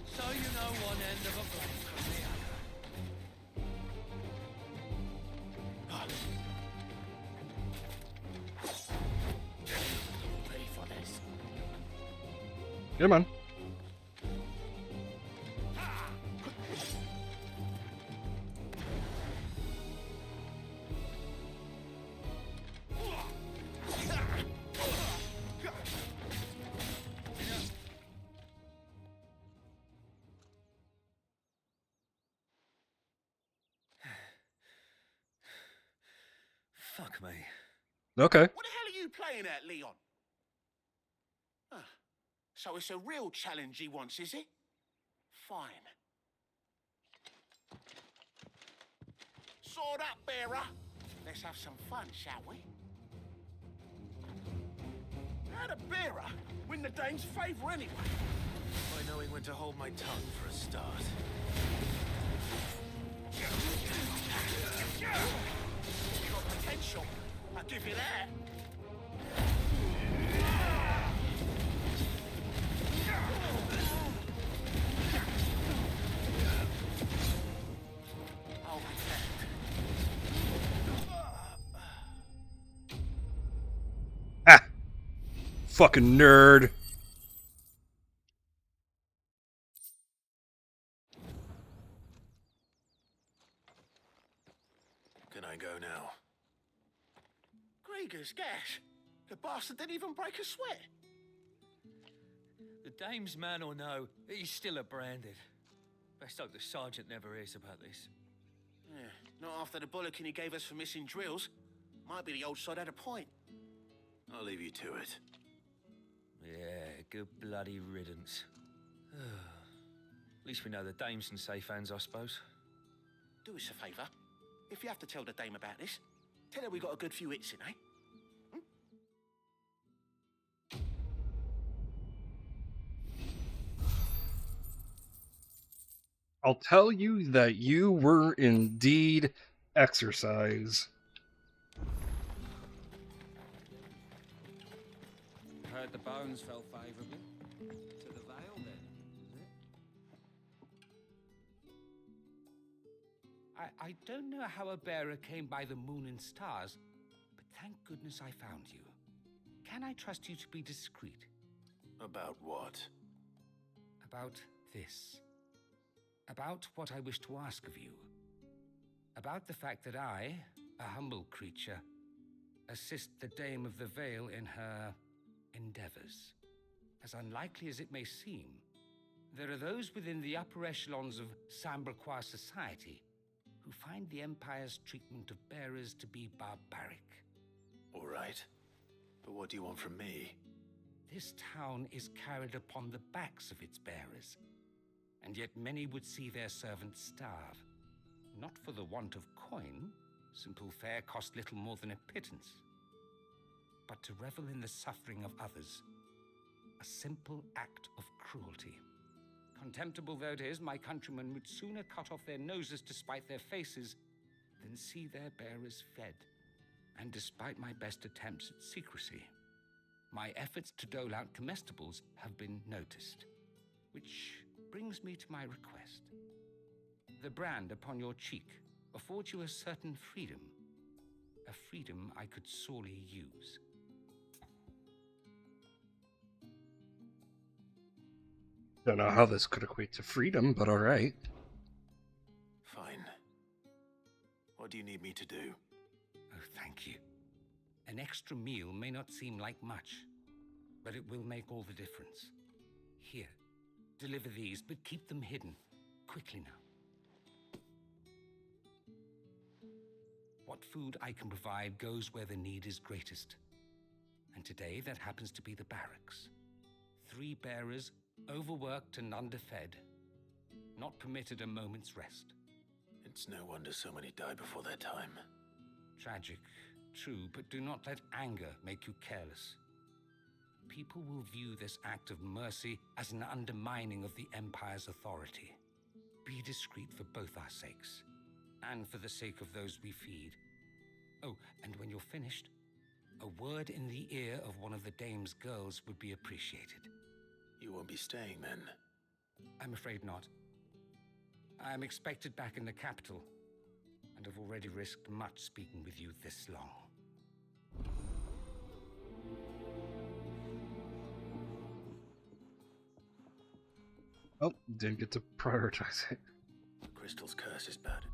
So you know one end of a blade from the other. Ready for this? Come on. Fuck me. Okay. What the hell are you playing at, Leon? Ah, so it's a real challenge he wants, is it? Fine. Sword up, bearer. Let's have some fun, shall we? How'd a bearer win the dame's favour anyway? By knowing when to hold my tongue for a start. You've got potential. I'll give you that. I'll be Ah! Fucking nerd. Can I go now? Grieger's gas. The bastard didn't even break a sweat. The dame's man or no, he's still a Branded. Best hope the sergeant never hears about this. Yeah, not after the bollocking he gave us for missing drills. Might be the old sod had a point. I'll leave you to it. Yeah, good bloody riddance. At least we know the dame's in safe hands, I suppose. Do us a favour. If you have to tell the dame about this, tell her we got a good few hits in, eh? I'll tell you that you were indeed exercise. Heard the bones fell favourably. To the Vale, then, is it? I don't know how a bearer came by the moon and stars, but thank goodness I found you. Can I trust you to be discreet? About what? About this. About what I wish to ask of you. About the fact that I, a humble creature, assist the Dame of the Vale in her endeavors. As unlikely as it may seem, there are those within the upper echelons of Sanbreque society who find the Empire's treatment of bearers to be barbaric. All right. But what do you want from me? This town is carried upon the backs of its bearers, and yet many would see their servants starve. Not for the want of coin, simple fare cost little more than a pittance, but to revel in the suffering of others, a simple act of cruelty. Contemptible though it is, my countrymen would sooner cut off their noses to spite their faces than see their bearers fed. And despite my best attempts at secrecy, my efforts to dole out comestibles have been noticed. Which brings me to my request. The brand upon your cheek affords you a certain freedom, a freedom I could sorely use. Don't know how this could equate to freedom, but alright. Fine. What do you need me to do? Oh, thank you. An extra meal may not seem like much, but it will make all the difference. Here, deliver these, but keep them hidden. Quickly now. What food I can provide goes where the need is greatest. And today that happens to be the barracks. 3 bearers, overworked and underfed, not permitted a moment's rest. It's no wonder so many die before their time. Tragic, true, but do not let anger make you careless. People will view this act of mercy as an undermining of the Empire's authority. Be discreet for both our sakes, and for the sake of those we feed. Oh, and when you're finished, a word in the ear of one of the dame's girls would be appreciated. You won't be staying then? I'm afraid not. I am expected back in the capital, and have already risked much speaking with you this long. Oh, didn't get to prioritize it. The crystal's curse is bad.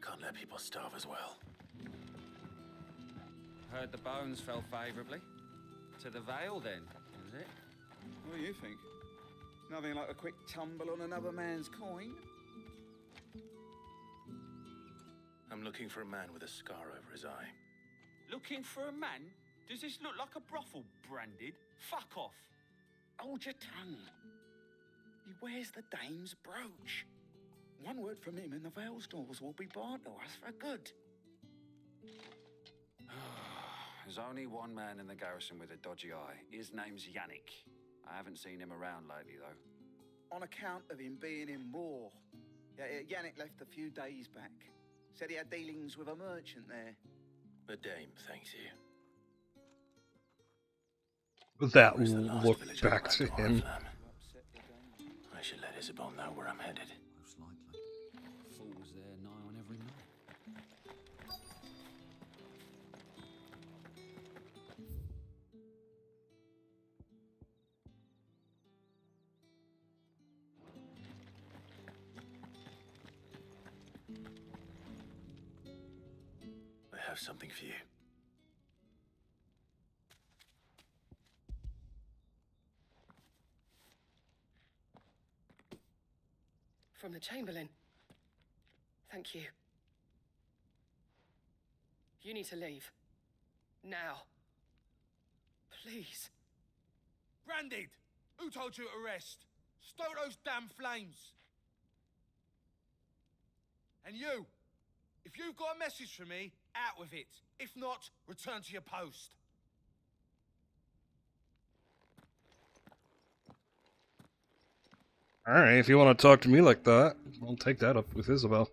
Can't let people starve as well. Heard the bones fell favourably. To the Vale, then, is it? What do you think? Nothing like a quick tumble on another man's coin? I'm looking for a man with a scar over his eye. Looking for a man? Does this look like a brothel, Branded? Fuck off. Hold your tongue. He wears the dame's brooch. One word from him and the Vale stores will be barred to us for good. There's only one man in the garrison with a dodgy eye. His name's Yannick. I haven't seen him around lately, though. On account of him being in war. Yeah, Yannick left a few days back. Said he had dealings with a merchant there. The dame thanks you. That look back to him. I should let Isabel know where I'm headed. Most likely. Fools there nigh on every night. I have something for you. From the Chamberlain. Thank you. You need to leave. Now. Please. Branded! Who told you to rest? Stoke those damn flames! And you! If you've got a message for me, out with it. If not, return to your post. Alright, if you want to talk to me like that, I'll take that up with Isabel.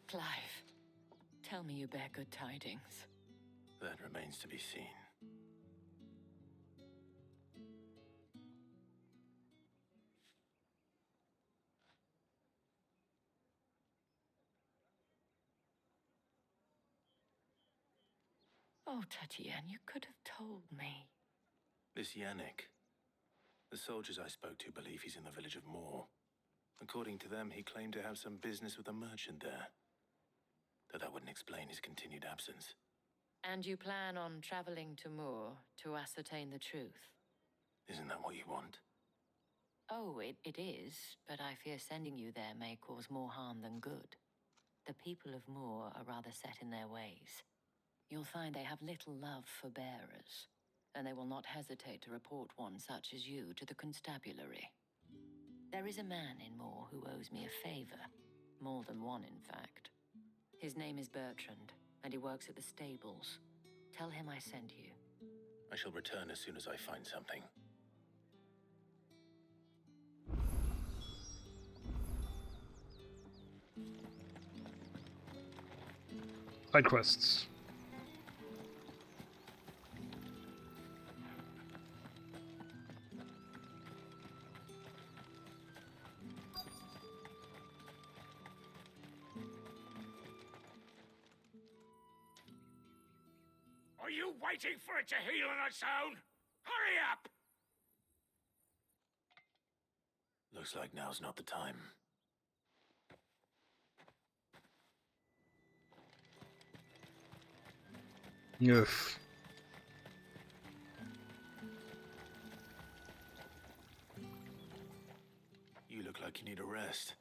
Clive, Tell me you bear good tidings. That remains to be seen. Oh, Tatian, you could have told me. This Yannick. The soldiers I spoke to believe he's in the village of Moor. According to them, he claimed to have some business with a merchant there. Though that wouldn't explain his continued absence. And you plan on traveling to Moor to ascertain the truth? Isn't that what you want? Oh, it is, but I fear sending you there may cause more harm than good. The people of Moor are rather set in their ways. You'll find they have little love for bearers, and they will not hesitate to report one such as you to the constabulary. There is a man in Moor who owes me a favor. More than one, in fact. His name is Bertrand, and he works at the stables. Tell him I sent you. I shall return as soon as I find something. Side quests. Are you waiting for it to heal on its own? Hurry up! Looks like now's not the time. Ugh. You look like you need a rest.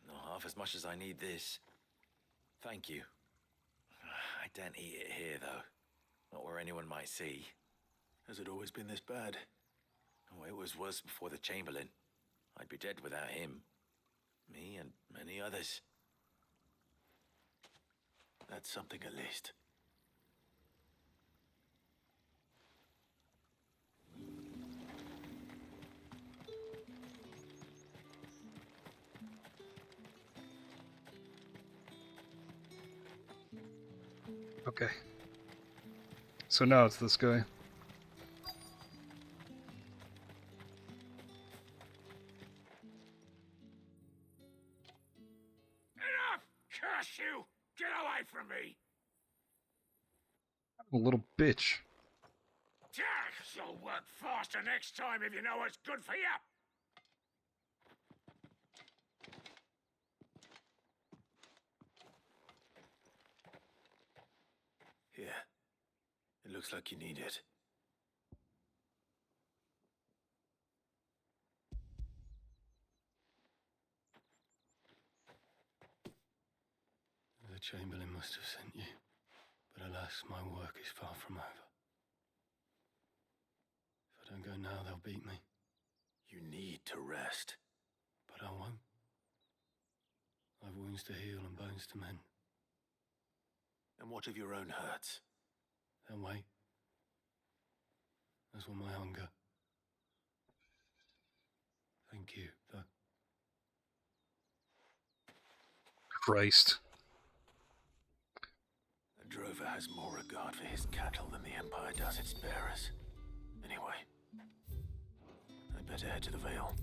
Not half as much as I need this. Thank you. I don't eat it here, though. Not where anyone might see. Has it always been this bad? Oh, it was worse before the Chamberlain. I'd be dead without him. Me and many others. That's something at least. Okay. So now it's this guy. Enough! Curse you! Get away from me! A little bitch. You'll work faster next time if you know what's good for you! Here. It looks like you need it. The Chamberlain must have sent you, but alas, my work is far from over. If I don't go now, they'll beat me. You need to rest. But I won't. I've wounds to heal and bones to mend. And what of your own hurts? They'll wait. As will my hunger. Thank you, though. Christ. A drover has more regard for his cattle than the Empire does its bearers. Anyway, I'd better head to the Vale.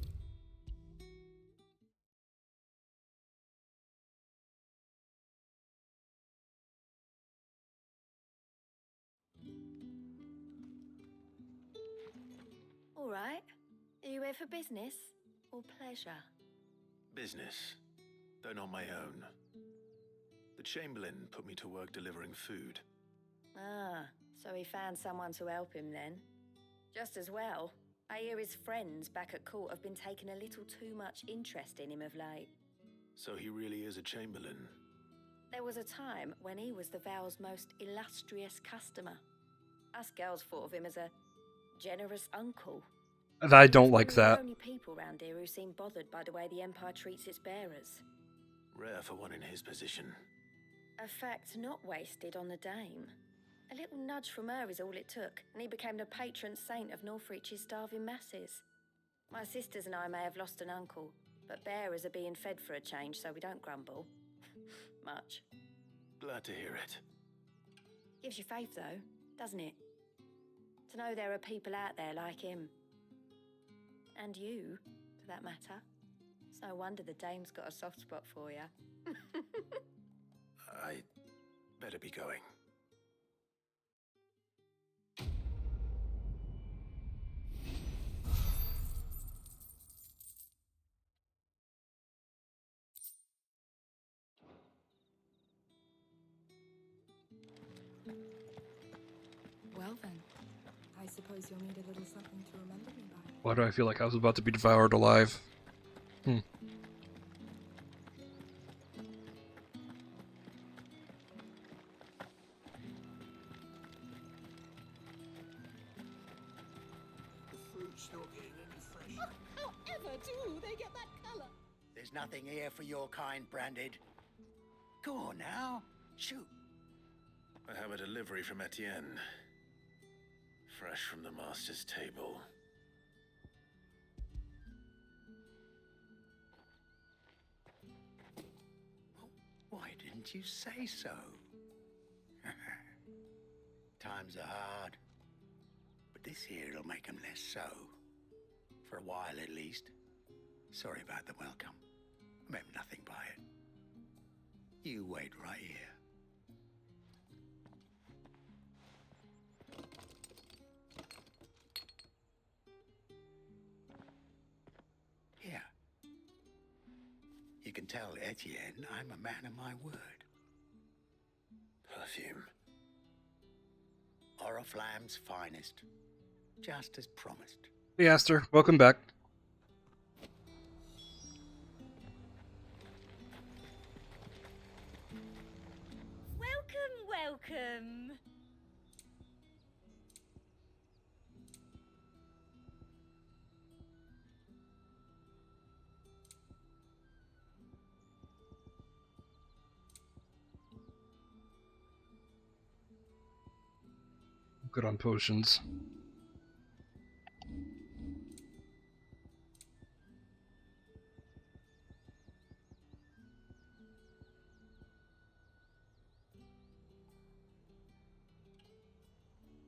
All right. Are you here for business or pleasure? Business, though not my own. The Chamberlain put me to work delivering food. Ah, so he found someone to help him then. Just as well. I hear his friends back at court have been taking a little too much interest in him of late. So he really is a Chamberlain. There was a time when he was the Vale's most illustrious customer. Us girls thought of him as a generous uncle. And I don't like He's one of that. the only people around here who seem bothered by the way the Empire treats its bearers. Rare for one in his position. A fact not wasted on the Dame. A little nudge from her is all it took, and he became the patron saint of Northreach's starving masses. My sisters and I may have lost an uncle, but bearers are being fed for a change, so we don't grumble. Much. Glad to hear it. Gives you faith, though, doesn't it? To know there are people out there like him. And you, for that matter. It's no wonder the dame's got a soft spot for you. I better be going. Well then, I suppose you'll need a little something to remember me by. Why do I feel like I was about to be devoured alive? The fruit's not getting any fresher. However do they get that colour? There's nothing here for your kind, Branded. Go on now, shoot. I have a delivery from Etienne. Fresh from the master's table. Why didn't you say so? Times are hard. But this here'll make 'em less so. For a while at least. Sorry about the welcome. I meant nothing by it. You wait right here. Here. You can tell Etienne I'm a man of my word. Perfume. Oriflamme's finest. Just as promised. Hey, Aster. Welcome back. Welcome. Good on potions.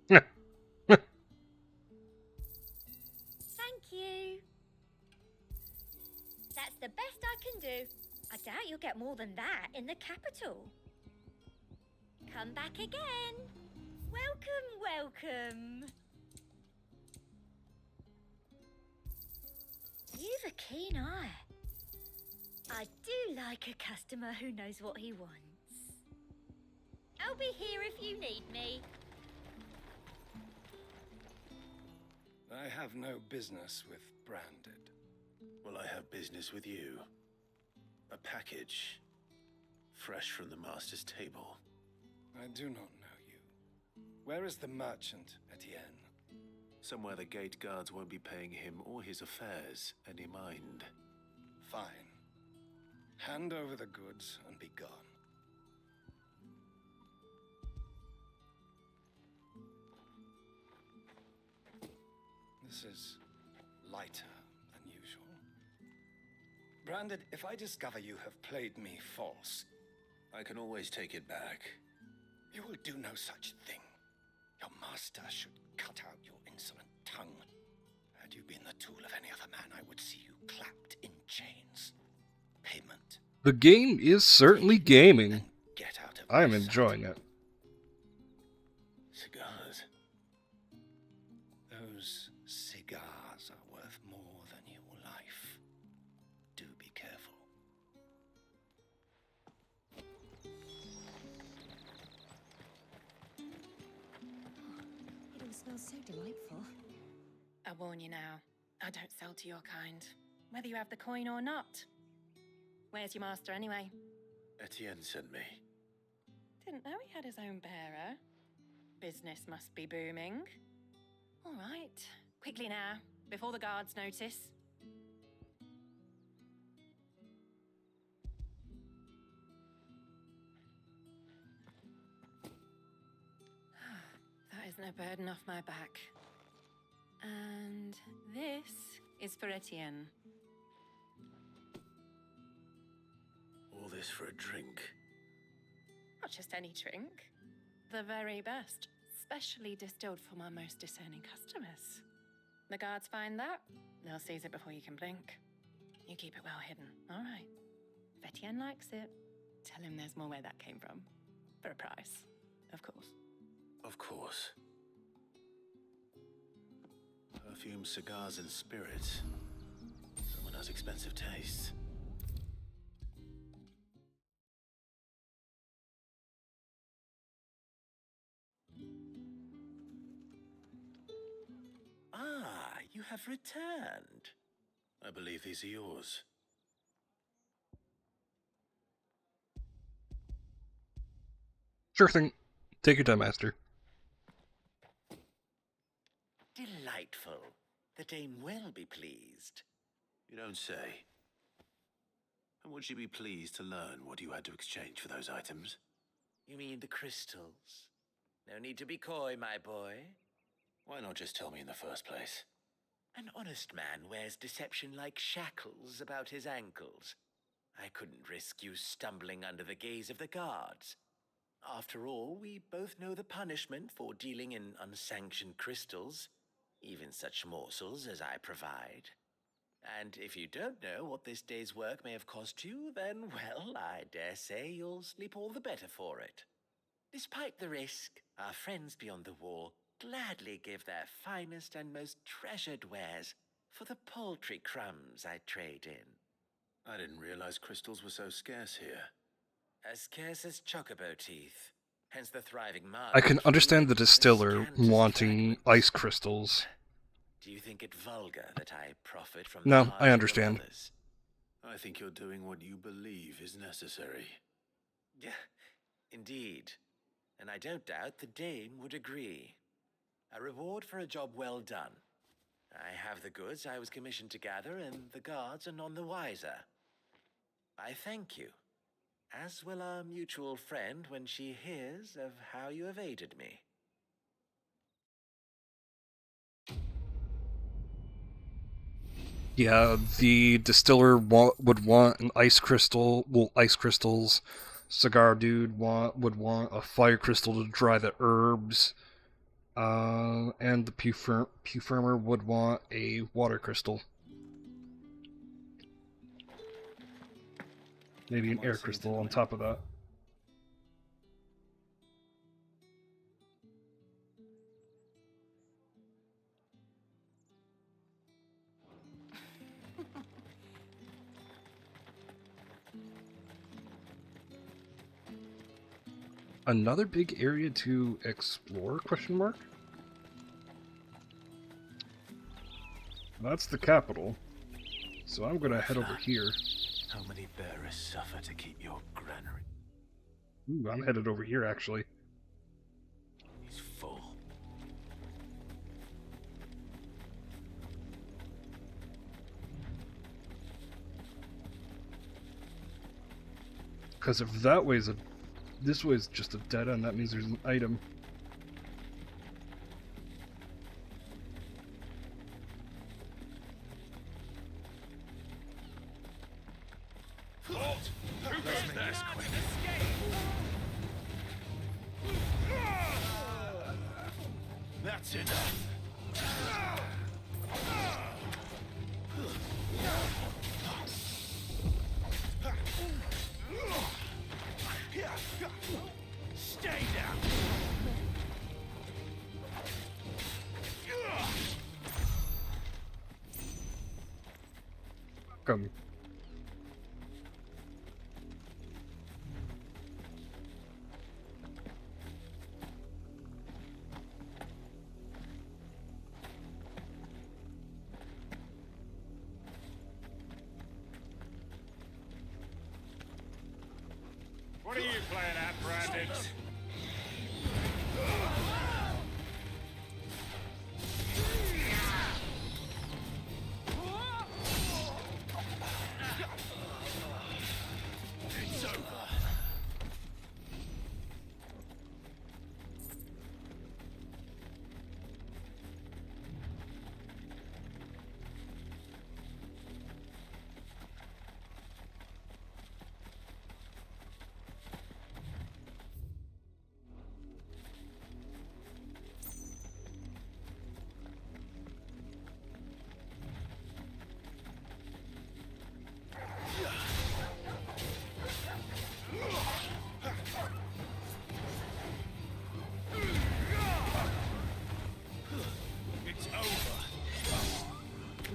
Thank you. That's the best I can do. I doubt you'll get more than that in the capital. Come back again. Welcome. You've a keen eye. I do like a customer who knows what he wants. I'll be here if you need me. I have no business with Branded. Well, I have business with you. A package. Fresh from the master's table. I do not know you. Where is the merchant, Etienne? Somewhere the gate guards won't be paying him or his affairs any mind. Fine. Hand over the goods and be gone. This is lighter than usual. Branded, if I discover you have played me false... I can always take it back. You will do no such thing. Your master should cut out your insolent tongue. Had you been the tool of any other man, I would see you clapped in chains. Payment. The game is certainly gaming. Get out of I am enjoying it. Cigars. Those cigars are worth more than your life. Do be careful. It all smells so delightful. I warn you now, I don't sell to your kind, whether you have the coin or not. Where's your master anyway? Etienne sent me. Didn't know he had his own bearer. Business must be booming. All right, quickly now, before the guards notice. a burden off my back. And this is for Etienne. All this for a drink. Not just any drink. The very best. Specially distilled for my most discerning customers. The guards find that, they'll seize it before you can blink. You keep it well hidden, all right? If Etienne likes it, tell him there's more where that came from. For a price, of course. Of course. Perfume, cigars, and spirits. Someone has expensive tastes. Ah, you have returned. I believe these are yours. Sure thing. Take your time, Master. Delightful. The dame will be pleased. You don't say. And would she be pleased to learn what you had to exchange for those items? You mean the crystals? No need to be coy, my boy. Why not just tell me in the first place? An honest man wears deception like shackles about his ankles. I couldn't risk you stumbling under the gaze of the guards. After all, we both know the punishment for dealing in unsanctioned crystals, even such morsels as I provide. And if you don't know what this day's work may have cost you, then, well, I dare say you'll sleep all the better for it. Despite the risk, our friends beyond the wall gladly give their finest and most treasured wares for the paltry crumbs I trade in. I didn't realize crystals were so scarce here. As scarce as chocobo teeth, hence the thriving market. I can understand the distiller wanting ice crystals. Do you think it vulgar that I profit from No, the I understand. others? I think you're doing what you believe is necessary. Yeah, indeed. And I don't doubt the dame would agree. A reward for a job well done. I have the goods I was commissioned to gather, and the guards are none the wiser. I thank you, as will our mutual friend when she hears of how you have aided me. Yeah, the distiller would want an ice crystal. Well, ice crystals. Cigar dude would want a fire crystal to dry the herbs. And the perfumer would want a water crystal. Maybe an air crystal on top of that. Another big area to explore, question mark? That's the capital. So I'm gonna head over here. How many bearers suffer to keep your granary? Ooh, I'm headed over here, actually. He's full. Because if this way's just a dead end, that means there's an item. That's enough. Stay down. Come. What are you playing at, Brandon? It's over.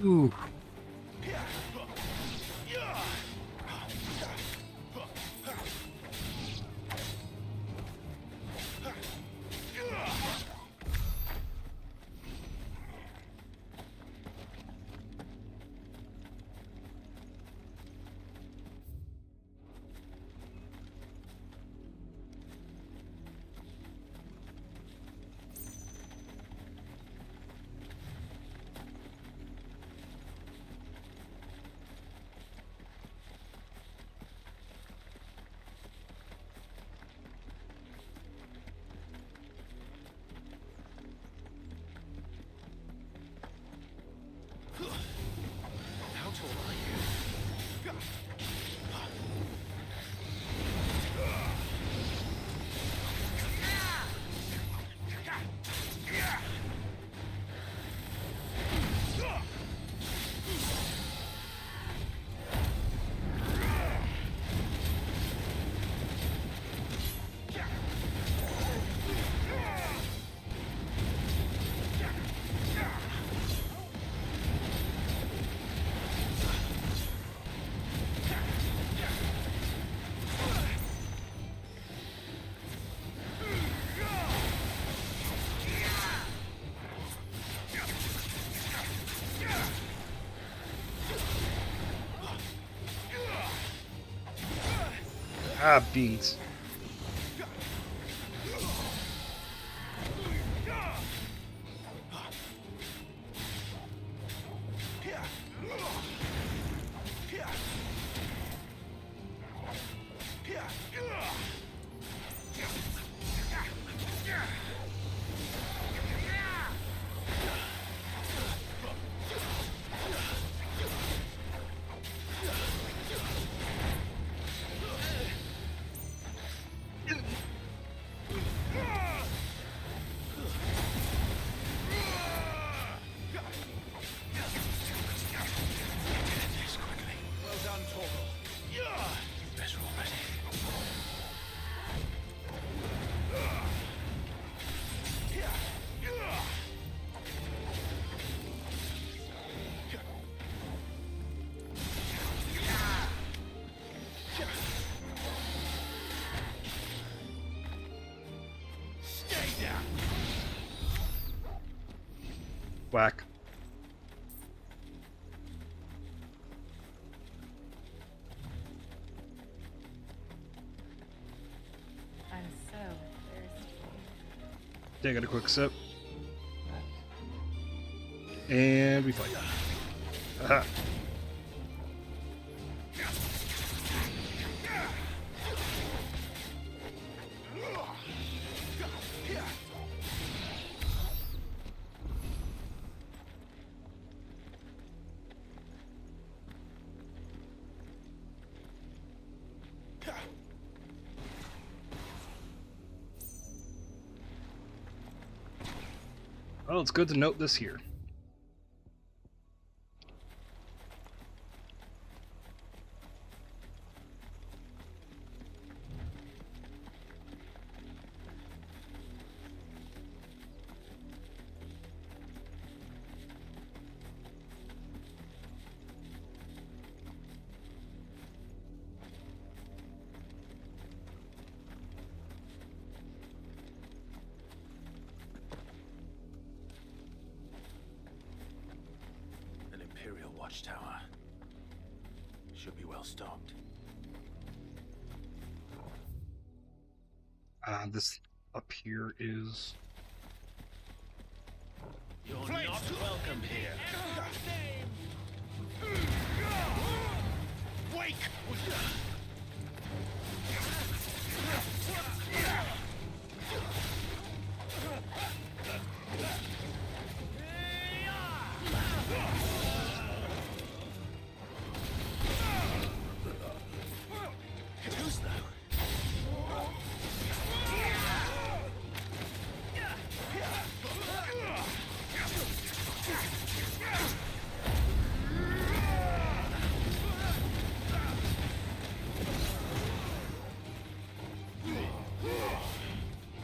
Ooh. How tall are you? Ah, beans. Well done, Torgal. Better already. Stay down. Whack. I'm so thirsty. Take it a quick sip. And we fight. Aha. Well, it's good to note this here. An Imperial watchtower. Should be well stocked. This up here is... You're not welcome here. Wake! Who's though?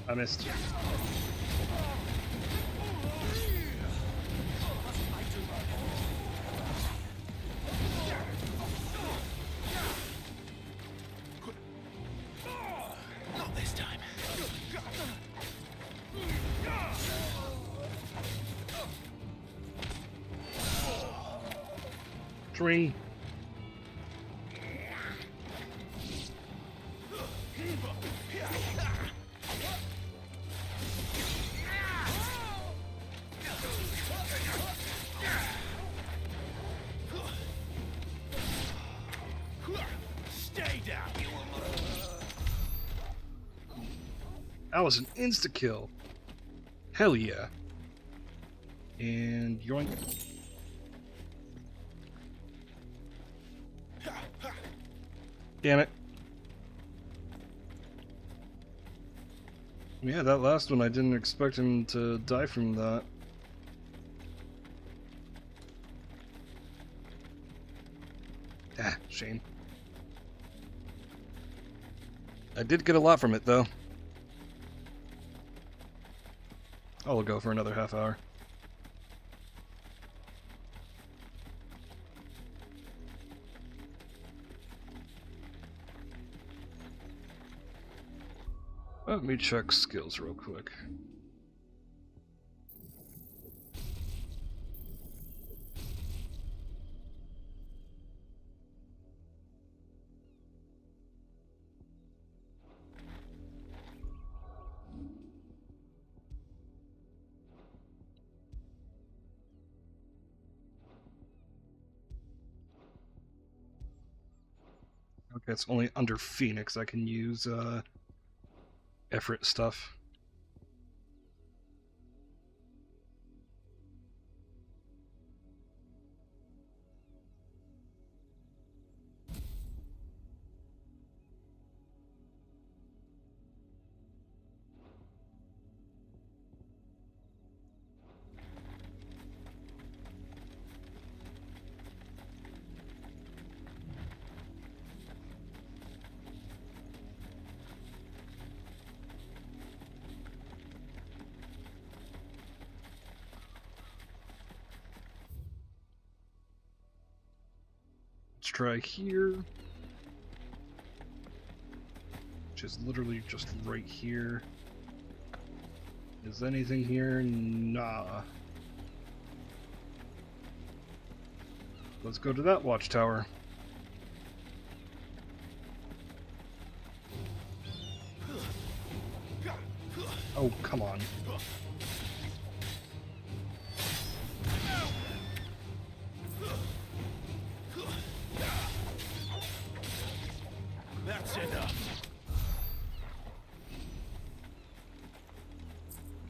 I missed. Swing. Stay down. That was an insta-kill. Hell yeah. And yoink. Damn it. Yeah, that last one, I didn't expect him to die from that. Ah, shame. I did get a lot from it, though. I'll go for another half hour. Let me check skills real quick. Okay, it's only under Phoenix I can use Efrit stuff. Let's try here. Which is literally just right here. Is anything here? Nah. Let's go to that watchtower. Oh, come on. That's enough.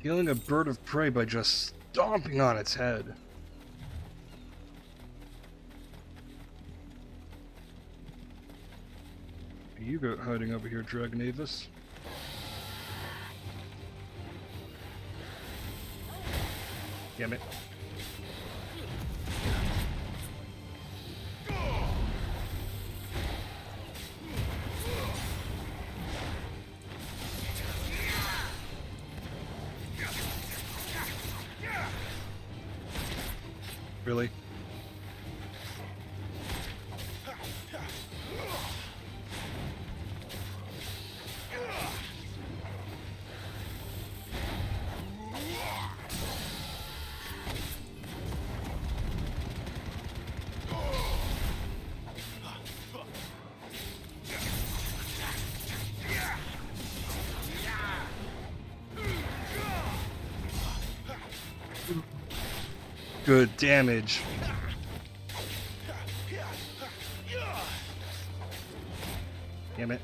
Killing a bird of prey by just stomping on its head. You got hiding over here, Dragon Avis. Damn it. Really? Good damage. Damn it.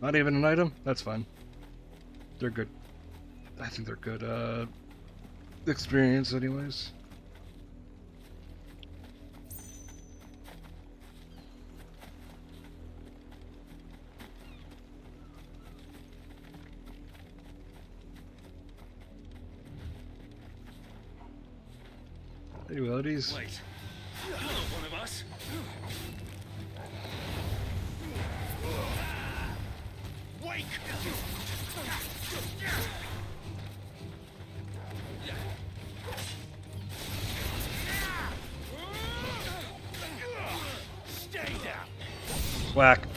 Not even an item? That's fine. They're good. I think they're good, experience anyways. Hey, buddies. Wait. You're not one of us. Wake! Stay down. Whack.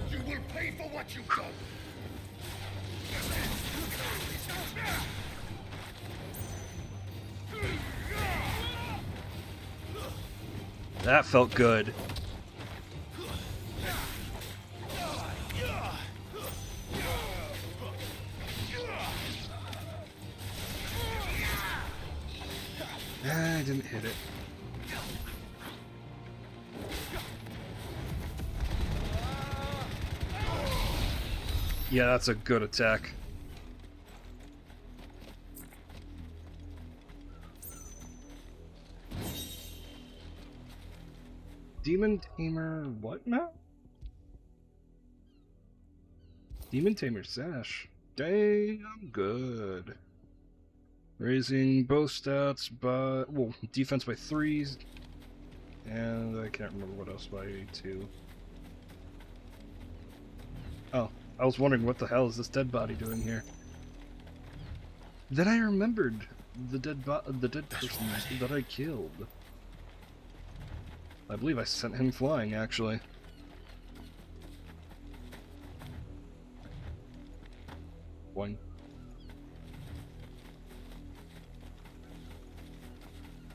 You will pay for what you've done. That felt good. I didn't hit it. Yeah, that's a good attack. Demon Tamer, what now? Demon Tamer Sash. Damn good. Raising both stats by, well, defense by 3, and I can't remember what else by 2. Oh, I was wondering what the hell is this dead body doing here. Then I remembered the dead person that I killed. I believe I sent him flying, actually. One.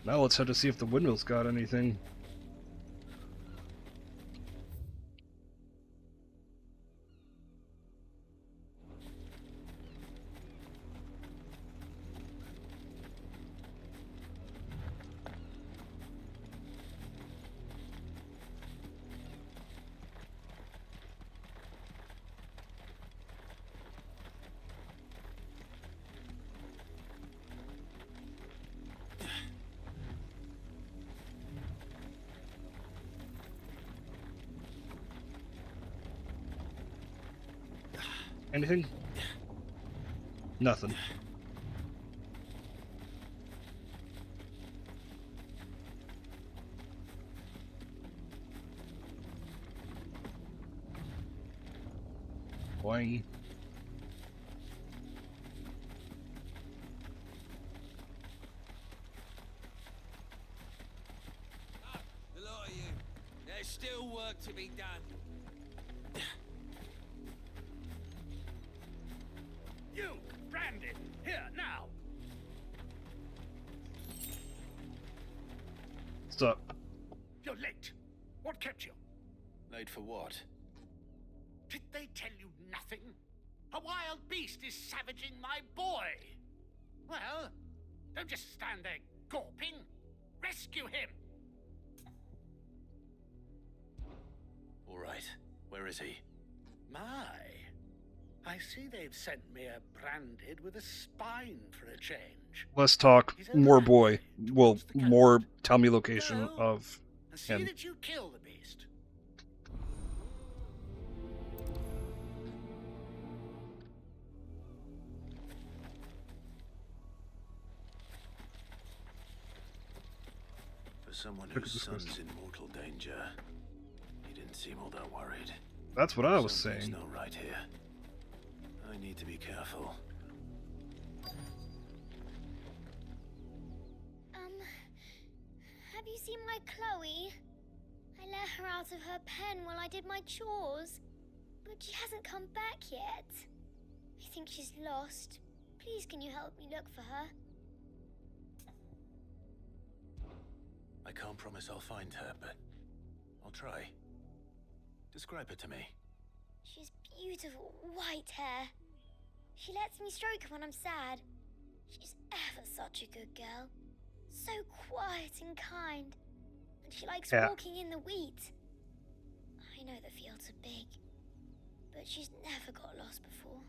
Now let's head to see if the windmill's got anything. Anything? Nothing. Boing. The lot of you. There's still work to be done. You, Brandon, here, now! Stop. You're late. What kept you? Late for what? Did they tell you nothing? A wild beast is savaging my boy! Well, don't just stand there gawping. Rescue him! All right. Where is he? My. I see they've sent me a branded with a spine for a change. Less talk, more boy. Well, more tell me location of See him. that you kill the beast. For someone Look at whose this son's quest. in mortal danger, he didn't seem all that worried. That's what I was Something's saying. not right here. I need to be careful. Have you seen my Chloe? I let her out of her pen while I did my chores, but she hasn't come back yet. I think she's lost. Please, can you help me look for her? I can't promise I'll find her, but I'll try. Describe her to me. She's beautiful white hair. She lets me stroke her when I'm sad. She's ever such a good girl. So quiet and kind. And she likes walking in the wheat. I know the fields are big, but she's never got lost before.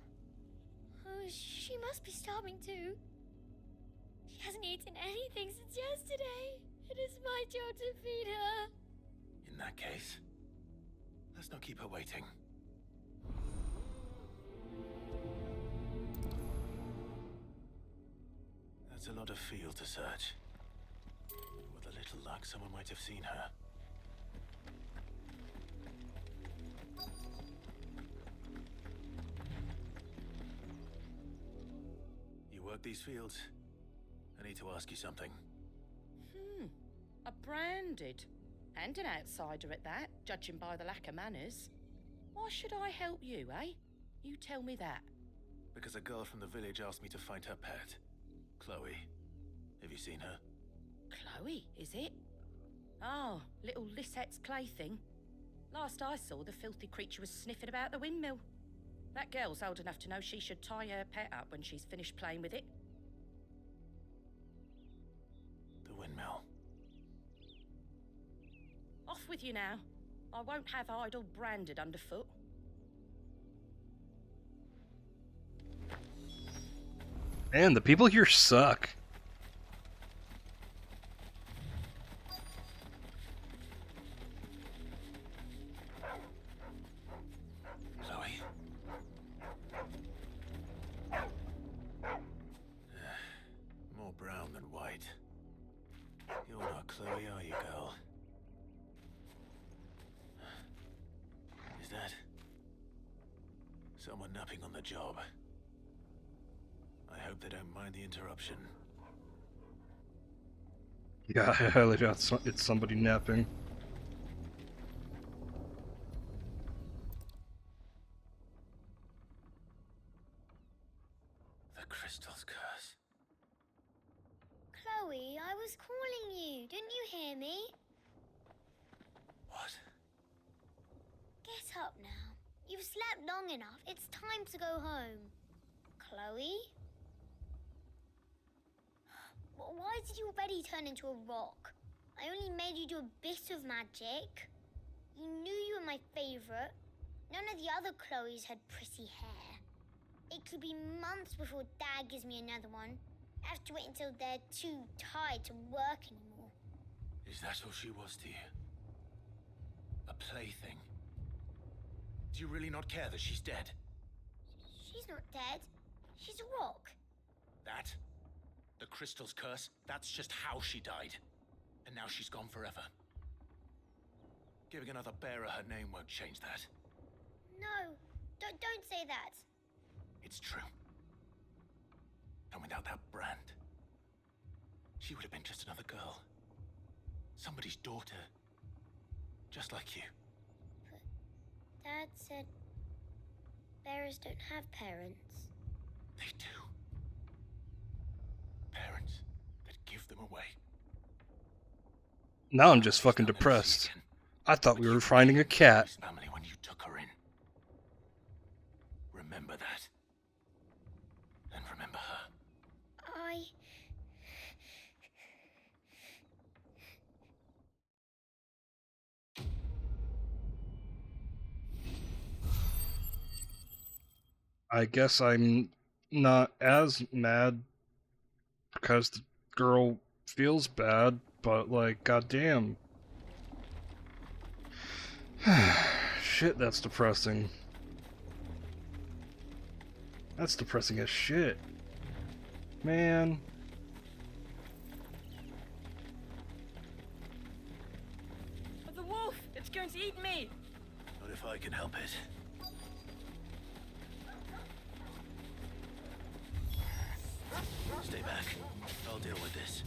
Oh, she must be starving too. She hasn't eaten anything since yesterday. It is my job to feed her. In that case, let's not keep her waiting. That's a lot of field to search. With a little luck, someone might have seen her. You work these fields? I need to ask you something. A branded. And an outsider at that, judging by the lack of manners. Why should I help you, eh? You tell me that. Because a girl from the village asked me to find her pet. Chloe. Have you seen her? Chloe, is it? Oh, little Lisette's plaything. Last I saw, the filthy creature was sniffing about the windmill. That girl's old enough to know she should tie her pet up when she's finished playing with it. The windmill. Off with you now. I won't have idle branded underfoot. Man, the people here suck. Chloe? More brown than white. You're not Chloe, are you, girl? Is that someone napping on the job? I hope they don't mind the interruption. Yeah, I highly doubt it's somebody napping. The crystal's curse. Chloe, I was calling you. Didn't you hear me? What? Get up now. You've slept long enough. It's time to go home. Chloe? Why did you already turn into a rock? I only made you do a bit of magic. You knew you were my favorite. None of the other Chloes had pretty hair. It could be months before Dad gives me another one. I have to wait until they're too tired to work anymore. Is that all she was to you? A plaything? Do you really not care that she's dead? She's not dead. She's a rock. That? The crystal's curse? That's just how she died. And now she's gone forever. Giving another bearer her name won't change that. No, don't say that. It's true. And without that brand, she would have been just another girl. Somebody's daughter. Just like you. But Dad said bearers don't have parents. They do. Parents that give them away. Now I'm just fucking depressed. I thought we were finding a cat. Family when you took her in. Remember that. And remember her. I guess I'm not as mad because the girl feels bad, but like, goddamn. Shit, that's depressing. That's depressing as shit. Man. The wolf! It's going to eat me! Not if I can help it. Stay back. I'll deal with this.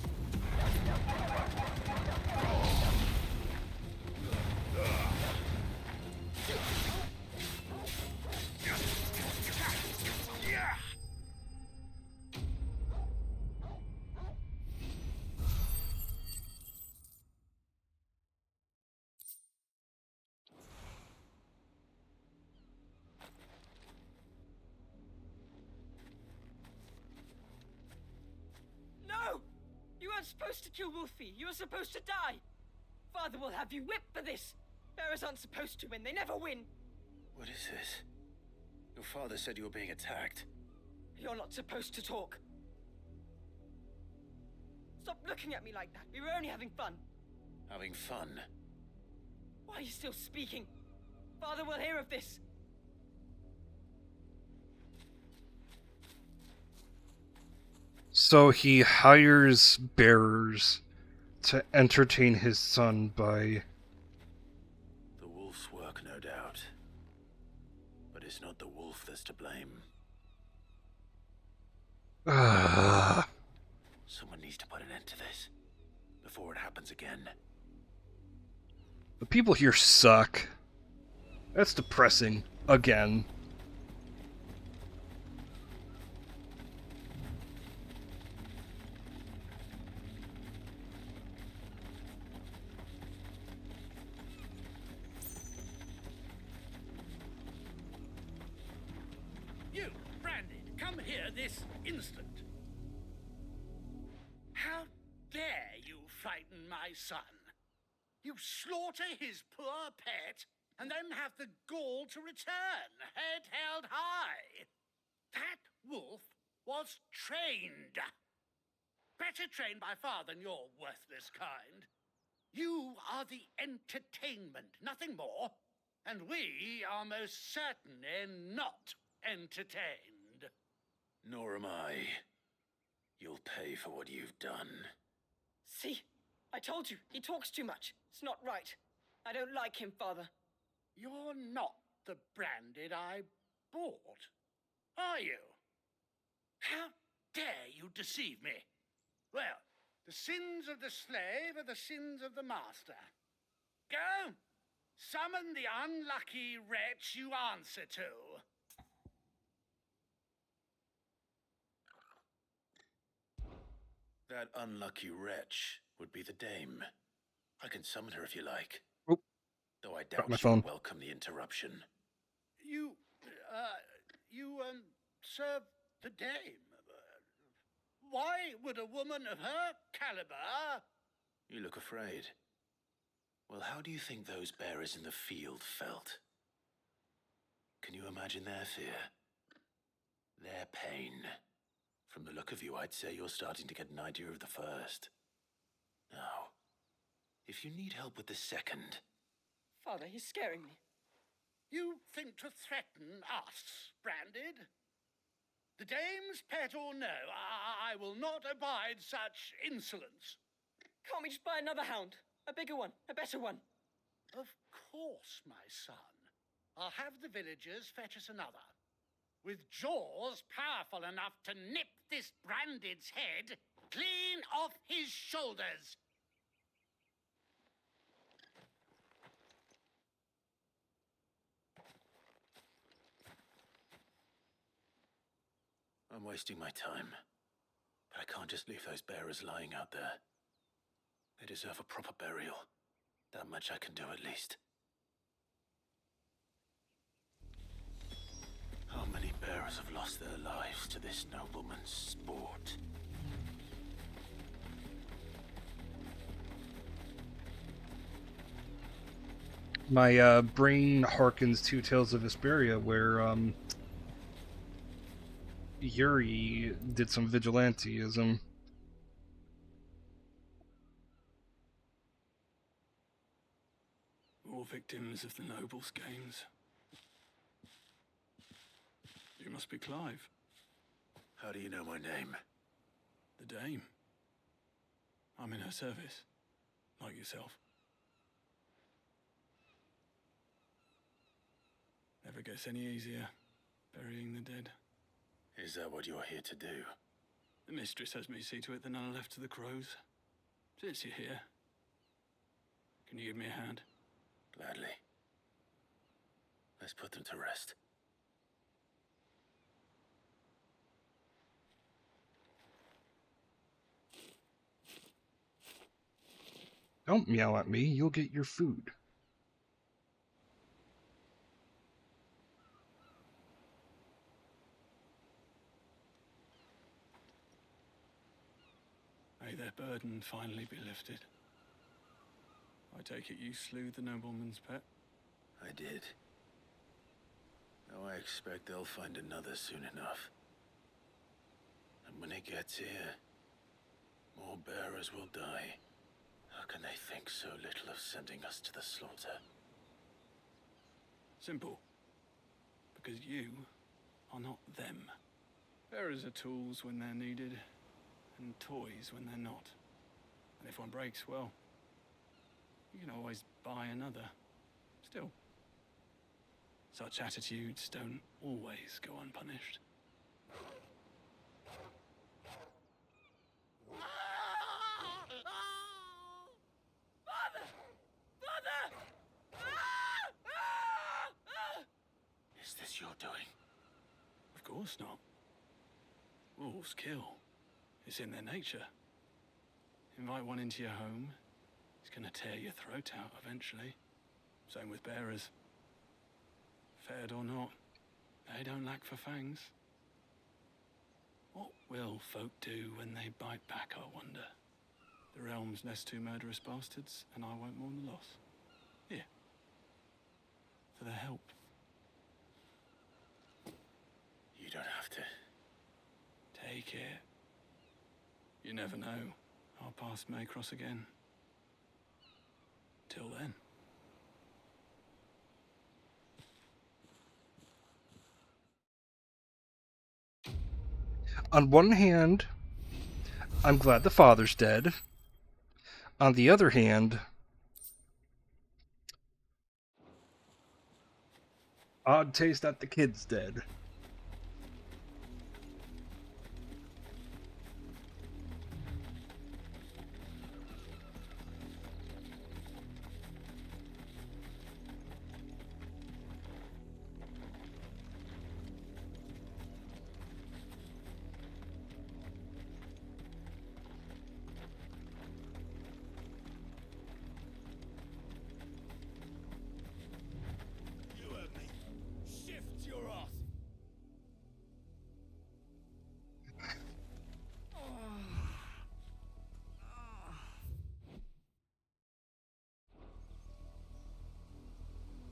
No! You weren't supposed to kill Wolfie. You were supposed to die. Father will have you whipped for this. Bearers aren't supposed to win. They never win. What is this? Your father said you were being attacked. You're not supposed to talk. Stop looking at me like that. We were only having fun. Having fun? Why are you still speaking? Father will hear of this. So he hires bearers to entertain his son by... The wolf's work, no doubt. But it's not the wolf that's to blame. Someone needs to put an end to this before it happens again. The people here suck. That's depressing. Again. You, Branded, come here this instant. How dare you frighten my son? You slaughter his poor pet, and then have the gall to return, head held high. That wolf was trained. Better trained by far than your worthless kind. You are the entertainment, nothing more. And we are most certainly not entertained. Nor am I. You'll pay for what you've done. See? I told you, he talks too much. It's not right. I don't like him, Father. You're not the Branded I bought, are you? How dare you deceive me? Well, the sins of the slave are the sins of the master. Go! Summon the unlucky wretch you answer to. That unlucky wretch would be the dame. I can summon her if you like. Oop. Though I Dropped doubt my she'll phone. welcome the interruption. You serve the dame. Why would a woman of her caliber... You look afraid. Well, how do you think those bearers in the field felt? Can you imagine their fear? Their pain? From the look of you, I'd say you're starting to get an idea of the first. Now, if you need help with the second... Father, he's scaring me. You think to threaten us, Branded? The dame's pet or no, I will not abide such insolence. Can't we just buy another hound? A bigger one, a better one. Of course, my son. I'll have the villagers fetch us another. With jaws powerful enough to nip this Branded's head clean off his shoulders. I'm wasting my time. But I can't just leave those bearers lying out there. They deserve a proper burial. That much I can do at least. How many bearers have lost their lives to this nobleman's sport? My brain harkens to Tales of Vesperia, where Yuri did some vigilanteism. More victims of the nobles' games. You must be Clive. How do you know my name? The Dame. I'm in her service, like yourself. Never gets any easier, burying the dead. Is that what you're here to do? The mistress has me see to it that none are left to the crows. Since you're here, can you give me a hand? Gladly. Let's put them to rest. Don't meow at me, you'll get your food. May their burden finally be lifted. I take it you slew the nobleman's pet? I did. Now I expect they'll find another soon enough. And when it gets here, more bearers will die. How can they think so little of sending us to the slaughter? Simple. Because you are not them. Bearers are tools when they're needed. and toys when they're not. And if one breaks, well, you can always buy another. Still, such attitudes don't always go unpunished. Is this your doing? Of course not. Wolves kill. It's in their nature. Invite one into your home, he's gonna tear your throat out eventually. Same with bearers. Fed or not, they don't lack for fangs. What will folk do when they bite back, I wonder? The realm's nest two murderous bastards, and I won't mourn the loss. Here. For their help. You don't have to. Take it. You never know. Our paths may cross again. Till then. On one hand, I'm glad the father's dead. On the other hand, odd taste that the kid's dead.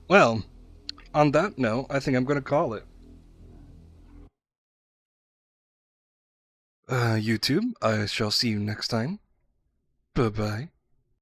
Well, on that note, I think I'm going to call it. YouTube, I shall see you next time. Bye-bye.